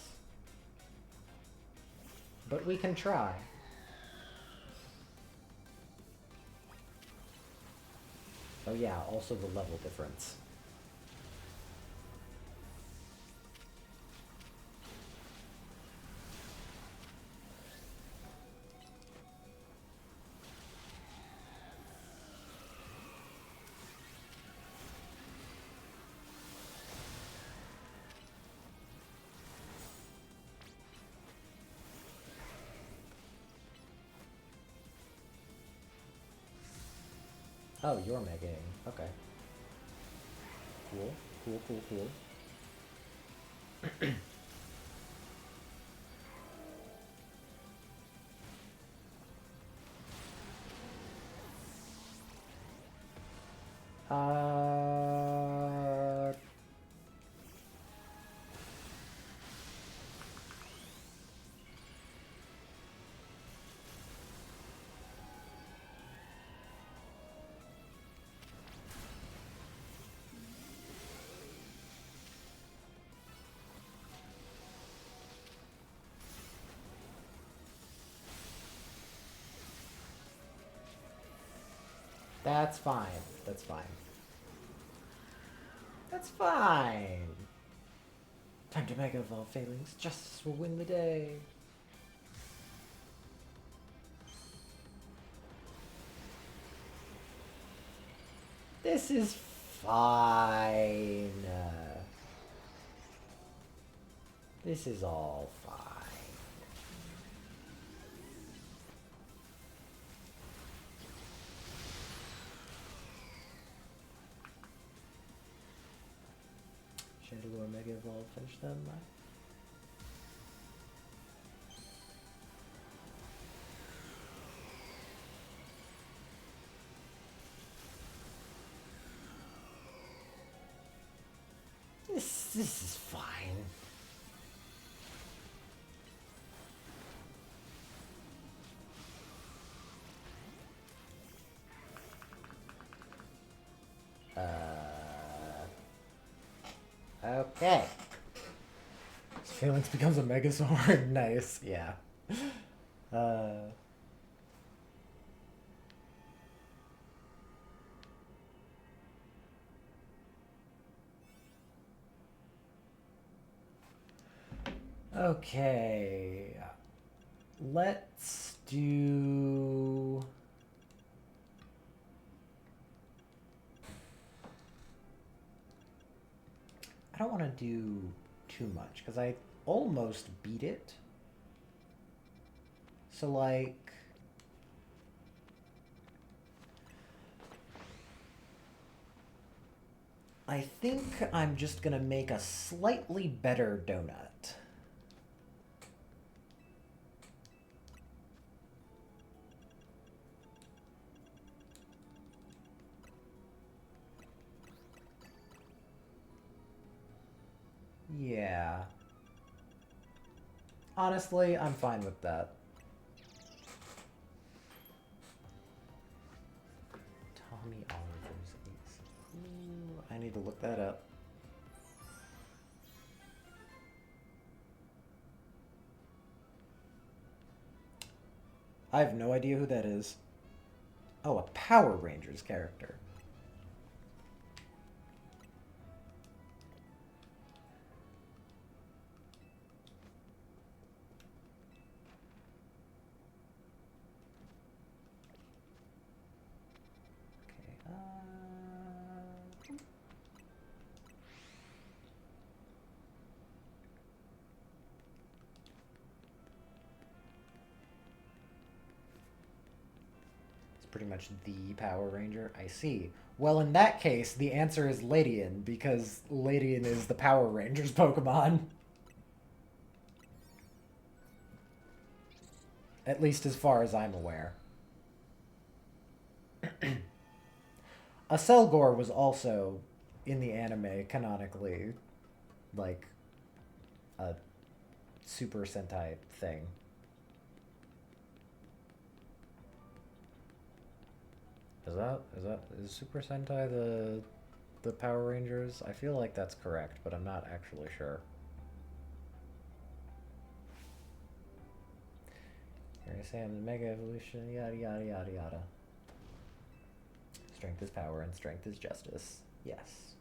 But we can try. Oh yeah, also the level difference. Oh, you're megaing. Okay. Cool. Cool, cool, cool. uh... That's fine. That's fine. That's fine. Time to Mega Evolve, Failings. Justice will win the day. This is fine. This is all fine. Chandelure Mega Evolve, finish them. This is fine. Okay. Phalanx becomes a Megazord. Nice. Yeah. Okay. Let's do... I don't want to do too much, because I almost beat it. So, like... I think I'm just gonna make a slightly better donut. Yeah. Honestly, I'm fine with that. Tommy Oliver's Ace. Ooh, I need to look that up. I have no idea who that is. Oh, a Power Rangers character. Pretty much the Power Ranger. I see. Well, in that case, the answer is Ladian, because Ladian is the Power Rangers Pokemon. At least as far as I'm aware. A Selgor was also in the anime canonically like a Super Sentai thing. Is Super Sentai the Power Rangers? I feel like that's correct, but I'm not actually sure. Here I say I'm the Mega Evolution, yada yada yada yada. Strength is power and strength is justice. Yes.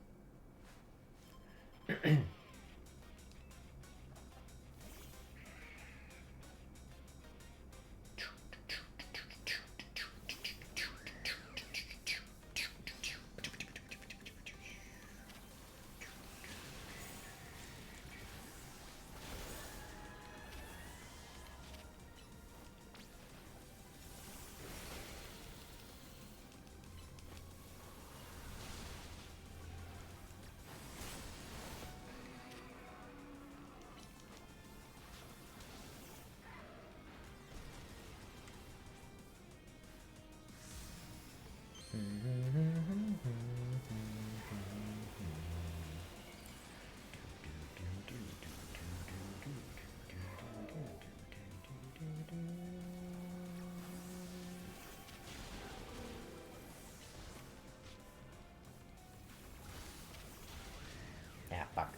Ah, fuck.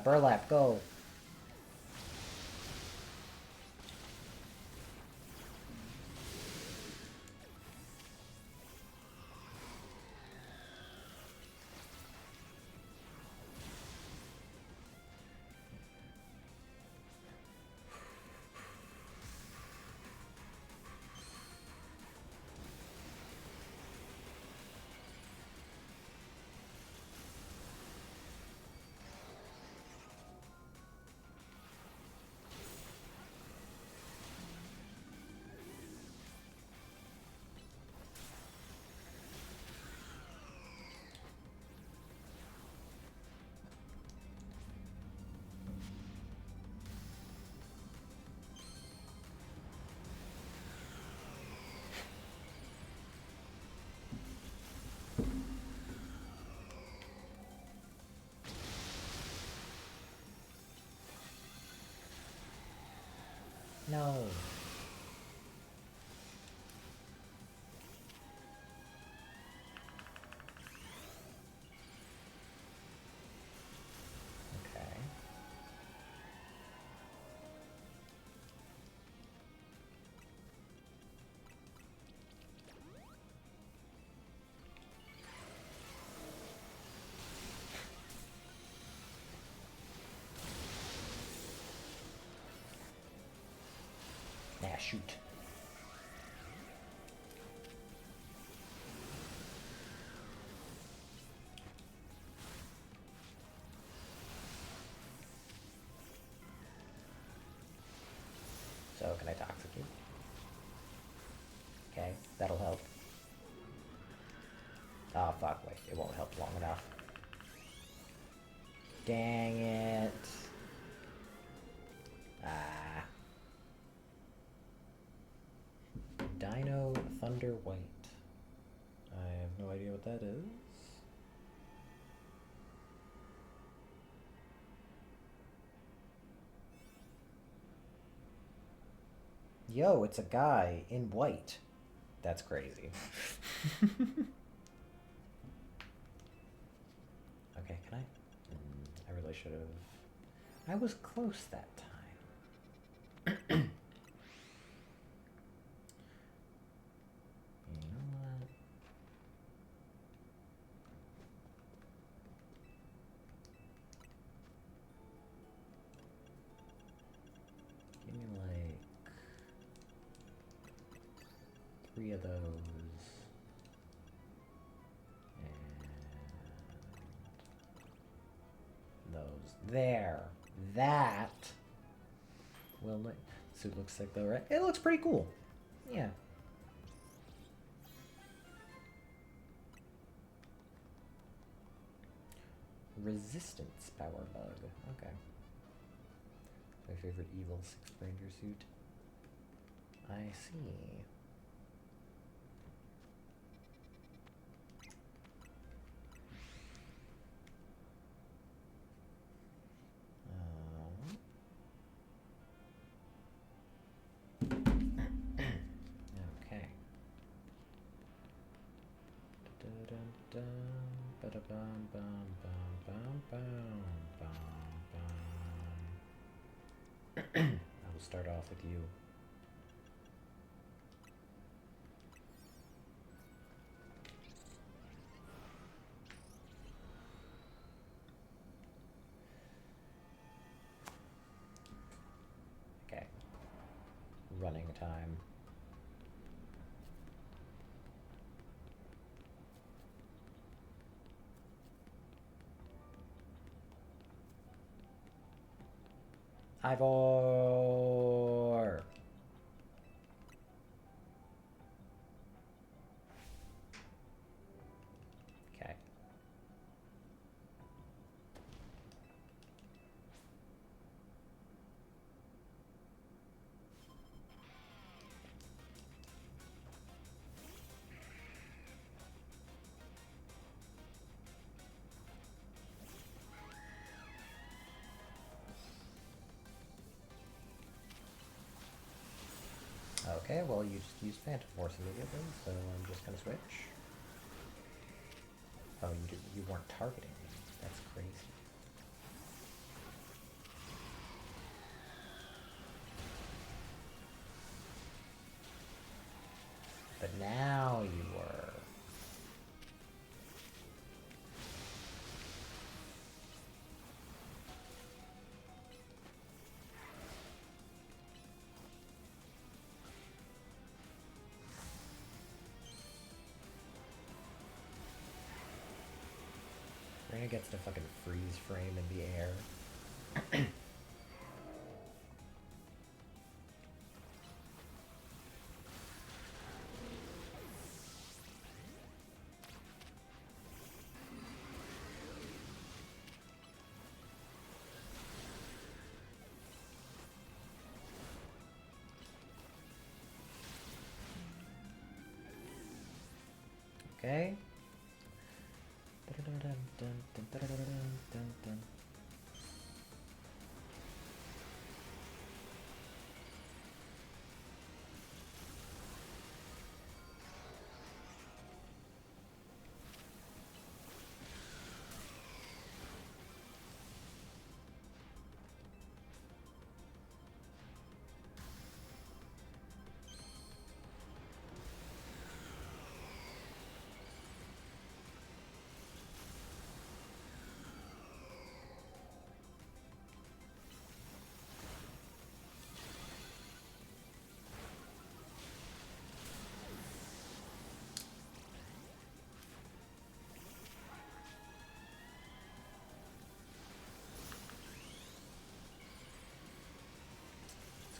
Burlap, go. No. Okay. Ah, shoot. So, can I toxic you? Okay, that'll help. Oh, fuck, wait, it won't help long enough. Dang it. Ah. Dino Thunder White. I have no idea what that is. Yo, it's a guy in white. That's crazy. Okay, can I? I really should have. I was close that time. You know what? Give me like 3 of those. And those. There. That will look. Suit looks sick though, right? It looks pretty cool. Yeah. Resistance power bug. Okay. My favorite evil 6th Ranger suit. I see. Okay. I will start off with you. Okay. Running time. Ivor! Okay. Okay, well, you just used Phantom Force immediately, so I'm just gonna switch. Oh, you weren't targeting me. That's crazy. But now you were. Reyna gets to fucking freeze frame in the air. Okay.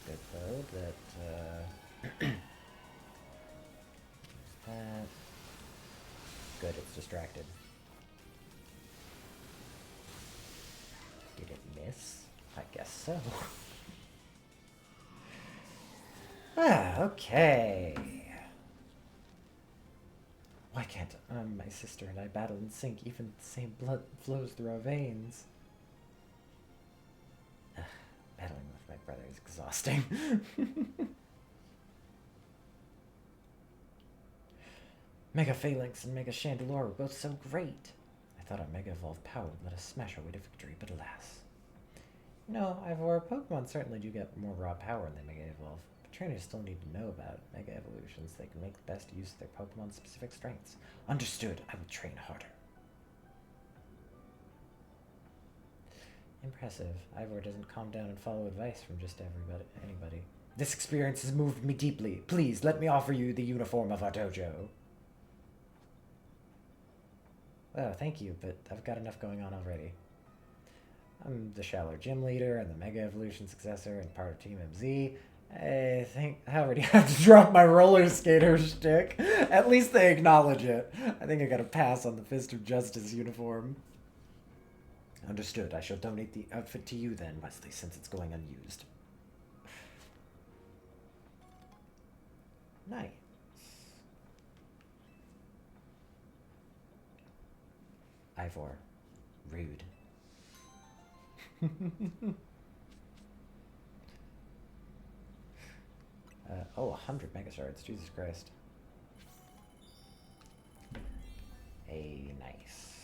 Good though that that good, it's distracted. Did it miss? I guess so. Okay. Why can't my sister and I battle in sync? Even the same blood flows through our veins. Battling with my brother is exhausting. Mega Phalanx and Mega Chandelure were both so great. I thought our Mega Evolved power would let us smash our way to victory, but alas. No, Ivor, Pokemon certainly do get more raw power when they Mega Evolve, but trainers still need to know about Mega Evolutions so they can make the best use of their Pokemon's specific strengths. Understood, I will train harder. Impressive. Ivor doesn't calm down and follow advice from just anybody. This experience has moved me deeply. Please, let me offer you the uniform of our dojo. Oh, thank you, but I've got enough going on already. I'm the Shallow Gym Leader and the Mega Evolution Successor and part of Team MZ. I think I already have to drop my roller skater shtick. At least they acknowledge it. I think I got a pass on the Fist of Justice uniform. Understood. I shall donate the outfit to you then, Wesley, since it's going unused. Nice. Ivor. Rude. Oh, 100 megashards. Jesus Christ. Nice.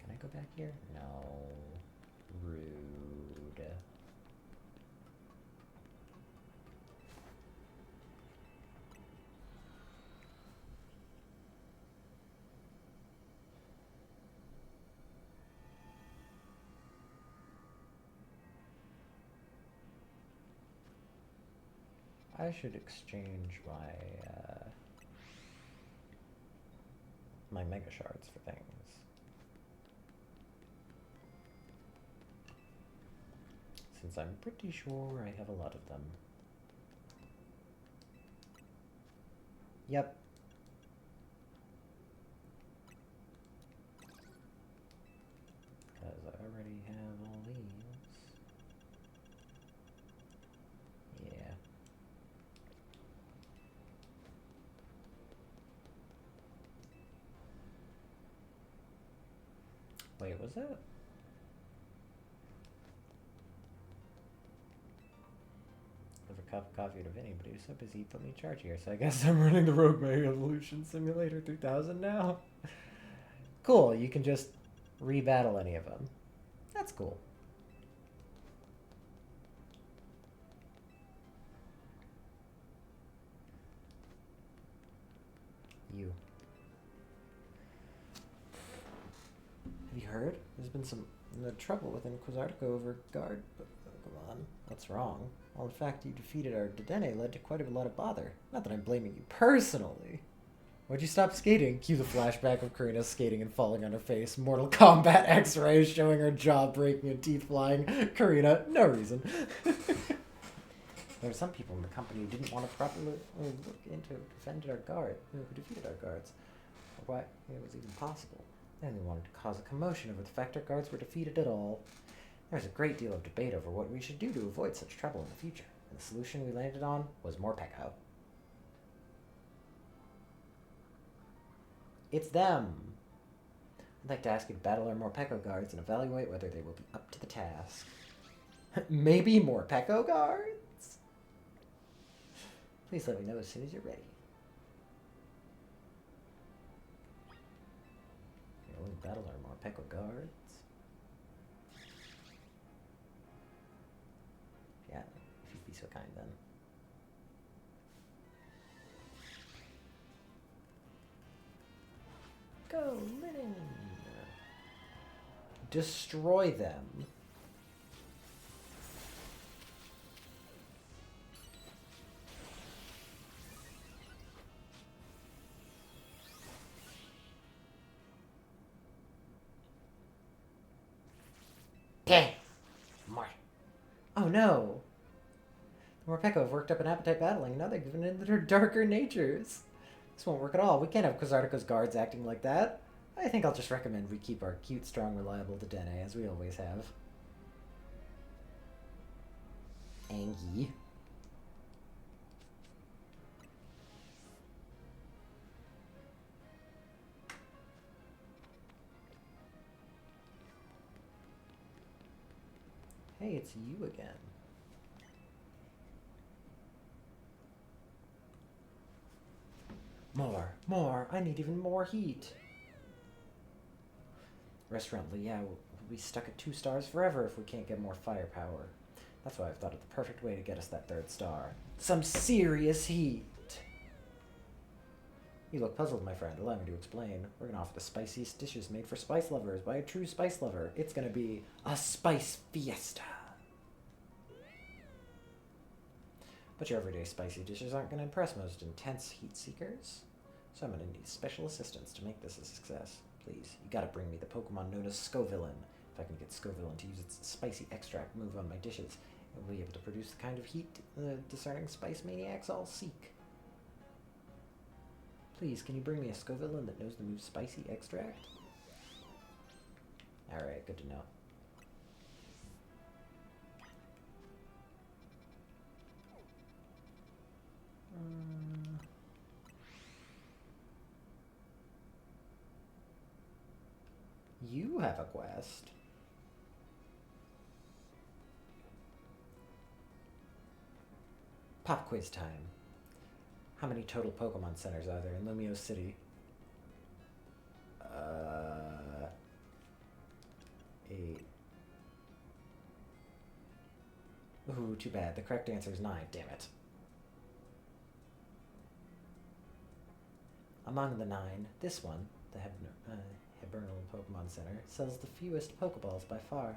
Can I go back here? No. Rude. I should exchange my mega shards for things. Since I'm pretty sure I have a lot of them. Yep. Because I already have all these. Yeah. Wait, was that? Deliver a cup of coffee to Vinny, but he was so busy he put me in charge here, so I guess I'm running the Rogue Mega Evolution Simulator 3000 now. Cool, you can just rebattle any of them. That's cool. You. Have you heard? There's been some trouble with Inquisitarco over guard Pokemon. What's wrong? Well, the fact you defeated our Dedenne led to quite a lot of bother. Not that I'm blaming you personally. Why'd you stop skating? Cue the flashback of Karina skating and falling on her face. Mortal Kombat X-ray showing her jaw breaking and teeth flying. Karina, no reason. There were some people in the company who didn't want to properly look into who defended our guard, who defeated our guards, or why it was even possible. And they wanted to cause a commotion over the fact our guards were defeated at all. There was a great deal of debate over what we should do to avoid such trouble in the future, and the solution we landed on was more Pekko. It's them! I'd like to ask you to battle our Morpeko guards and evaluate whether they will be up to the task. Maybe Morpeko guards? Please let me know as soon as you're ready. We'll battle our Morpeko guards. Yeah, if you'd be so kind then. Go, Linen! Destroy them. Okay. More. Oh no! The Morpeko have worked up an appetite battling, now they're giving in to their darker natures. This won't work at all. We can't have Quasartico's guards acting like that. I think I'll just recommend we keep our cute, strong, reliable Dedenne, as we always have. Angie. Hey, it's you again. More. I need even more heat. Restaurant Liao will be stuck at 2 stars forever if we can't get more firepower. That's why I've thought of the perfect way to get us that 3rd star. Some serious heat. You look puzzled, my friend. Allow me to explain. We're going to offer the spiciest dishes made for spice lovers by a true spice lover. It's going to be a spice fiesta. But your everyday spicy dishes aren't going to impress most intense heat seekers. So I'm going to need special assistance to make this a success. Please, you gotta bring me the Pokemon known as Scovillain. If I can get Scovillain to use its spicy extract move on my dishes, it will be able to produce the kind of heat discerning spice maniacs all seek. Please, can you bring me a Scovillain that knows the move Spicy Extract? Alright, good to know. You have a quest. Pop quiz time. How many total Pokemon centers are there in Lumio City? 8. Ooh, too bad. The correct answer is 9. Damn it. Among the 9, this one, the Hibernal Pokemon Center, sells the fewest Pokeballs by far.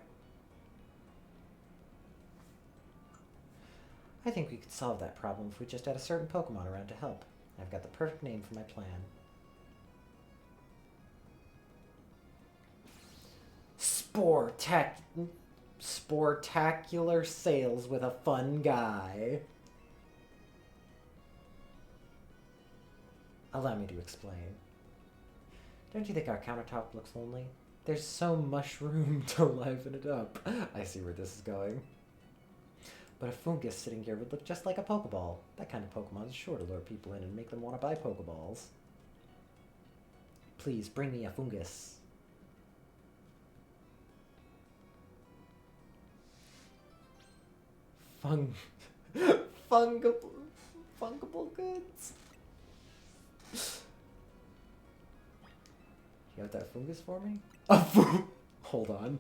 I think we could solve that problem if we just had a certain Pokemon around to help. I've got the perfect name for my plan. Sportacular sales with a fun guy. Allow me to explain. Don't you think our countertop looks lonely? There's so much room to liven it up. I see where this is going. But a fungus sitting here would look just like a Pokeball. That kind of Pokemon is sure to lure people in and make them want to buy Pokeballs. Please, bring me a fungus. Fungible goods? You got that fungus for me? Hold on.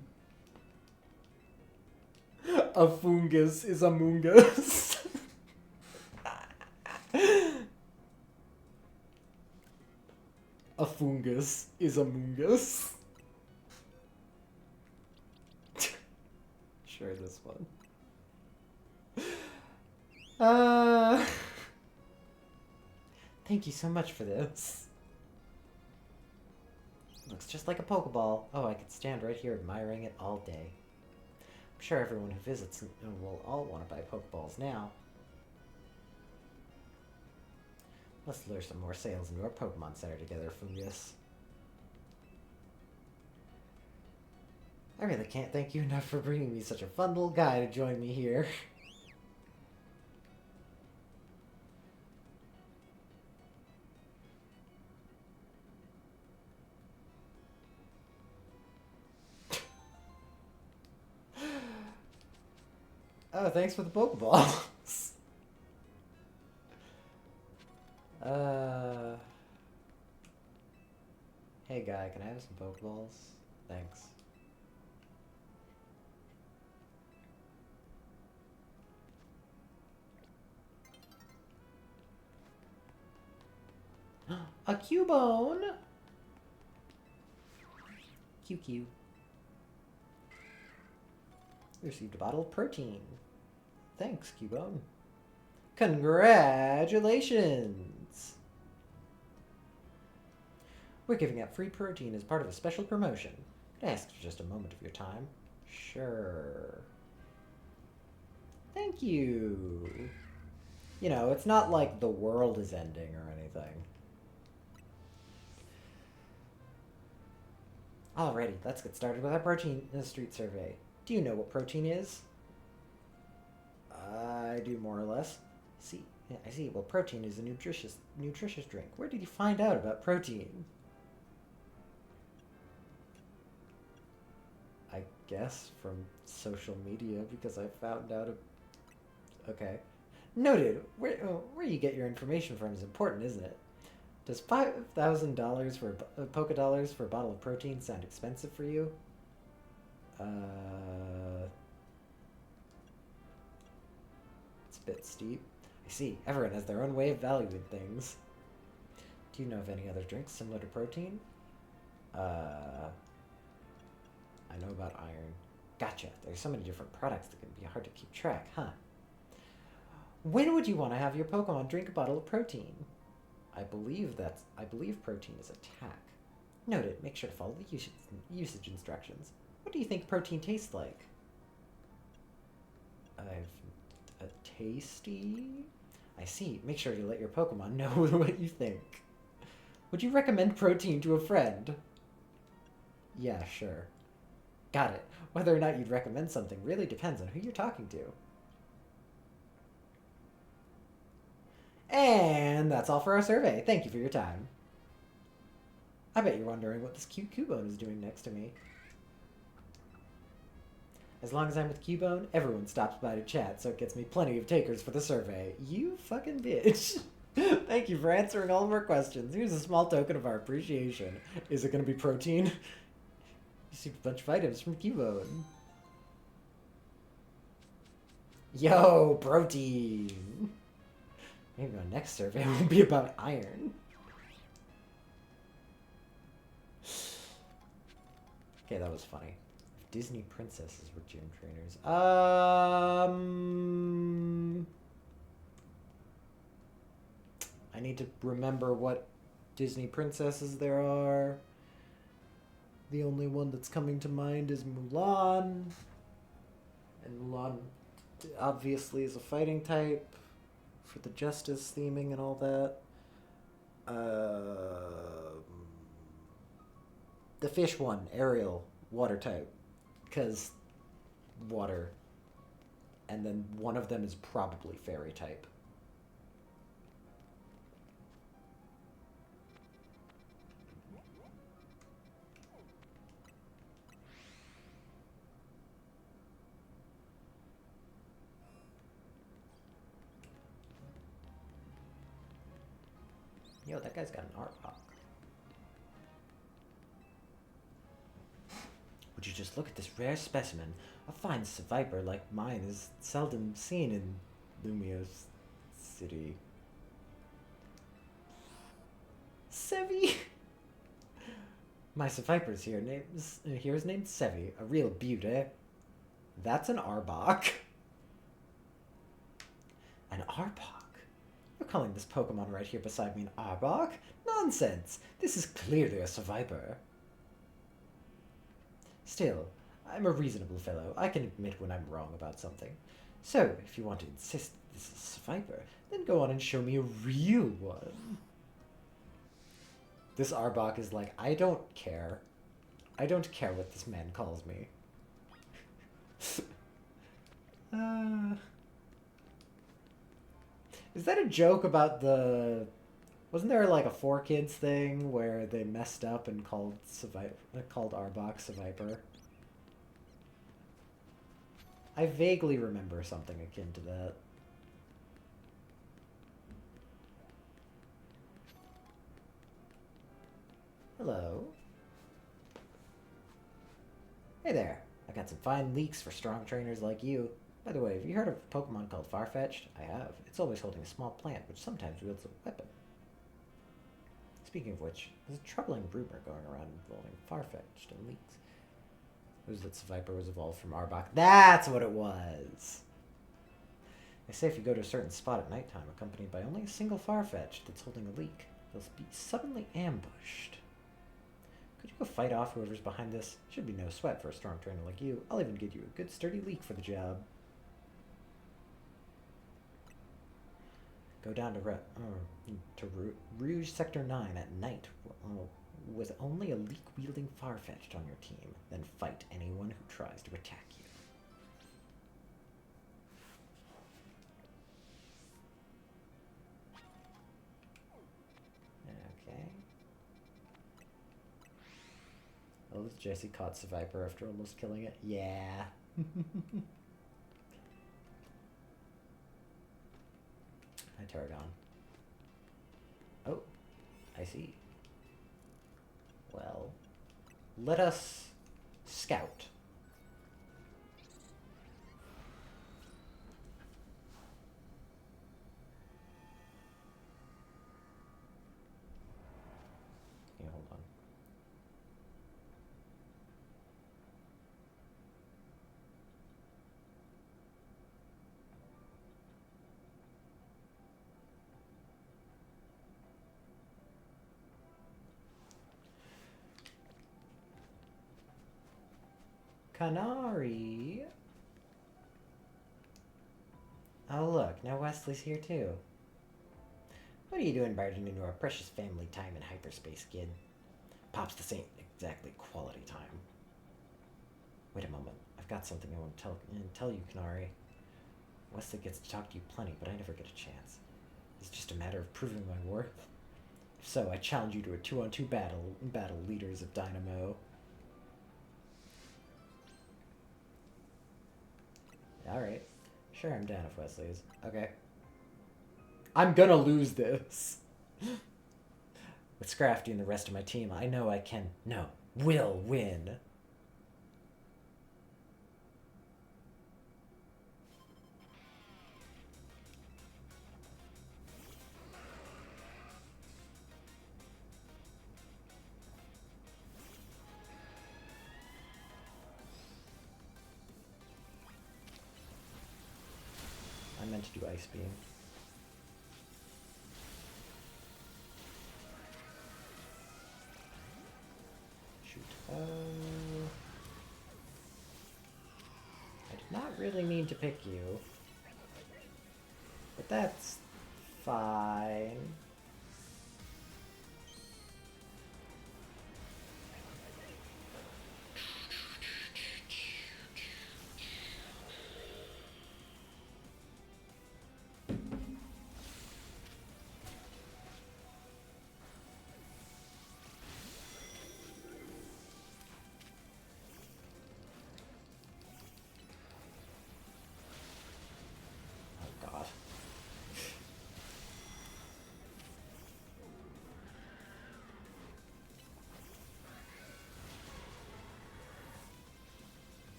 A fungus is a moongus. A fungus is a moongus. Sure, this one. Thank you so much for this. Looks just like a Pokeball. Oh, I could stand right here admiring it all day. I'm sure everyone who visits will all want to buy Pokeballs now. Let's lure some more sales into our Pokemon Center together, Fungus. I really can't thank you enough for bringing me such a fun little guy to join me here. Oh, thanks for the Pokeballs. Hey guy, can I have some Pokeballs? Thanks. A Cubone! QQ. Received a bottle of protein. Thanks, Cubone. Congratulations! We're giving out free protein as part of a special promotion. Could I ask for just a moment of your time? Sure. Thank you. You know, it's not like the world is ending or anything. Alrighty, let's get started with our protein street survey. Do you know what protein is? I do, more or less. I see. Well, protein is a nutritious drink. Where did you find out about protein? I guess from social media, because I found out. Okay. Noted. Where you get your information from is important, isn't it? Does $5,000 for Poké Dollars for a bottle of protein sound expensive for you? It's a bit steep. I see. Everyone has their own way of valuing things. Do you know of any other drinks similar to protein? I know about iron. Gotcha. There's so many different products that can be hard to keep track, huh? When would you want to have your Pokemon drink a bottle of protein? I believe protein is attack. Noted. Make sure to follow the usage instructions. What do you think protein tastes like? A tasty? I see. Make sure you let your Pokemon know what you think. Would you recommend protein to a friend? Yeah, sure. Got it. Whether or not you'd recommend something really depends on who you're talking to. And that's all for our survey. Thank you for your time. I bet you're wondering what this cute Cubone is doing next to me. As long as I'm with Cubone, everyone stops by to chat, so it gets me plenty of takers for the survey. You fucking bitch. Thank you for answering all of our questions. Here's a small token of our appreciation. Is it going to be protein? You received a bunch of items from Cubone. Yo, protein. Maybe my next survey will be about iron. Okay, that was funny. Disney princesses were gym trainers. I need to remember what Disney princesses there are. The only one that's coming to mind is Mulan. And Mulan obviously is a fighting type for the justice theming and all that. The fish one, Ariel, water type. Because water. And then one of them is probably fairy type. Yo, that guy's got an art box. Would you just look at this rare specimen? A fine viper like mine is seldom seen in Lumios City. Sevi! My viper's here is named Sevi, a real beauty. That's an Arbok. An Arbok? You're calling this Pokemon right here beside me an Arbok? Nonsense! This is clearly a viper. Still, I'm a reasonable fellow. I can admit when I'm wrong about something. So, if you want to insist this is a viper, then go on and show me a real one. This Arbok is like, I don't care. I don't care what this man calls me. Is that a joke about the... Wasn't there like a 4Kids thing where they messed up and called Arbok Viper? I vaguely remember something akin to that. Hello. Hey there. I got some fine leaks for strong trainers like you. By the way, have you heard of a Pokemon called Farfetch'd? I have. It's always holding a small plant, which sometimes wields a weapon. Speaking of which, there's a troubling rumor going around involving Farfetch'd and leaks. It was that Viper was evolved from Arbok. That's what it was! They say if you go to a certain spot at nighttime, accompanied by only a single Farfetch'd that's holding a leak, they'll be suddenly ambushed. Could you go fight off whoever's behind this? Should be no sweat for a strong trainer like you. I'll even get you a good sturdy leak for the job. Go down to Rouge Sector 9 at night with only a leak-wielding Farfetch'd on your team. Then fight anyone who tries to attack you. Okay. Oh, Jesse caught Viper after almost killing it. Yeah. Hi, Tarragon. Oh, I see. Well, let us scout. Yeah, hold on. Canary. Oh look, now Wesley's here too. What are you doing barging into our precious family time in hyperspace, kid? Pops, this ain't exactly quality time. Wait a moment. I've got something I want to tell you, Kanari. Wesley gets to talk to you plenty, but I never get a chance. It's just a matter of proving my worth. If so, I challenge you to a 2-on-2 battle, leaders of Dynamo. Alright. Sure, I'm down if Wesley is. Okay. I'm gonna lose this. With Scrafty and the rest of my team, I know I can, no, will win. I meant to do Ice Beam. Shoot. I did not really mean to pick you. But that's fine. Oh god.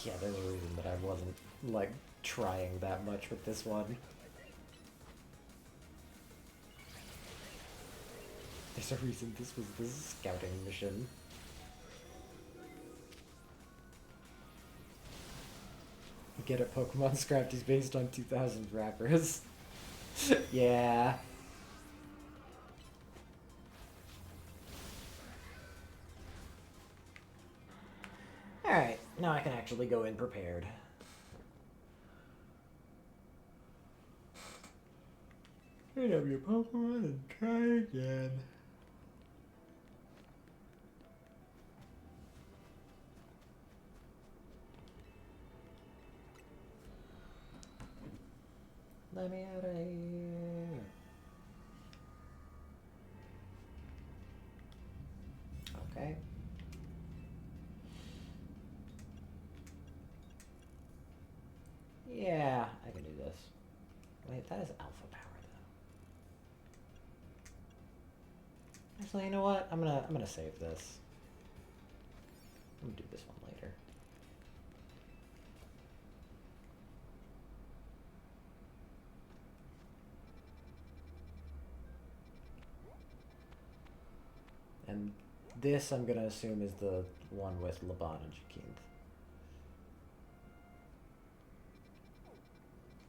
Yeah, there's a reason that I wasn't, like, trying that much with this one. There's a reason this was the scouting mission. Get it, Pokemon Scrapped is based on 2000 rappers. Yeah. Alright, now I can actually go in prepared. Pick up your Pokemon and try again. Let me out of here. Okay. Yeah, I can do this. Wait, that is alpha power though. Actually, you know what? I'm gonna save this. I'm gonna do this one later. And this I'm gonna assume is the one with Laban and Jaquinth.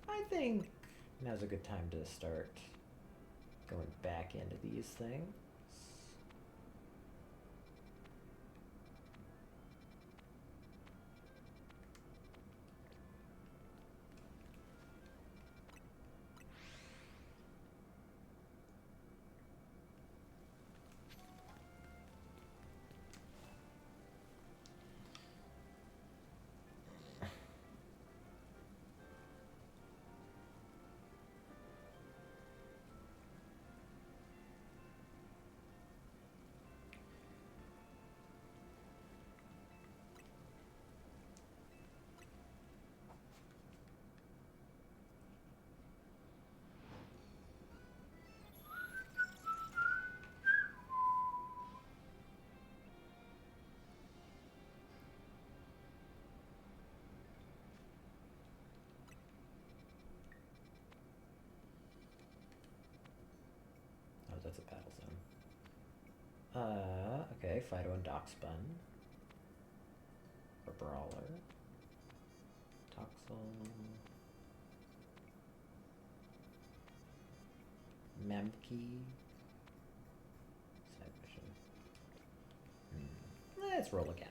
I think now's a good time to start going back into these things. Oh, that's a battle zone. Okay, Fido and Doxbun. Or Brawler. Toxel. Memkey. Side mission. Let's roll again.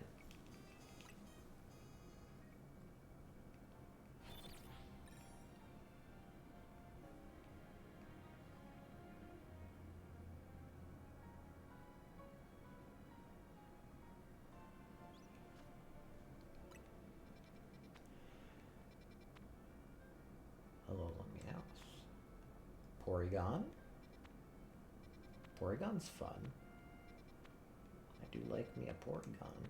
Porygon. Porygon's fun. I do like me a Porygon.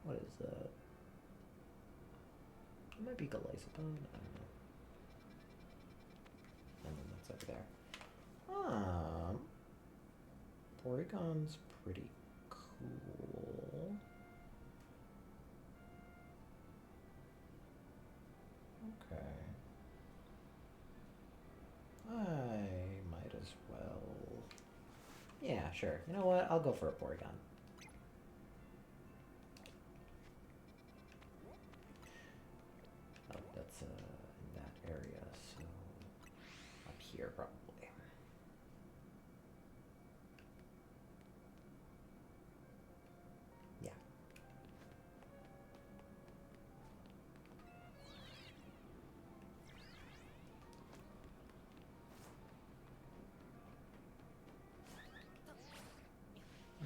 What is that? It might be Galisapod. I don't know. And then that's over there. Porygon's pretty cool. Okay. I might as well. Yeah, sure. You know what? I'll go for a Porygon. Oh, that's in that area, so up here probably.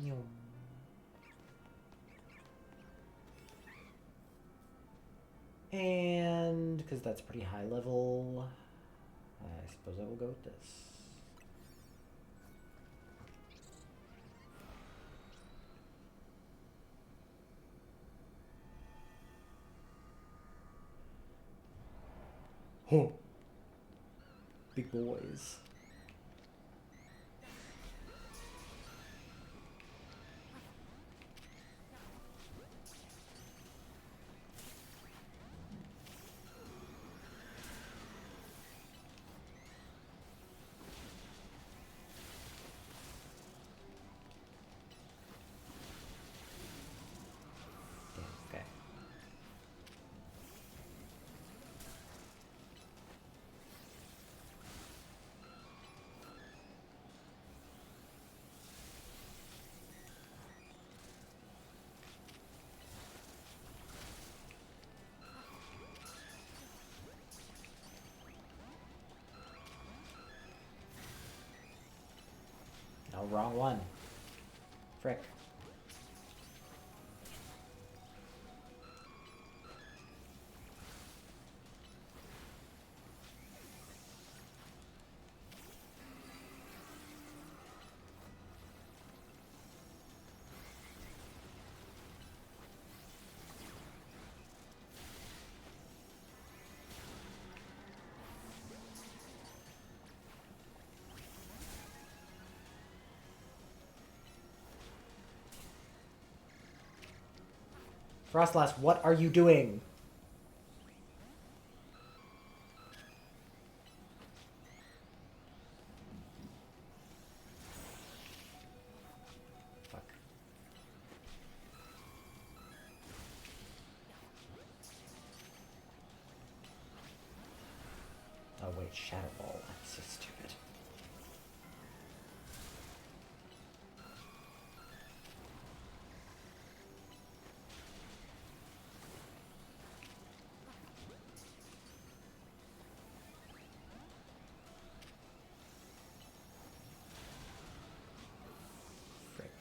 Yeah. And because that's pretty high level, I suppose I will go with this. Oh, big boys. Okay. No, wrong one. Frick. Frostlass, what are you doing? Fuck. Oh wait, Shadow Ball. I'm so stupid. Frick.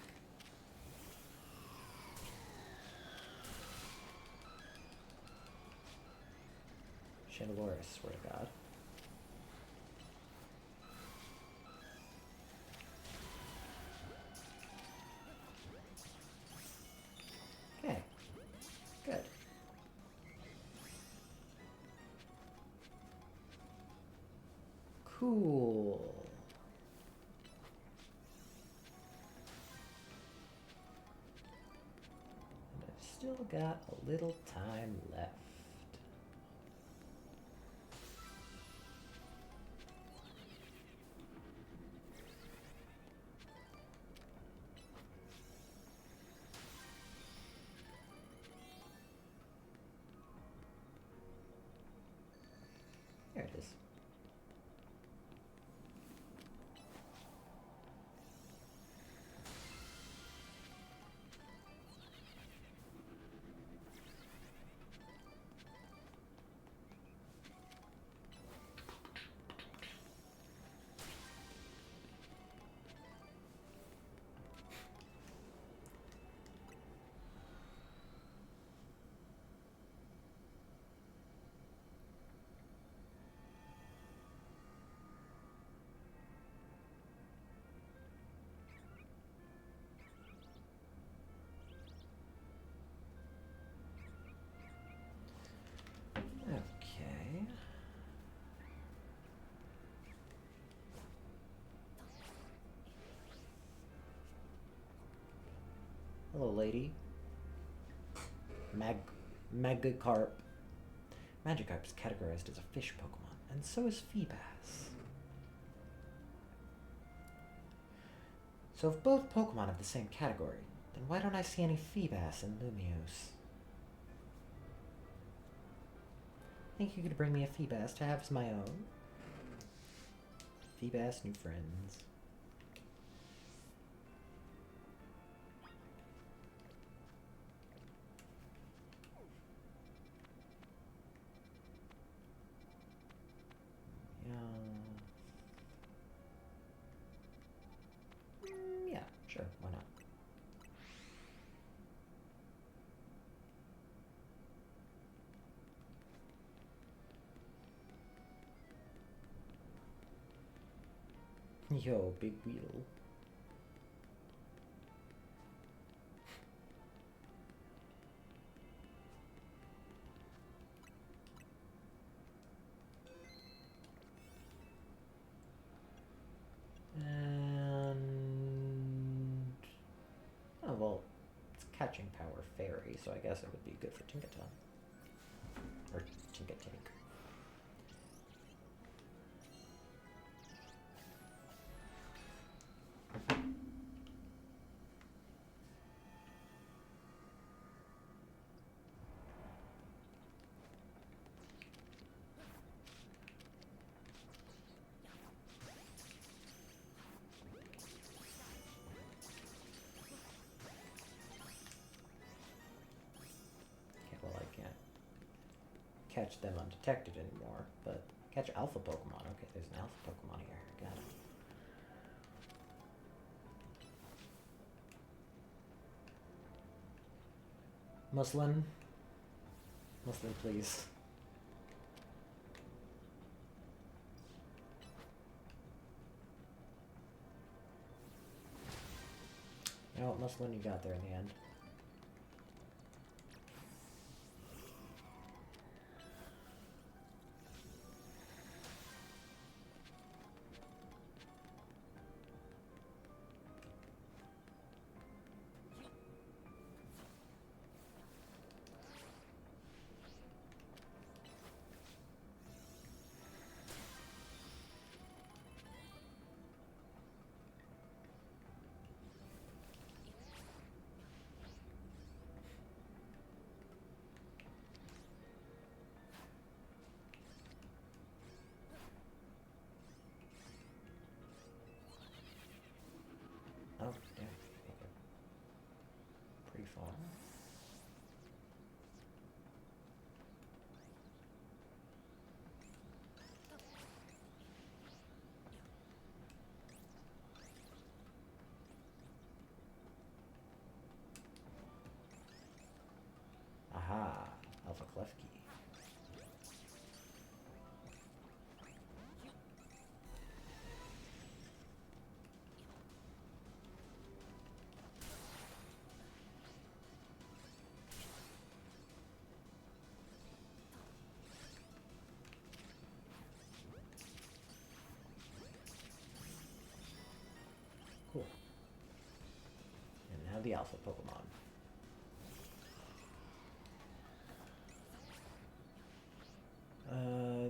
Chandelure, I swear to God. Okay. Good. Cool. And I've still got a little time left. There it is. Hello, lady. Magikarp. Magikarp is categorized as a fish Pokemon, and so is Feebas. So if both Pokemon have the same category, then why don't I see any Feebas in Lumiose? Think you could bring me a Feebas to have as my own? Feebas, new friends. Yeah, sure, why not? Yo, big wheel. And oh well, it's catching power fairy, so I guess it would be good for Tinkaton or Tinkatink. Okay, well I can't catch them undetected anymore, but catch alpha Pokemon. Okay, there's an alpha Pokemon here. Got it. Muslin. Muslin, please. You know what, Muslin, you got there in the end. Oh, damn. Okay. Pretty far. Aha, Alpha Klefki. Cool. And now the Alpha Pokemon.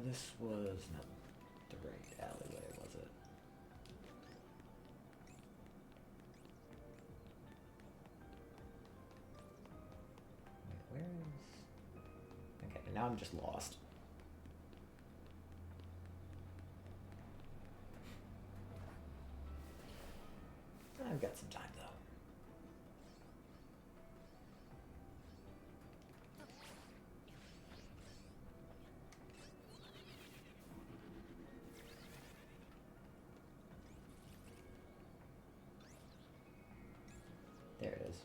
This was not the right alleyway, was it? Wait, where is... Okay, now I'm just lost. I've got some time, though. There it is.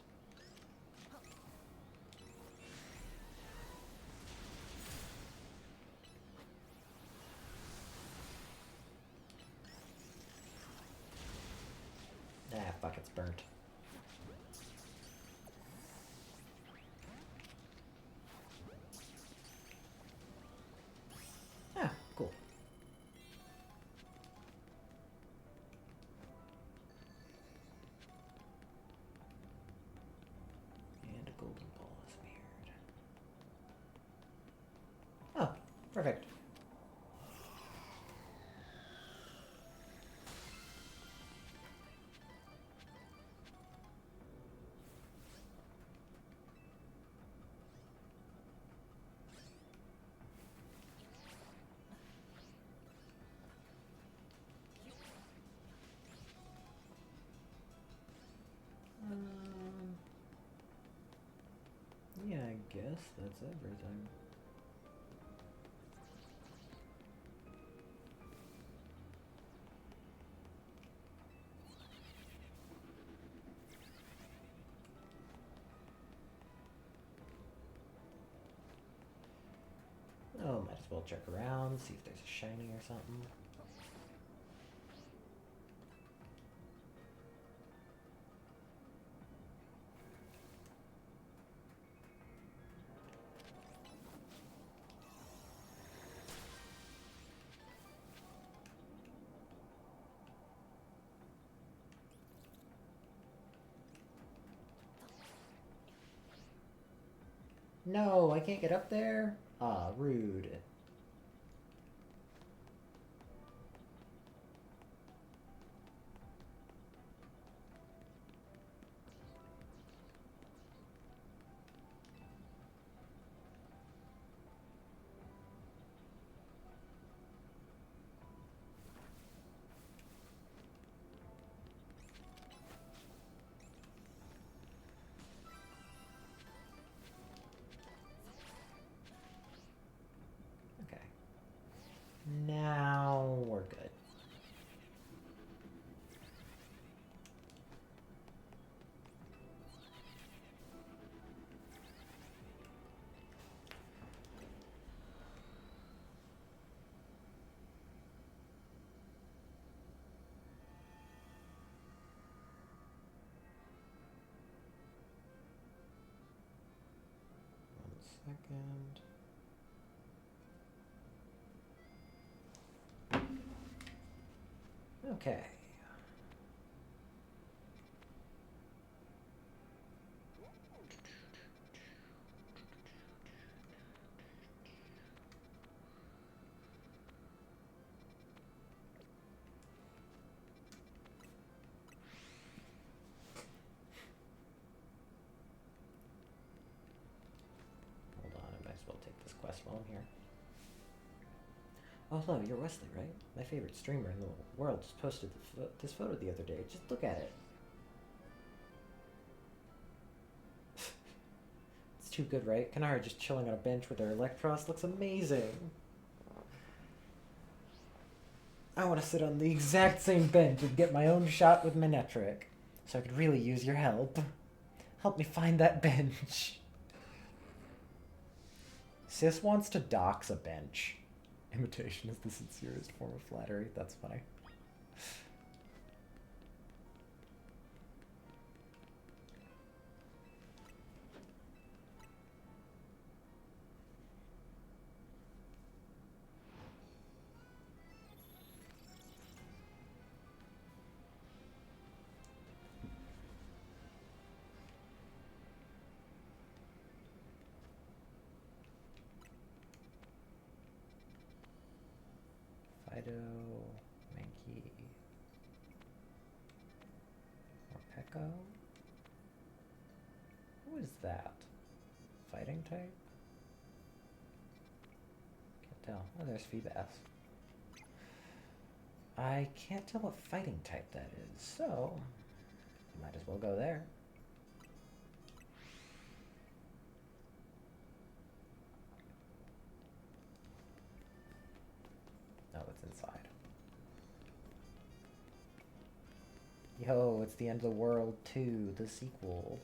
Ah, fuck, it's burnt. Ah, cool. Perfect. Yeah, I guess that's everything. Oh, might as well check around, see if there's a shiny or something. No, I can't get up there? Ah, rude. Okay. Now we're good. One second. Okay. Hold on, I might as well take this quest while I'm here. Oh, hello, you're Wesley, right? My favorite streamer in the world just posted this photo the other day. Just look at it. It's too good, right? Kanara just chilling on a bench with her Electros looks amazing. I want to sit on the exact same bench and get my own shot with Manetric. So I could really use your help. Help me find that bench. Sis wants to dox a bench. Imitation is the sincerest form of flattery. That's funny. Fido, Mankey, Morpeko. Who is that? Fighting type? Can't tell. Oh, there's Feebas. I can't tell what fighting type that is, so might as well go there. No, it's inside. Yo, it's the end of the world 2, the sequel.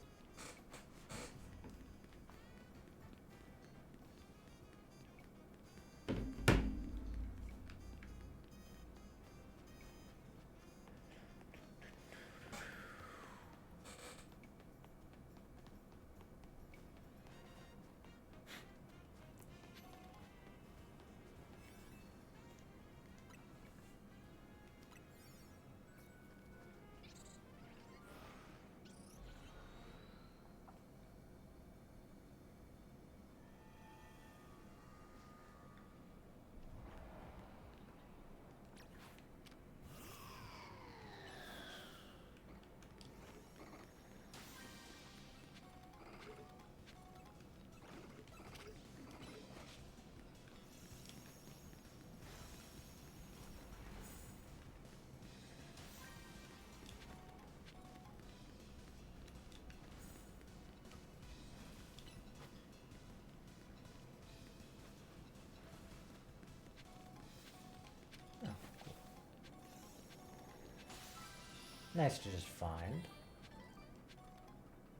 Nice to just find.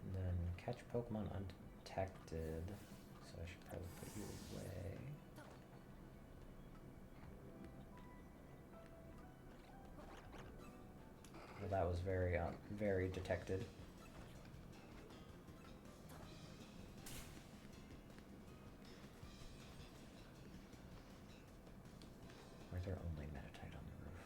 And then catch Pokemon undetected. So I should probably put you away. Well, that was very detected. Or is there only Meditite on the roof?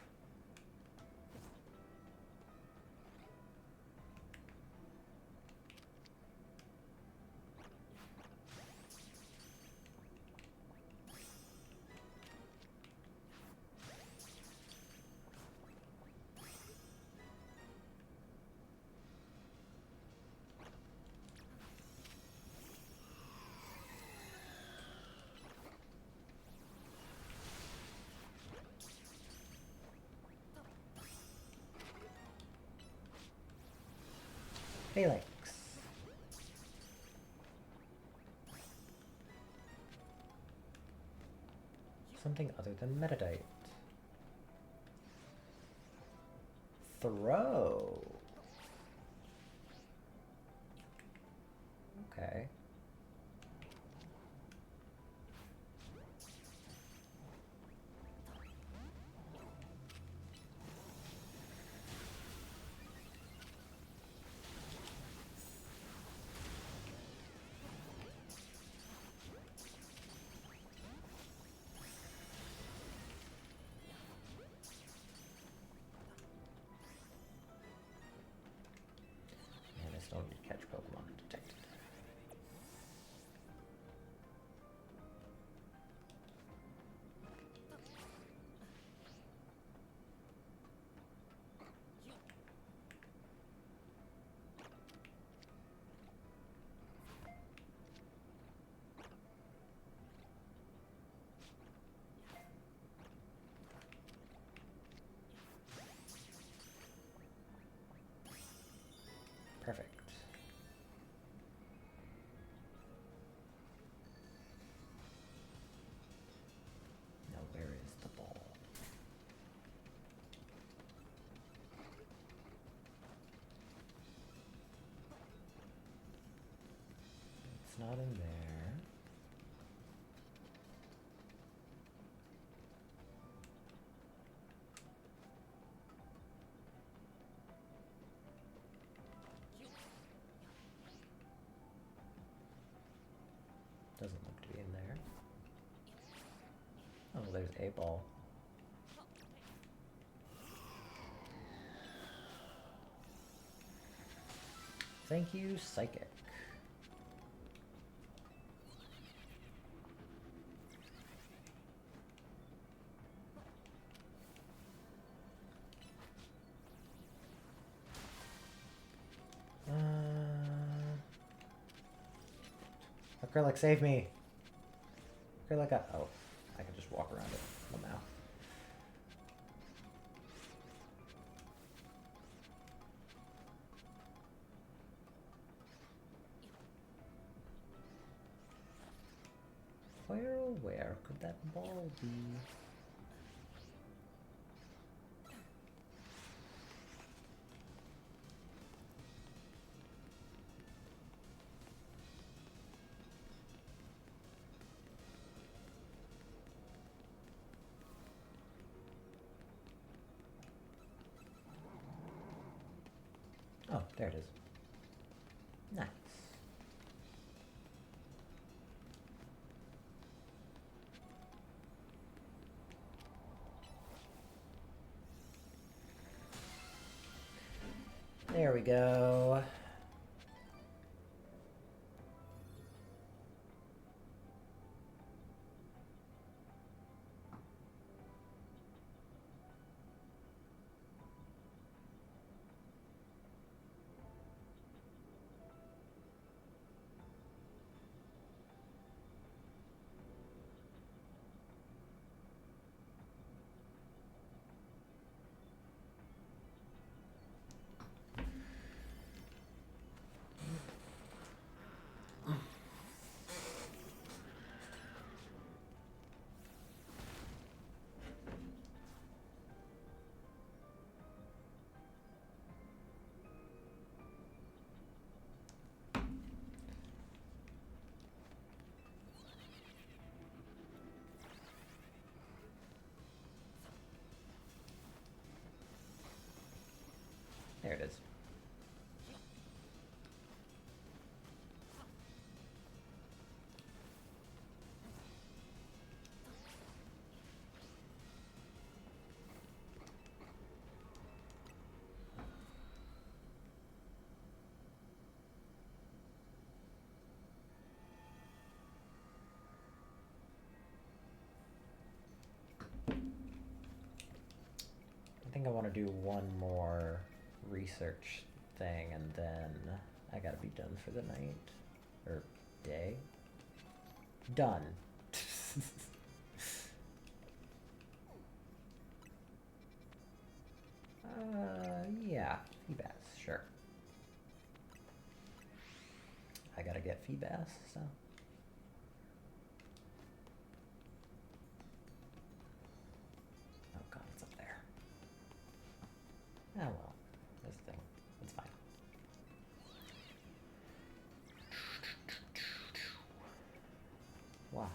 Phalanx. Something other than Meditite. Throw. Okay. And I still need to catch Pokemon undetected. Perfect. Now where is the ball? It's not in there. Doesn't look to be in there. Oh, there's a ball. Thank you, Psychic. Acrylic, save me! Acrylic, oh, I can just walk around it. Well, now. Where could that ball be? Oh, there it is. Nice. There we go. There it is. I think I want to do one more research thing and then I gotta be done for the night. Or day. Done. Yeah, Feebas, sure. I gotta get Feebas, so. Oh god, it's up there. Oh well, this thing, it's fine. Wow.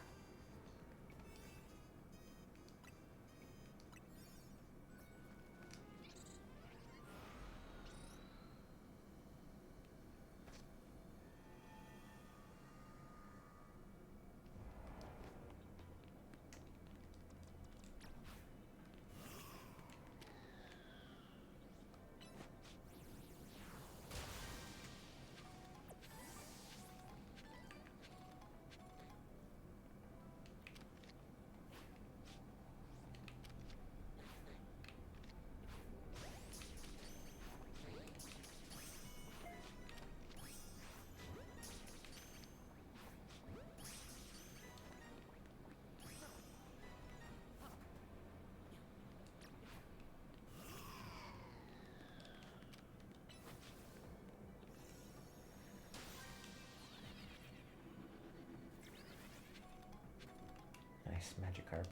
Nice, Magikarp.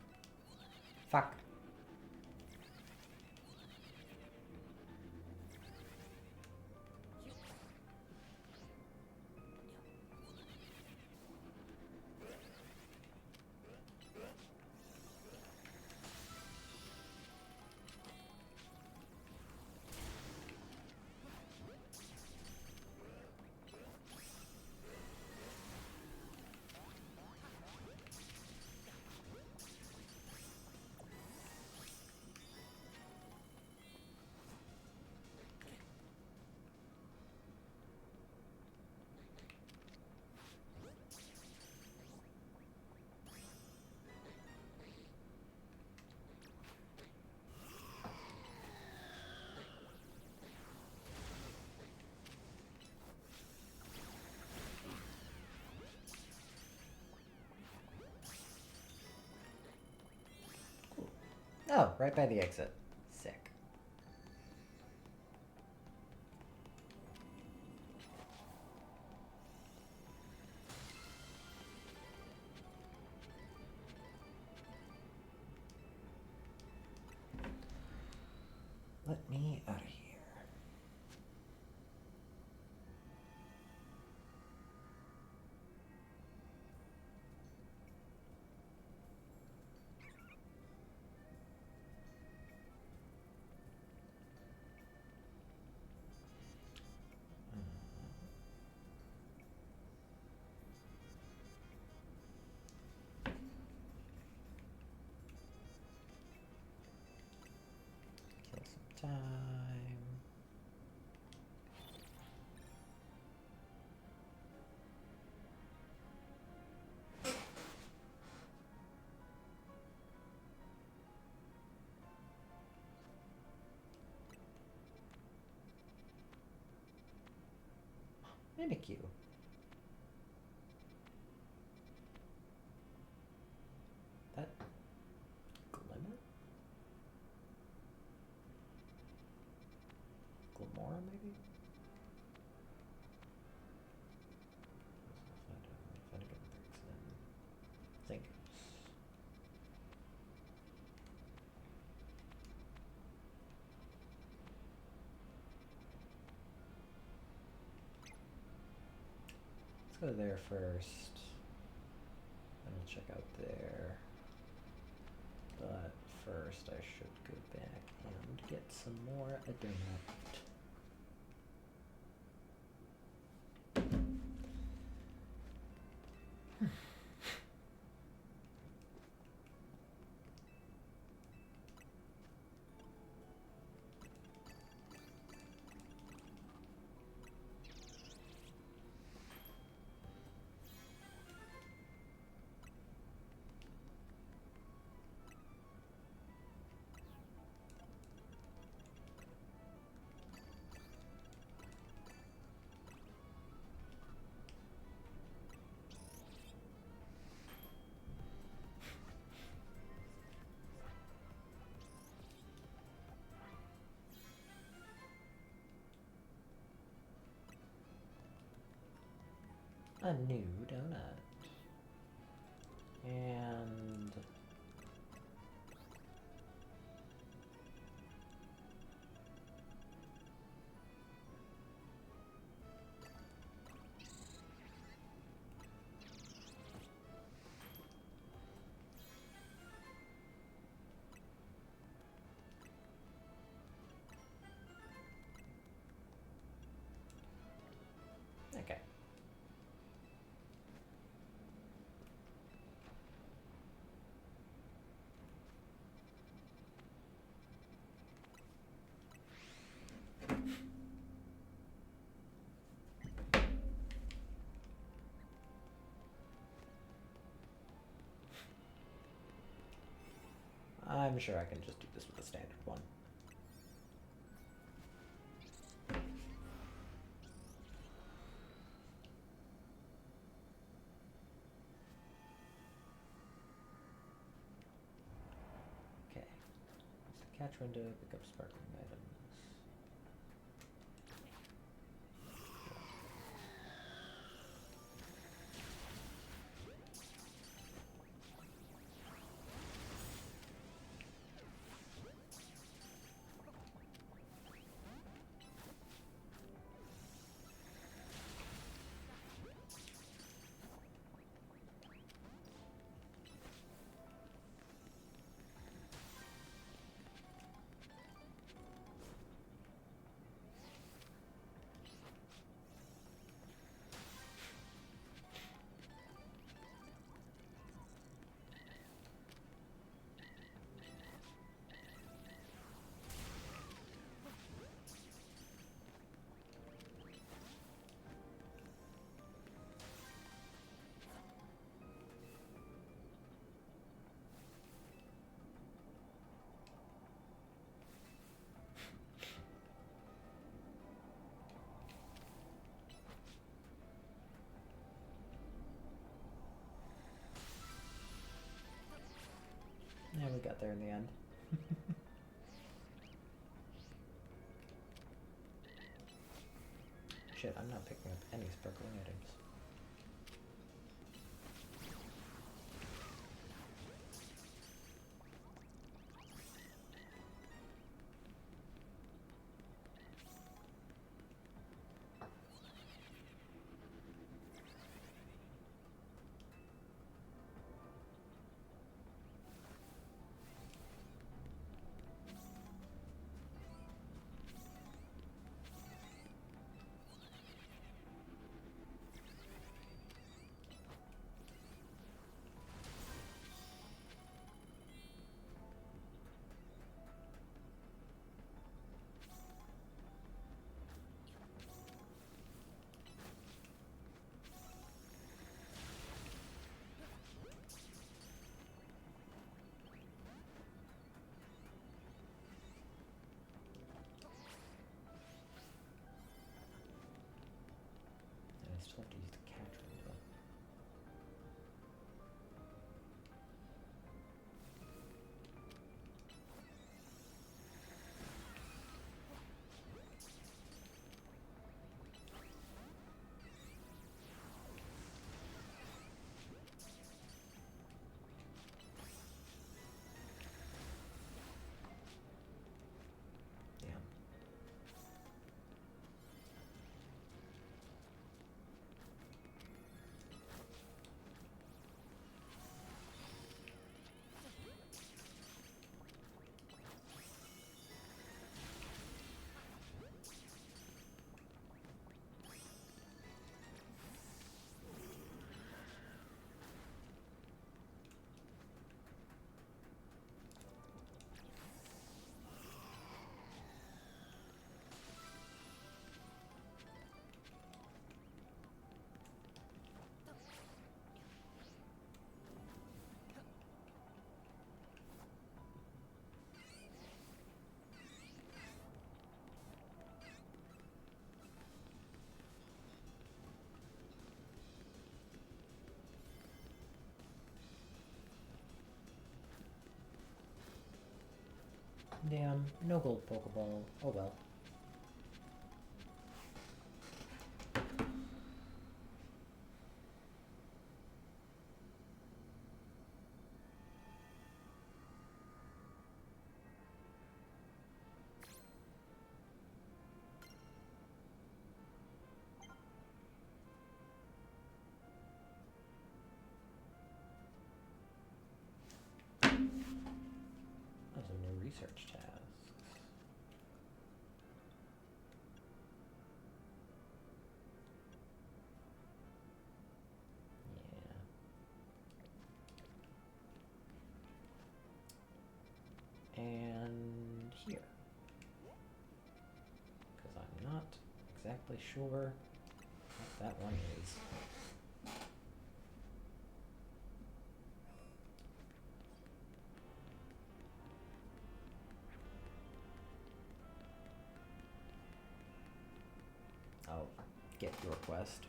Fuck. Oh, right by the exit. Sick. Let me out of here. Kill some time. Mimikyu. That Glimmer? Glimora, maybe? Thank you. Let's go there first. Then we'll check out there. But first I should go back and get some more Adermite. a new donut. And okay. I'm sure I can just do this with a standard one. Okay. Use the catch window, pick up sparkling items. Yeah, we got there in the end. Shit, I'm not picking up any sparkling items. And I still have to use the catch window. Yeah. Damn, no gold Pokeball. Oh well. Research tasks. Yeah. And here. Because I'm not exactly sure what that one is. I'll get your quest.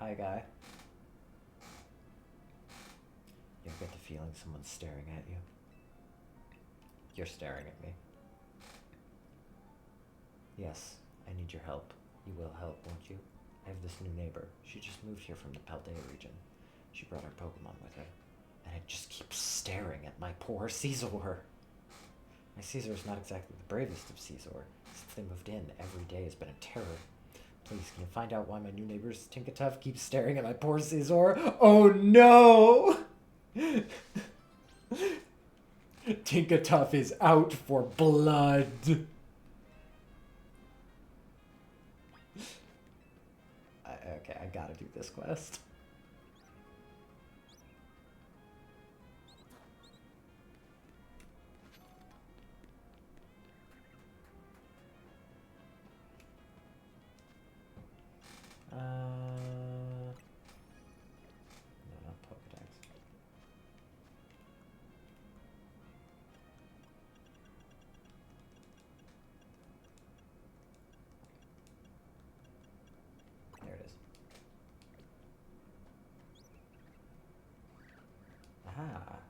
Hi, guy. You ever get the feeling someone's staring at you? You're staring at me. Yes, I need your help. You will help, won't you? I have this new neighbor. She just moved here from the Paldea region. She brought her Pokemon with her. And it just keeps staring at my poor Caesar. My Caesar is not exactly the bravest of Caesar. Since they moved in, every day has been a terror. Please, can you find out why my new neighbor's Tinkatuff keeps staring at my poor Caesar? Oh no! Tinkatuff is out for blood. Okay, I gotta do this quest. No, not Pokedex. There it is. Aha.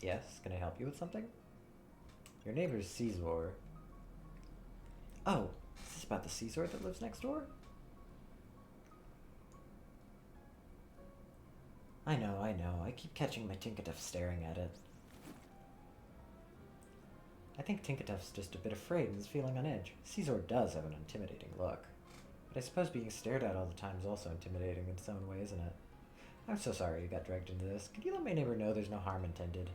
Yes, can I help you with something? Your neighbor's Caesar. Oh, is this about the Caesar that lives next door? I know. I keep catching my Tinkatuff staring at it. I think Tinkatuff's just a bit afraid and is feeling on edge. Caesar does have an intimidating look. But I suppose being stared at all the time is also intimidating in its own way, isn't it? I'm so sorry you got dragged into this. Could you let my neighbor know there's no harm intended?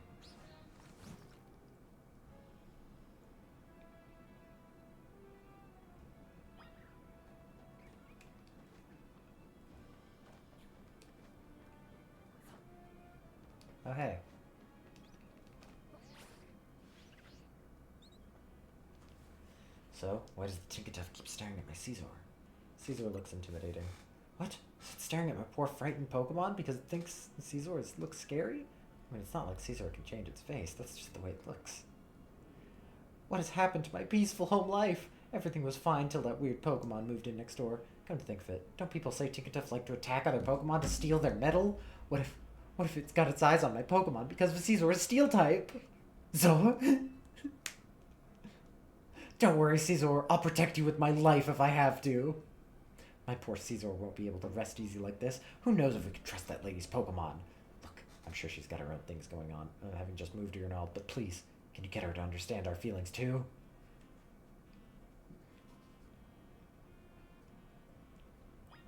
Oh, hey. So, why does the Tinkatuff keep staring at my Caesar? Caesar looks intimidating. What? Is it staring at my poor frightened Pokemon because it thinks Caesar looks scary? I mean, it's not like Caesar can change its face. That's just the way it looks. What has happened to my peaceful home life? Everything was fine till that weird Pokemon moved in next door. Come to think of it, don't people say Tinkatuffs like to attack other Pokemon to steal their metal? What if it's got its eyes on my Pokemon because Caesar's steel type? So? Don't worry, Caesar. I'll protect you with my life if I have to. My poor Caesar won't be able to rest easy like this. Who knows if we can trust that lady's Pokemon? Look, I'm sure she's got her own things going on, having just moved here and all, but please, can you get her to understand our feelings too?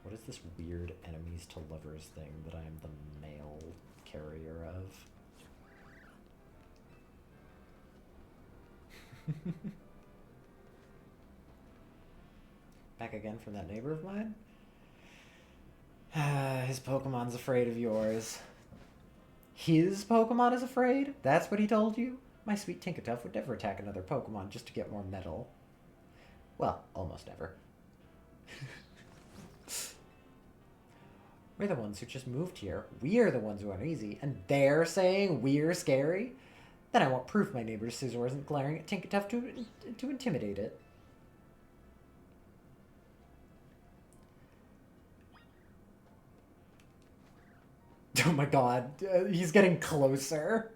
What is this weird enemies to lovers thing that I am the male carrier of? Back again from that neighbor of mine? His Pokemon's afraid of yours. His Pokemon is afraid? That's what he told you? My sweet Tinkatuff would never attack another Pokemon just to get more metal. Well, almost never. We're the ones who just moved here. We're the ones who are uneasy, and they're saying we're scary? Then I want proof my neighbor's Scizor isn't glaring at Tinkatuff to intimidate it. Oh my god, he's getting closer.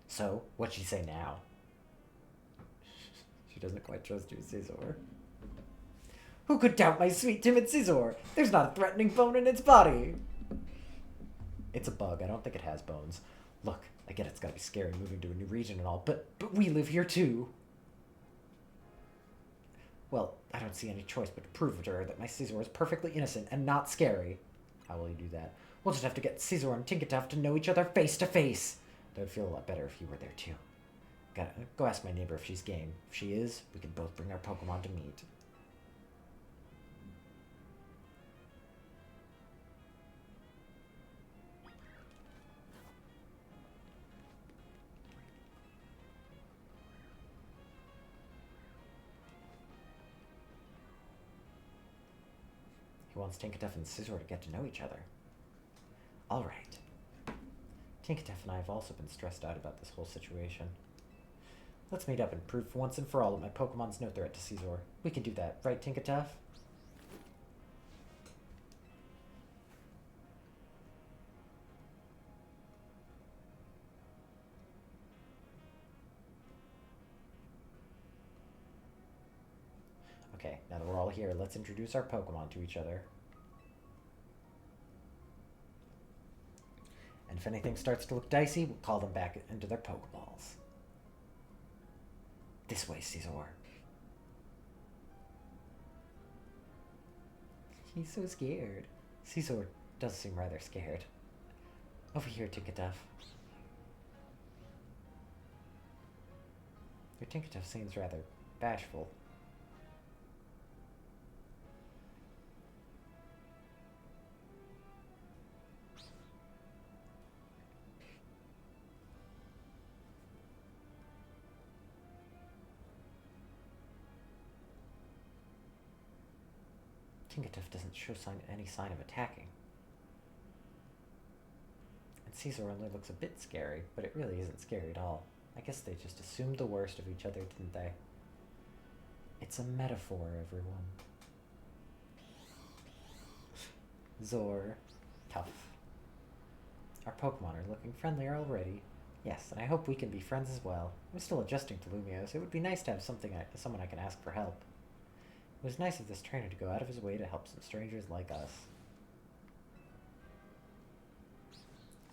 So, what'd she say now? She doesn't quite trust you, Caesar. Who could doubt my sweet timid Caesar? There's not a threatening bone in its body. It's a bug. I don't think it has bones. Look, I get it's gotta be scary moving to a new region and all, but we live here too. Well, I don't see any choice but to prove to her that my Caesar is perfectly innocent and not scary. How will you do that? We'll just have to get Caesar and Tinkatuff to know each other face to face. That would feel a lot better if you were there too. Gotta go ask my neighbor if she's game. If she is, we can both bring our Pokemon to meet. He wants Tinkatuff and Scizor to get to know each other. Alright. Tinkatuff and I have also been stressed out about this whole situation. Let's meet up and prove for once and for all that my Pokemon's no threat to Scizor. We can do that, right, Tinkatuff? Okay, now that we're all here, let's introduce our Pokemon to each other. And if anything starts to look dicey, we'll call them back into their Pokeballs. This way, Scizor. He's so scared. Scizor does seem rather scared. Over here, Tinkatuff. Your Tinkatuff seems rather bashful. Tinkatuff doesn't show any sign of attacking. And Caesar only looks a bit scary, but it really isn't scary at all. I guess they just assumed the worst of each other, didn't they? It's a metaphor, everyone. Zor. Tough. Our Pokemon are looking friendlier already. Yes, and I hope we can be friends as well. I'm still adjusting to Lumiose. It would be nice to have someone I can ask for help. It was nice of this trainer to go out of his way to help some strangers like us.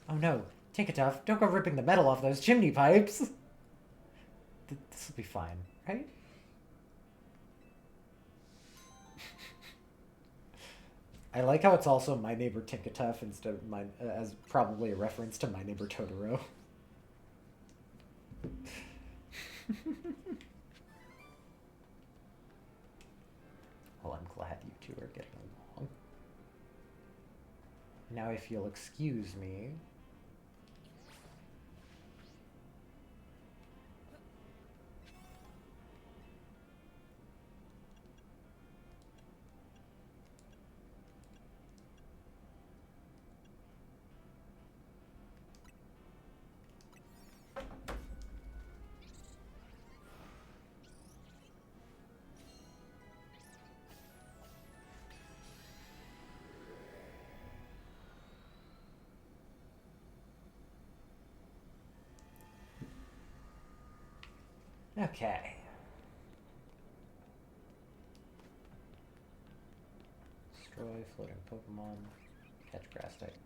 Oh no, Tinkatuff, don't go ripping the metal off those chimney pipes! This will be fine, right? I like how it's also my neighbor Tinkatuff instead of mine, as probably a reference to My Neighbor Totoro. Well, I'm glad you two are getting along. Now, if you'll excuse me. Okay. Destroy floating Pokemon. Catch grass type.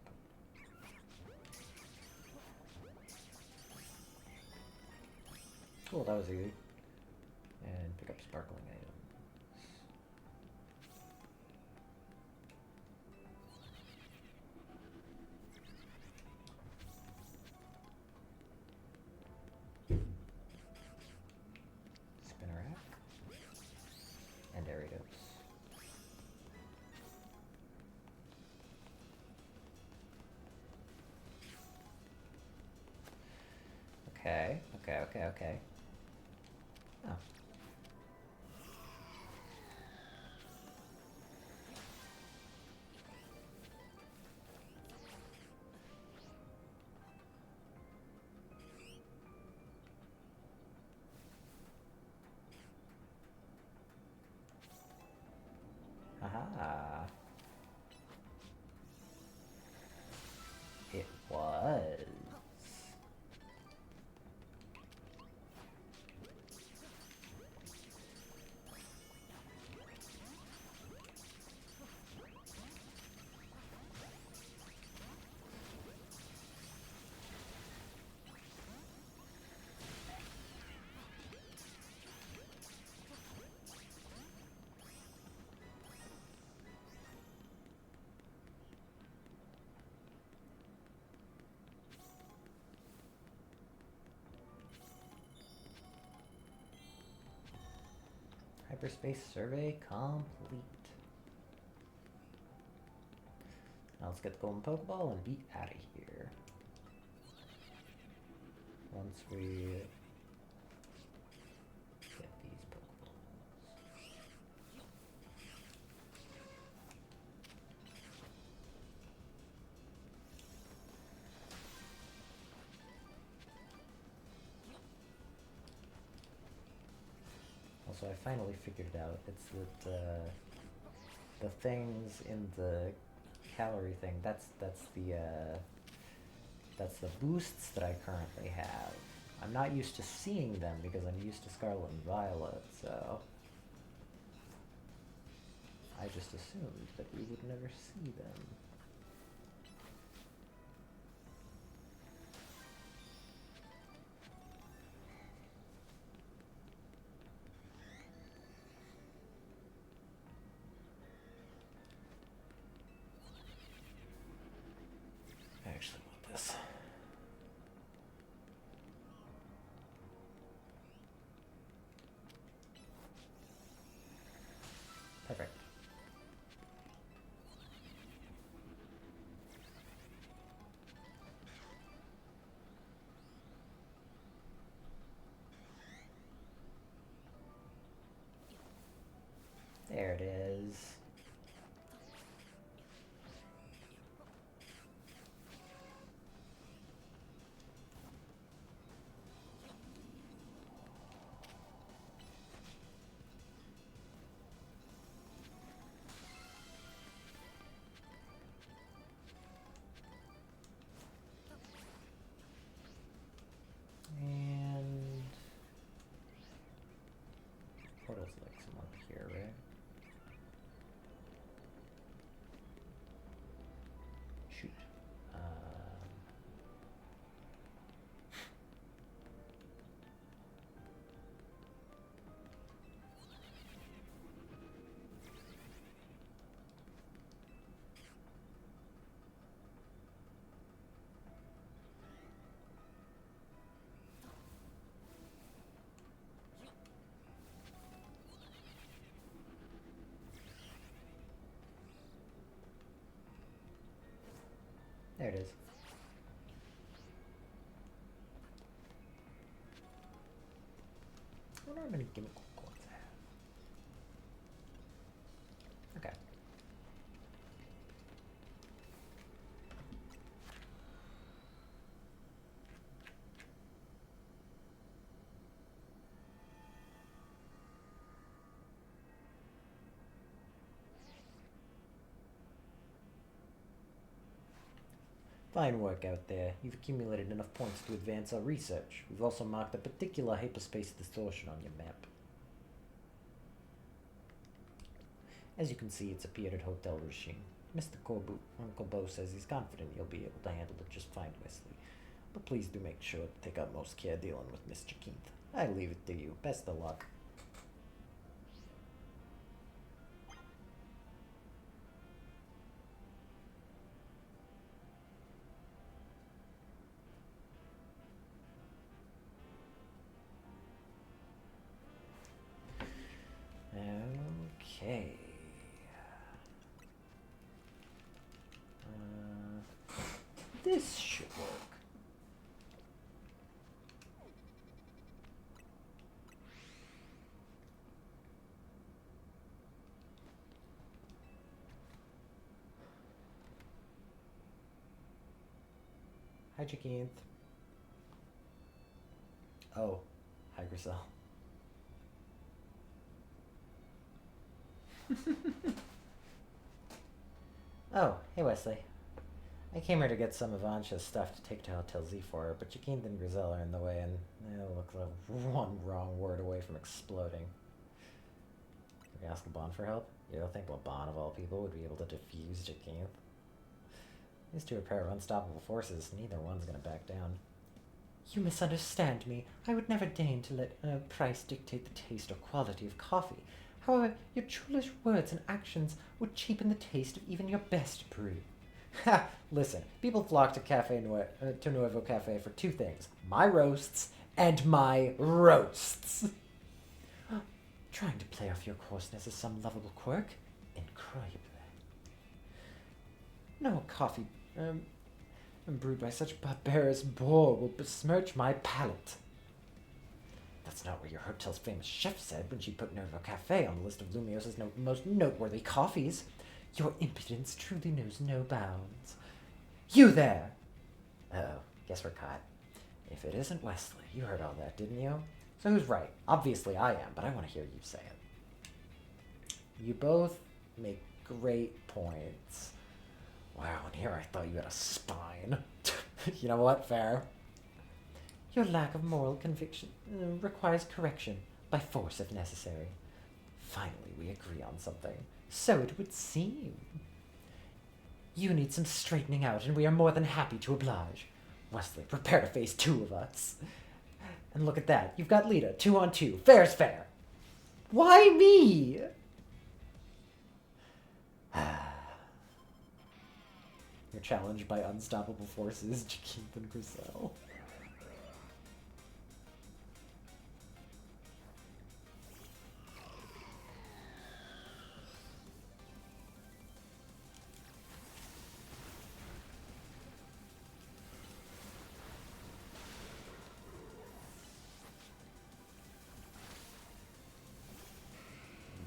Cool, that was easy. And pick up sparkling items. And Aridos. Okay. Oh. Aha. It was. Hyperspace survey complete. Now let's get the golden Pokeball and be out of here. Once we get these Pokeballs. Also, I finally figured it out. It's that the things in the calorie thing. That's the boosts that I currently have. I'm not used to seeing them because I'm used to Scarlet and Violet, so I just assumed that we would never see them. I actually want this. Perfect. There it is. And portal's like some up here, right? Shoot. There it is. I wonder how many gimmick coins I have. Okay. Fine work out there. You've accumulated enough points to advance our research. We've also marked a particular hyperspace distortion on your map. As you can see, it's appeared at Hotel Regime. Mr. Corbu, Uncle Bo says he's confident you'll be able to handle it just fine, Wesley. But please do make sure to take utmost care dealing with Mr. Keith. I leave it to you. Best of luck. Okay. This should work. Hi, Jacinth. Oh, hi, Grisel. Oh, hey, Wesley. I came here to get some of Ansha's stuff to take to Hotel Z for her, but Jacinth and Grisel are in the way, and they look like one wrong word away from exploding. Can we ask Laban for help? You don't think Laban, of all people, would be able to defuse Jacinth? These two are a pair of unstoppable forces. Neither one's gonna back down. You misunderstand me. I would never deign to let price dictate the taste or quality of coffee. However, your churlish words and actions would cheapen the taste of even your best brew. Ha! Listen, people flock to Nuevo Cafe for two things. My roasts and my roasts. Trying to play off your coarseness as some lovable quirk? Incroyable. No coffee brewed by such barbarous bore will besmirch my palate. That's not what your hotel's famous chef said when she put Nervo Cafe on the list of Lumios's most noteworthy coffees. Your impudence truly knows no bounds. You there! Uh-oh, guess we're caught. If it isn't Wesley, you heard all that, didn't you? So who's right? Obviously I am, but I want to hear you say it. You both make great points. Wow, and here I thought you had a spine. You know what? Fair. Your lack of moral conviction requires correction, by force if necessary. Finally, we agree on something. So it would seem. You need some straightening out, and we are more than happy to oblige. Wesley, prepare to face two of us. And look at that. You've got Lita, 2-on-2. Fair's fair. Why me? You're challenged by unstoppable forces, Jakeem and Griselle.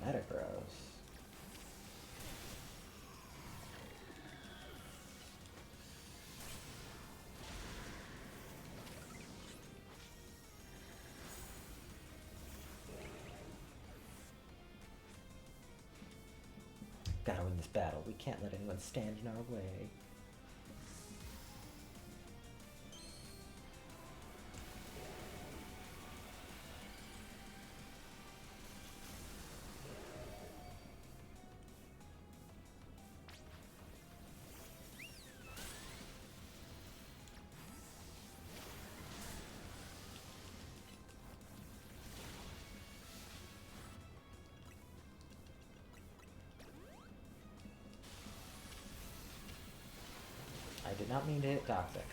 Metagross. Gotta win this battle. We can't let anyone stand in our way. I did not mean to hit toxic.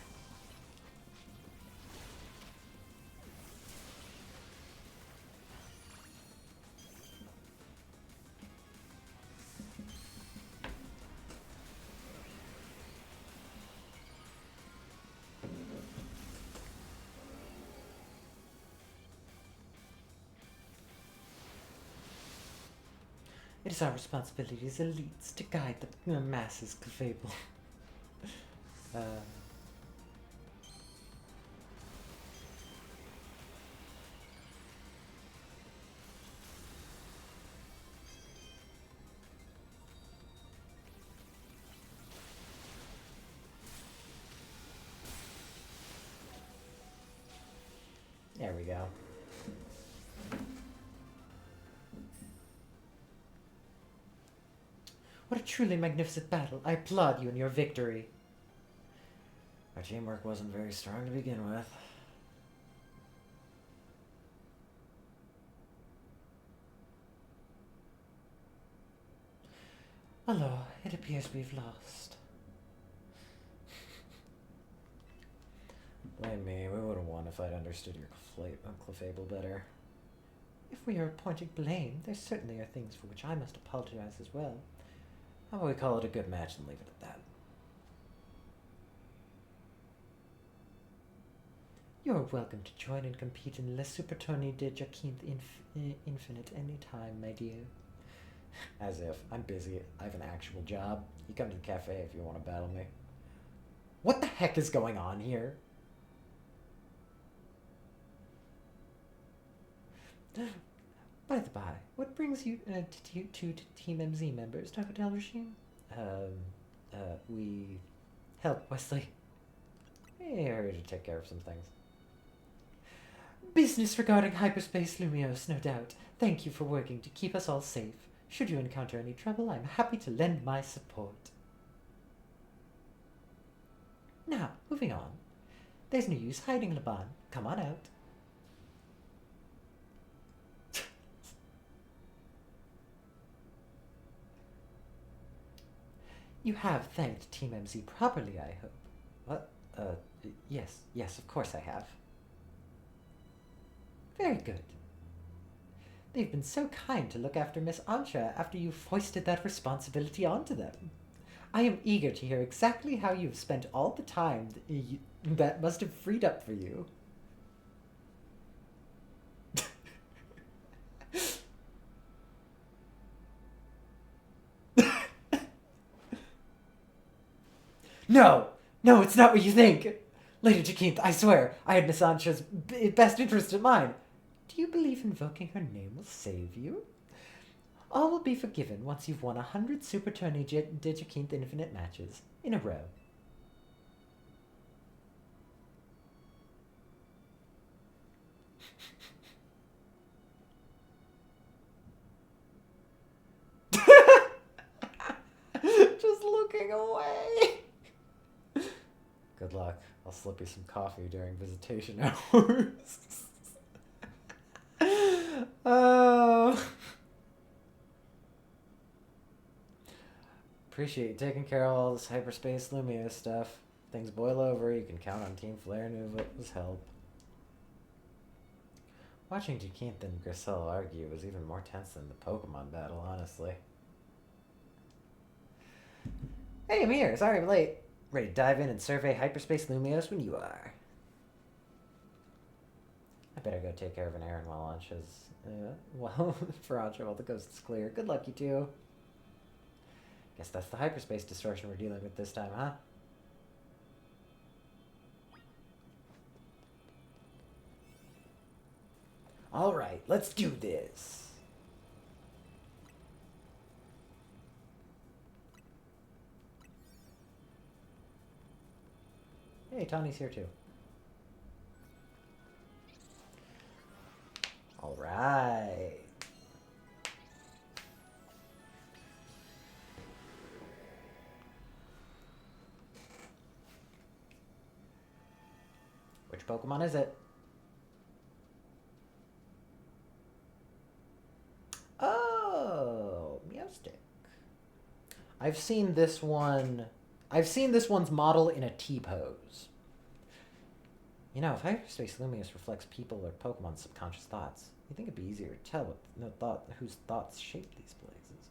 It is our responsibility as elites to guide the masses, Clefable. There we go. What a truly magnificent battle. I applaud you in your victory. Our teamwork wasn't very strong to begin with. Alors, it appears we've lost. Blame me, we would have won if I'd understood your Clefable better. If we are pointing blame, there certainly are things for which I must apologize as well. How about we call it a good match and leave it at that? You're welcome to join and compete in Le Super Tourney de Jaquinthe Infinite anytime, my dear. As if. I'm busy. I have an actual job. You come to the cafe if you want to battle me. What the heck is going on here? By the by, what brings you to Team MZ members to Hotel Regime? We help Wesley. Here to take care of some things. Business regarding hyperspace Lumios, no doubt. Thank you for working to keep us all safe. Should you encounter any trouble, I'm happy to lend my support. Now, moving on. There's no use hiding, Laban. Come on out. You have thanked Team MZ properly, I hope. What? Yes, of course I have. Very good. They've been so kind to look after Miss Ancha after you foisted that responsibility onto them. I am eager to hear exactly how you've spent all the time that must have freed up for you. No! No, it's not what you think! Lady Jacinth, I swear, I had Miss Ancha's best interest in mind. Do you believe invoking her name will save you? All will be forgiven once you've won 100 Super Tourney Jacinth Infinite matches in a row. Just looking away. Good luck. I'll slip you some coffee during visitation hours. Oh. Appreciate you taking care of all this hyperspace Lumia stuff. Things boil over, you can count on Team Flare Nuva's help. Watching Jacinth and Grisel argue was even more tense than the Pokemon battle, honestly. Hey, I'm here. Sorry I'm late. Ready to dive in and survey hyperspace Lumios when you are. I better go take care of an errand while Ancha's... for Ancha while the coast is clear. Good luck, you two. Guess that's the hyperspace distortion we're dealing with this time, huh? Alright, let's do this. Hey, Tawny's here too. Alright. Which Pokemon is it? Oh, Meowstic. I've seen this one. I've seen this one's model in a T-pose. You know, if hyperspace Lumious reflects people or Pokemon's subconscious thoughts, you think it'd be easier to tell whose thoughts shape these places.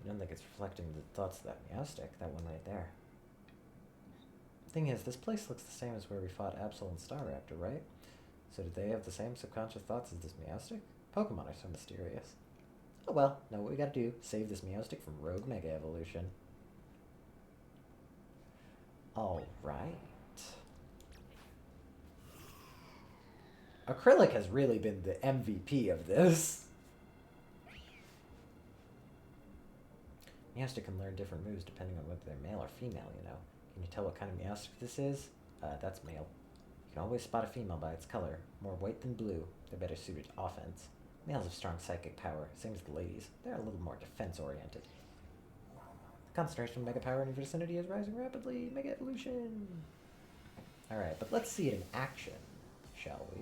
You don't think it's reflecting the thoughts of that Meowstic, that one right there. Thing is, this place looks the same as where we fought Absol and Staraptor, right? So did they have the same subconscious thoughts as this Meowstic? Pokemon are so mysterious. Oh well, know what we gotta do. Save this Meowstic from rogue Mega Evolution. Alright. Acrylic has really been the MVP of this. Meowstic can learn different moves depending on whether they're male or female, you know. Can you tell what kind of Meowstic this is? That's male. You can always spot a female by its color. More white than blue. They're better suited to offense. Males have strong psychic power, same as the ladies. They're a little more defense-oriented. The concentration of Mega Power in your vicinity is rising rapidly. Mega Evolution! Alright, but let's see it in action, shall we?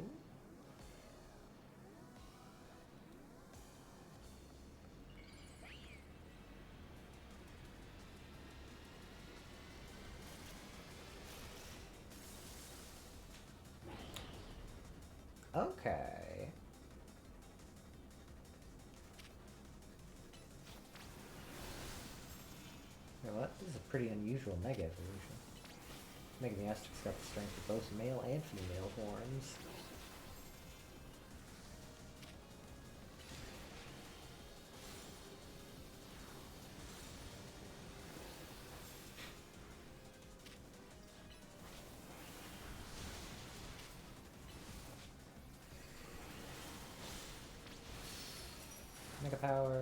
Okay. You know what? This is a pretty unusual Mega Evolution. Mega Meowstic's got the strength of both male and female forms. Mega Power!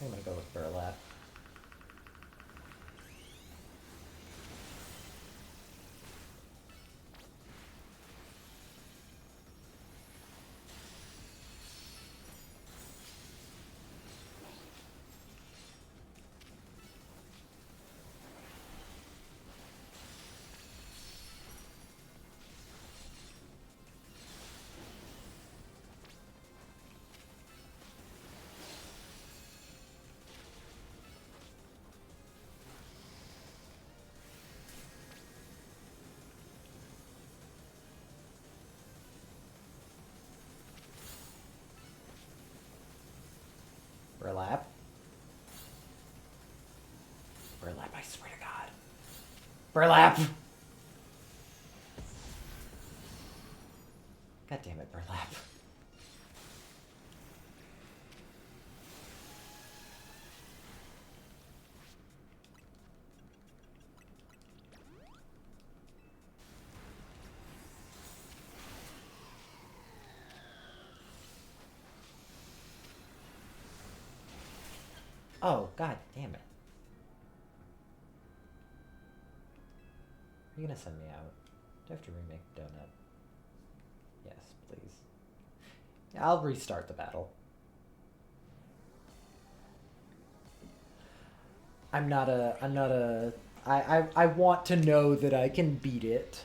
I'm gonna go with Burlap. Burlap. Burlap, I swear to God. Burlap! God damn it, Burlap. Oh, god damn it. Are you gonna send me out? Do I have to remake Donut? Yes, please. I'll restart the battle. I want to know that I can beat it.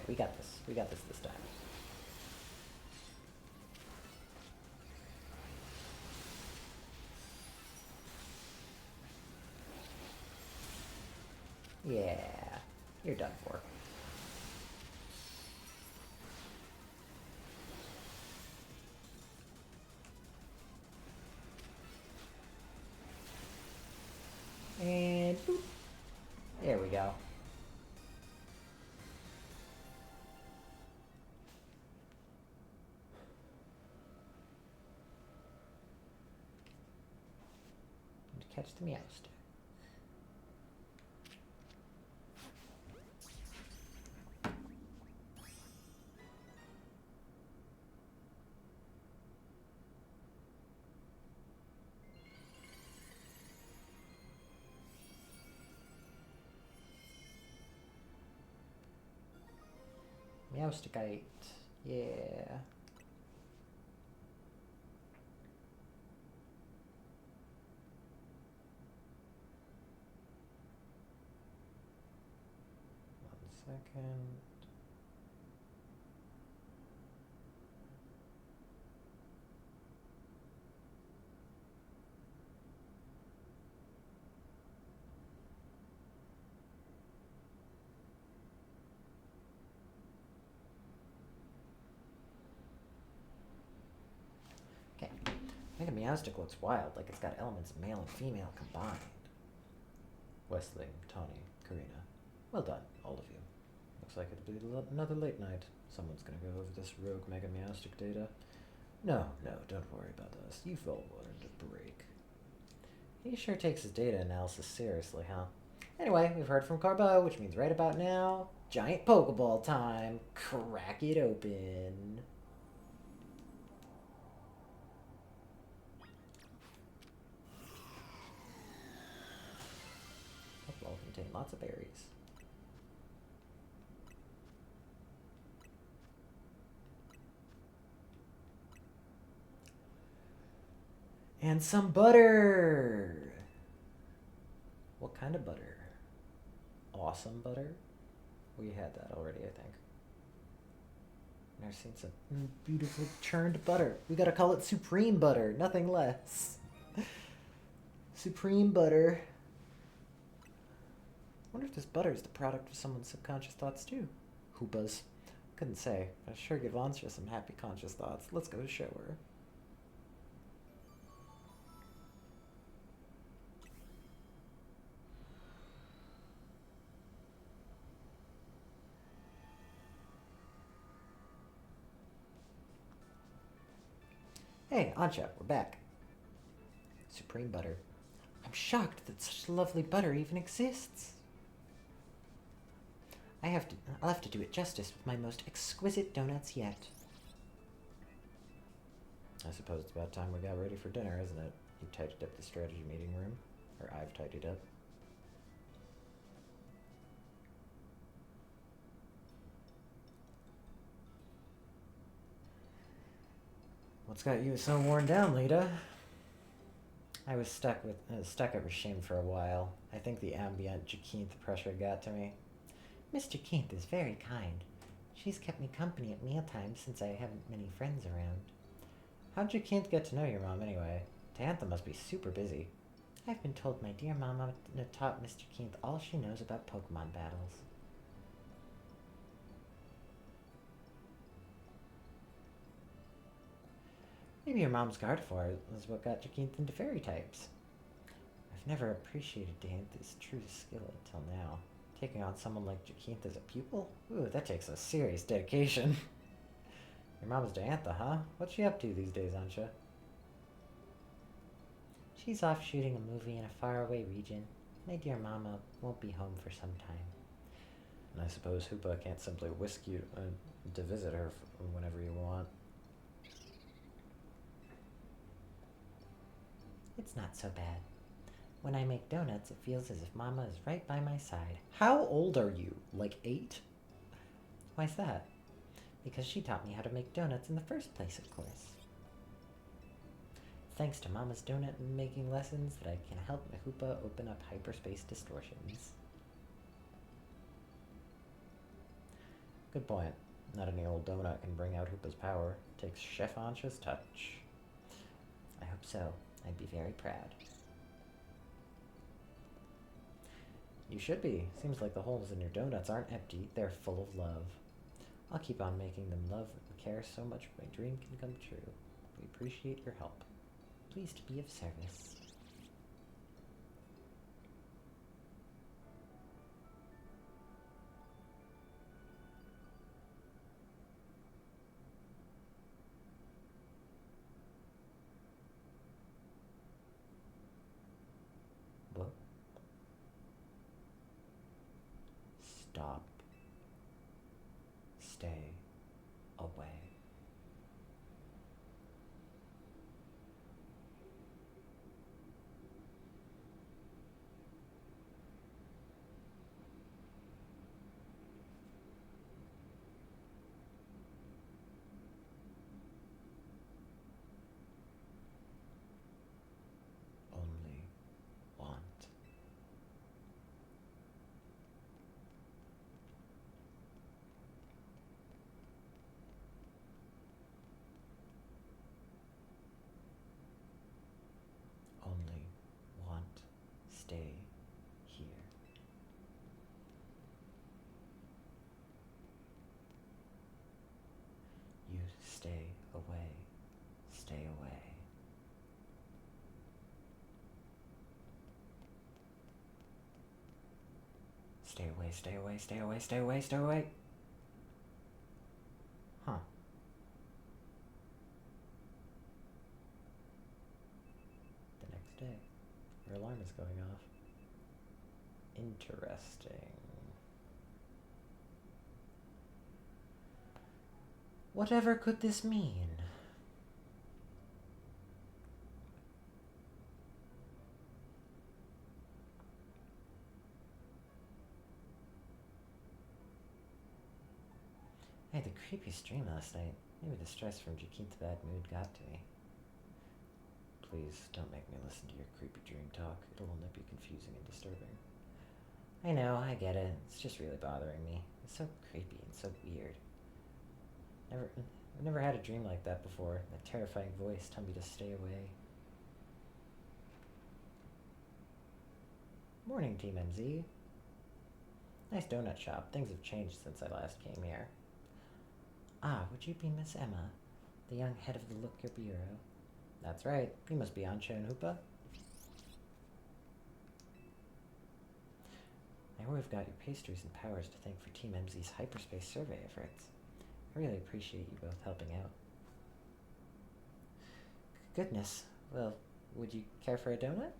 we got this. We got this time. Yeah, you're done for. And boop. There we go. And catch the Meowster. Meowsticite. Yeah. One second. Okay. Mega Meowstic looks wild, like it's got elements of male and female combined. Wesley, Tawny, Karina. Well done, all of you. Looks like it'll be another late night. Someone's gonna go over this rogue Mega Meowstic data. No, don't worry about us. You've all wanted a break. He sure takes his data analysis seriously, huh? Anyway, we've heard from Carbo, which means right about now, giant Pokeball time. Crack it open. Pokeball contain lots of berries. And some butter! What kind of butter? Awesome butter? We had that already, I think. Never seen some beautiful churned butter. We gotta call it supreme butter, nothing less. Supreme butter. I wonder if this butter is the product of someone's subconscious thoughts too. Hoopas. Couldn't say. I sure give Lancia some happy conscious thoughts. Let's go show her. Hey, Ansha, we're back. Supreme butter. I'm shocked that such lovely butter even exists. I'll have to do it justice with my most exquisite donuts yet. I suppose it's about time we got ready for dinner, isn't it? You tidied up the strategy meeting room. Or I've tidied up. What's got you so worn down, Lita? I was stuck over shame for a while. I think the ambient Jacinth pressure got to me. Miss Jacinth is very kind. She's kept me company at mealtimes since I haven't many friends around. How'd Jacinth get to know your mom anyway? Diantha must be super busy. I've been told my dear mama taught Miss Jacinth all she knows about Pokemon battles. Maybe your mom's Gardevoir is what got Jacinth into fairy types. I've never appreciated Diantha's true skill until now. Taking on someone like Jacinth as a pupil? Ooh, that takes a serious dedication. Your mom's Diantha, huh? What's she up to these days, Ansha? She's off shooting a movie in a faraway region. My dear mama won't be home for some time. And I suppose Hoopa can't simply whisk you to visit her whenever you want. It's not so bad. When I make donuts, it feels as if Mama is right by my side. How old are you? Like 8? Why's that? Because she taught me how to make donuts in the first place, of course. Thanks to Mama's donut making lessons that I can help Hoopa open up hyperspace distortions. Good point. Not any old donut can bring out Hoopa's power. It takes Chef Ancha's touch. I hope so. I'd be very proud. You should be. Seems like the holes in your donuts aren't empty. They're full of love. I'll keep on making them love and care so much my dream can come true. We appreciate your help. Pleased to be of service. What? Stop. Stay away. Only want. Only want. Stay here. You stay away. Stay away. Stay away, stay away, stay away, stay away, stay away. Huh. The next day, your alarm is going off. Interesting. Whatever could this mean? I had the creepiest dream last night. Maybe the stress from Jaquin's bad mood got to me. Please don't make me listen to your creepy dream talk. It'll only be confusing and disturbing. I know, I get it. It's just really bothering me. It's so creepy and so weird. I've never had a dream like that before. That terrifying voice telling me to stay away. Morning, Team MZ. Nice donut shop. Things have changed since I last came here. Ah, would you be Miss Emma, the young head of the Looker Bureau? That's right. You must be Ancha and Hoopa. I know we've got your pastries and powers to thank for Team MZ's hyperspace survey efforts. I really appreciate you both helping out. Goodness. Well, would you care for a donut?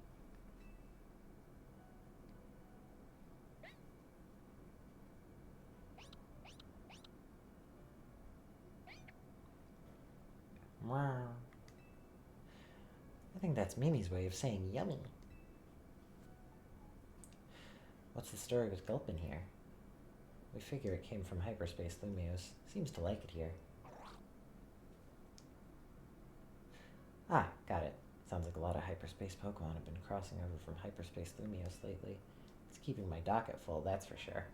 Wow. I think that's Mimi's way of saying yummy. What's the story with Gulpin here? We figure it came from hyperspace Lumios. Seems to like it here. Ah, got it. Sounds like a lot of hyperspace Pokemon have been crossing over from hyperspace Lumios lately. It's keeping my docket full, that's for sure.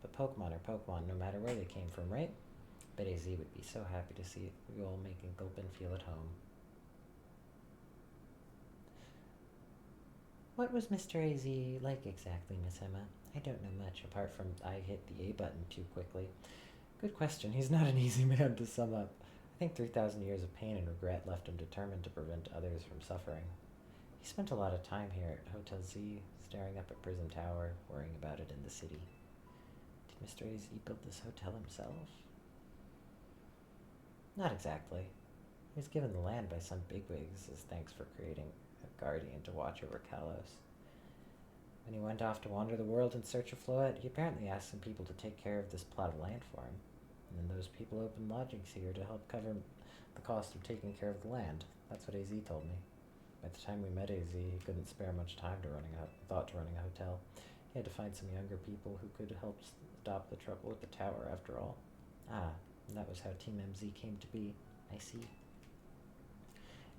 But Pokemon are Pokemon no matter where they came from, right? Bet AZ would be so happy to see you all making Gulpin feel at home. What was Mr. AZ like exactly, Miss Emma? I don't know much, apart from I hit the A button too quickly. Good question. He's not an easy man to sum up. I think 3,000 years of pain and regret left him determined to prevent others from suffering. He spent a lot of time here at Hotel Z, staring up at Prism Tower, worrying about it in the city. Did Mr. AZ build this hotel himself? Not exactly. He was given the land by some bigwigs as thanks for creating a guardian to watch over Kalos. When he went off to wander the world in search of Floette, he apparently asked some people to take care of this plot of land for him. And then those people opened lodgings here to help cover the cost of taking care of the land. That's what AZ told me. By the time we met AZ, he couldn't spare much time to running a hotel. He had to find some younger people who could help stop the trouble with the tower, after all. Ah, and that was how Team MZ came to be. I see.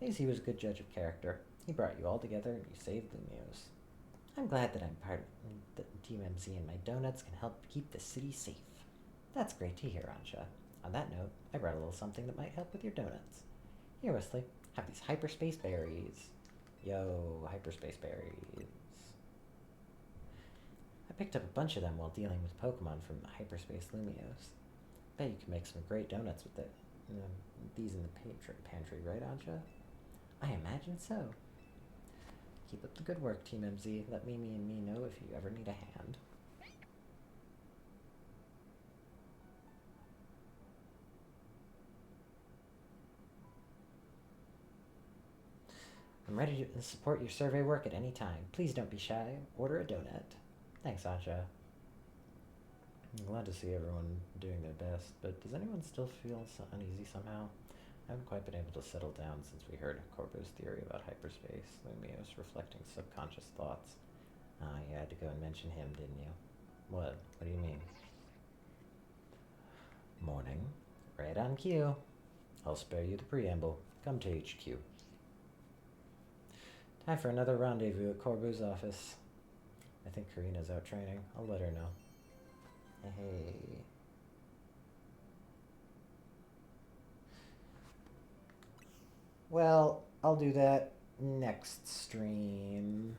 AZ was a good judge of character. He brought you all together and you saved Lumios. I'm glad that I'm part of Team MZ and my donuts can help keep the city safe. That's great to hear, Ansha. On that note, I brought a little something that might help with your donuts. Here, Wesley, have these hyperspace berries. Yo, hyperspace berries. I picked up a bunch of them while dealing with Pokemon from Hyperspace Lumios. Bet you can make some great donuts with it. These in the pantry, right, Anja? I imagine so. Keep up the good work, Team MZ. Let Mimi and me know if you ever need a hand. I'm ready to support your survey work at any time. Please don't be shy. Order a donut. Thanks, Anja. I'm glad to see everyone doing their best, but does anyone still feel uneasy somehow? I haven't quite been able to settle down since we heard Corbo's theory about hyperspace, Lumios reflecting subconscious thoughts. Ah, you had to go and mention him, didn't you? What? What do you mean? Morning. Right on cue. I'll spare you the preamble. Come to HQ. Time for another rendezvous at Corbo's office. I think Karina's out training. I'll let her know. Hey. Well, I'll do that next stream.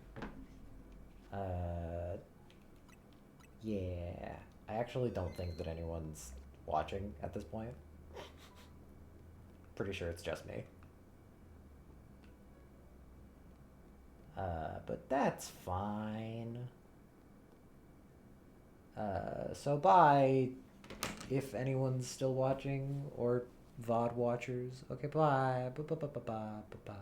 Yeah. I actually don't think that anyone's watching at this point. Pretty sure it's just me. But that's fine. So bye, if anyone's still watching, or VOD watchers. Okay, bye. Bye.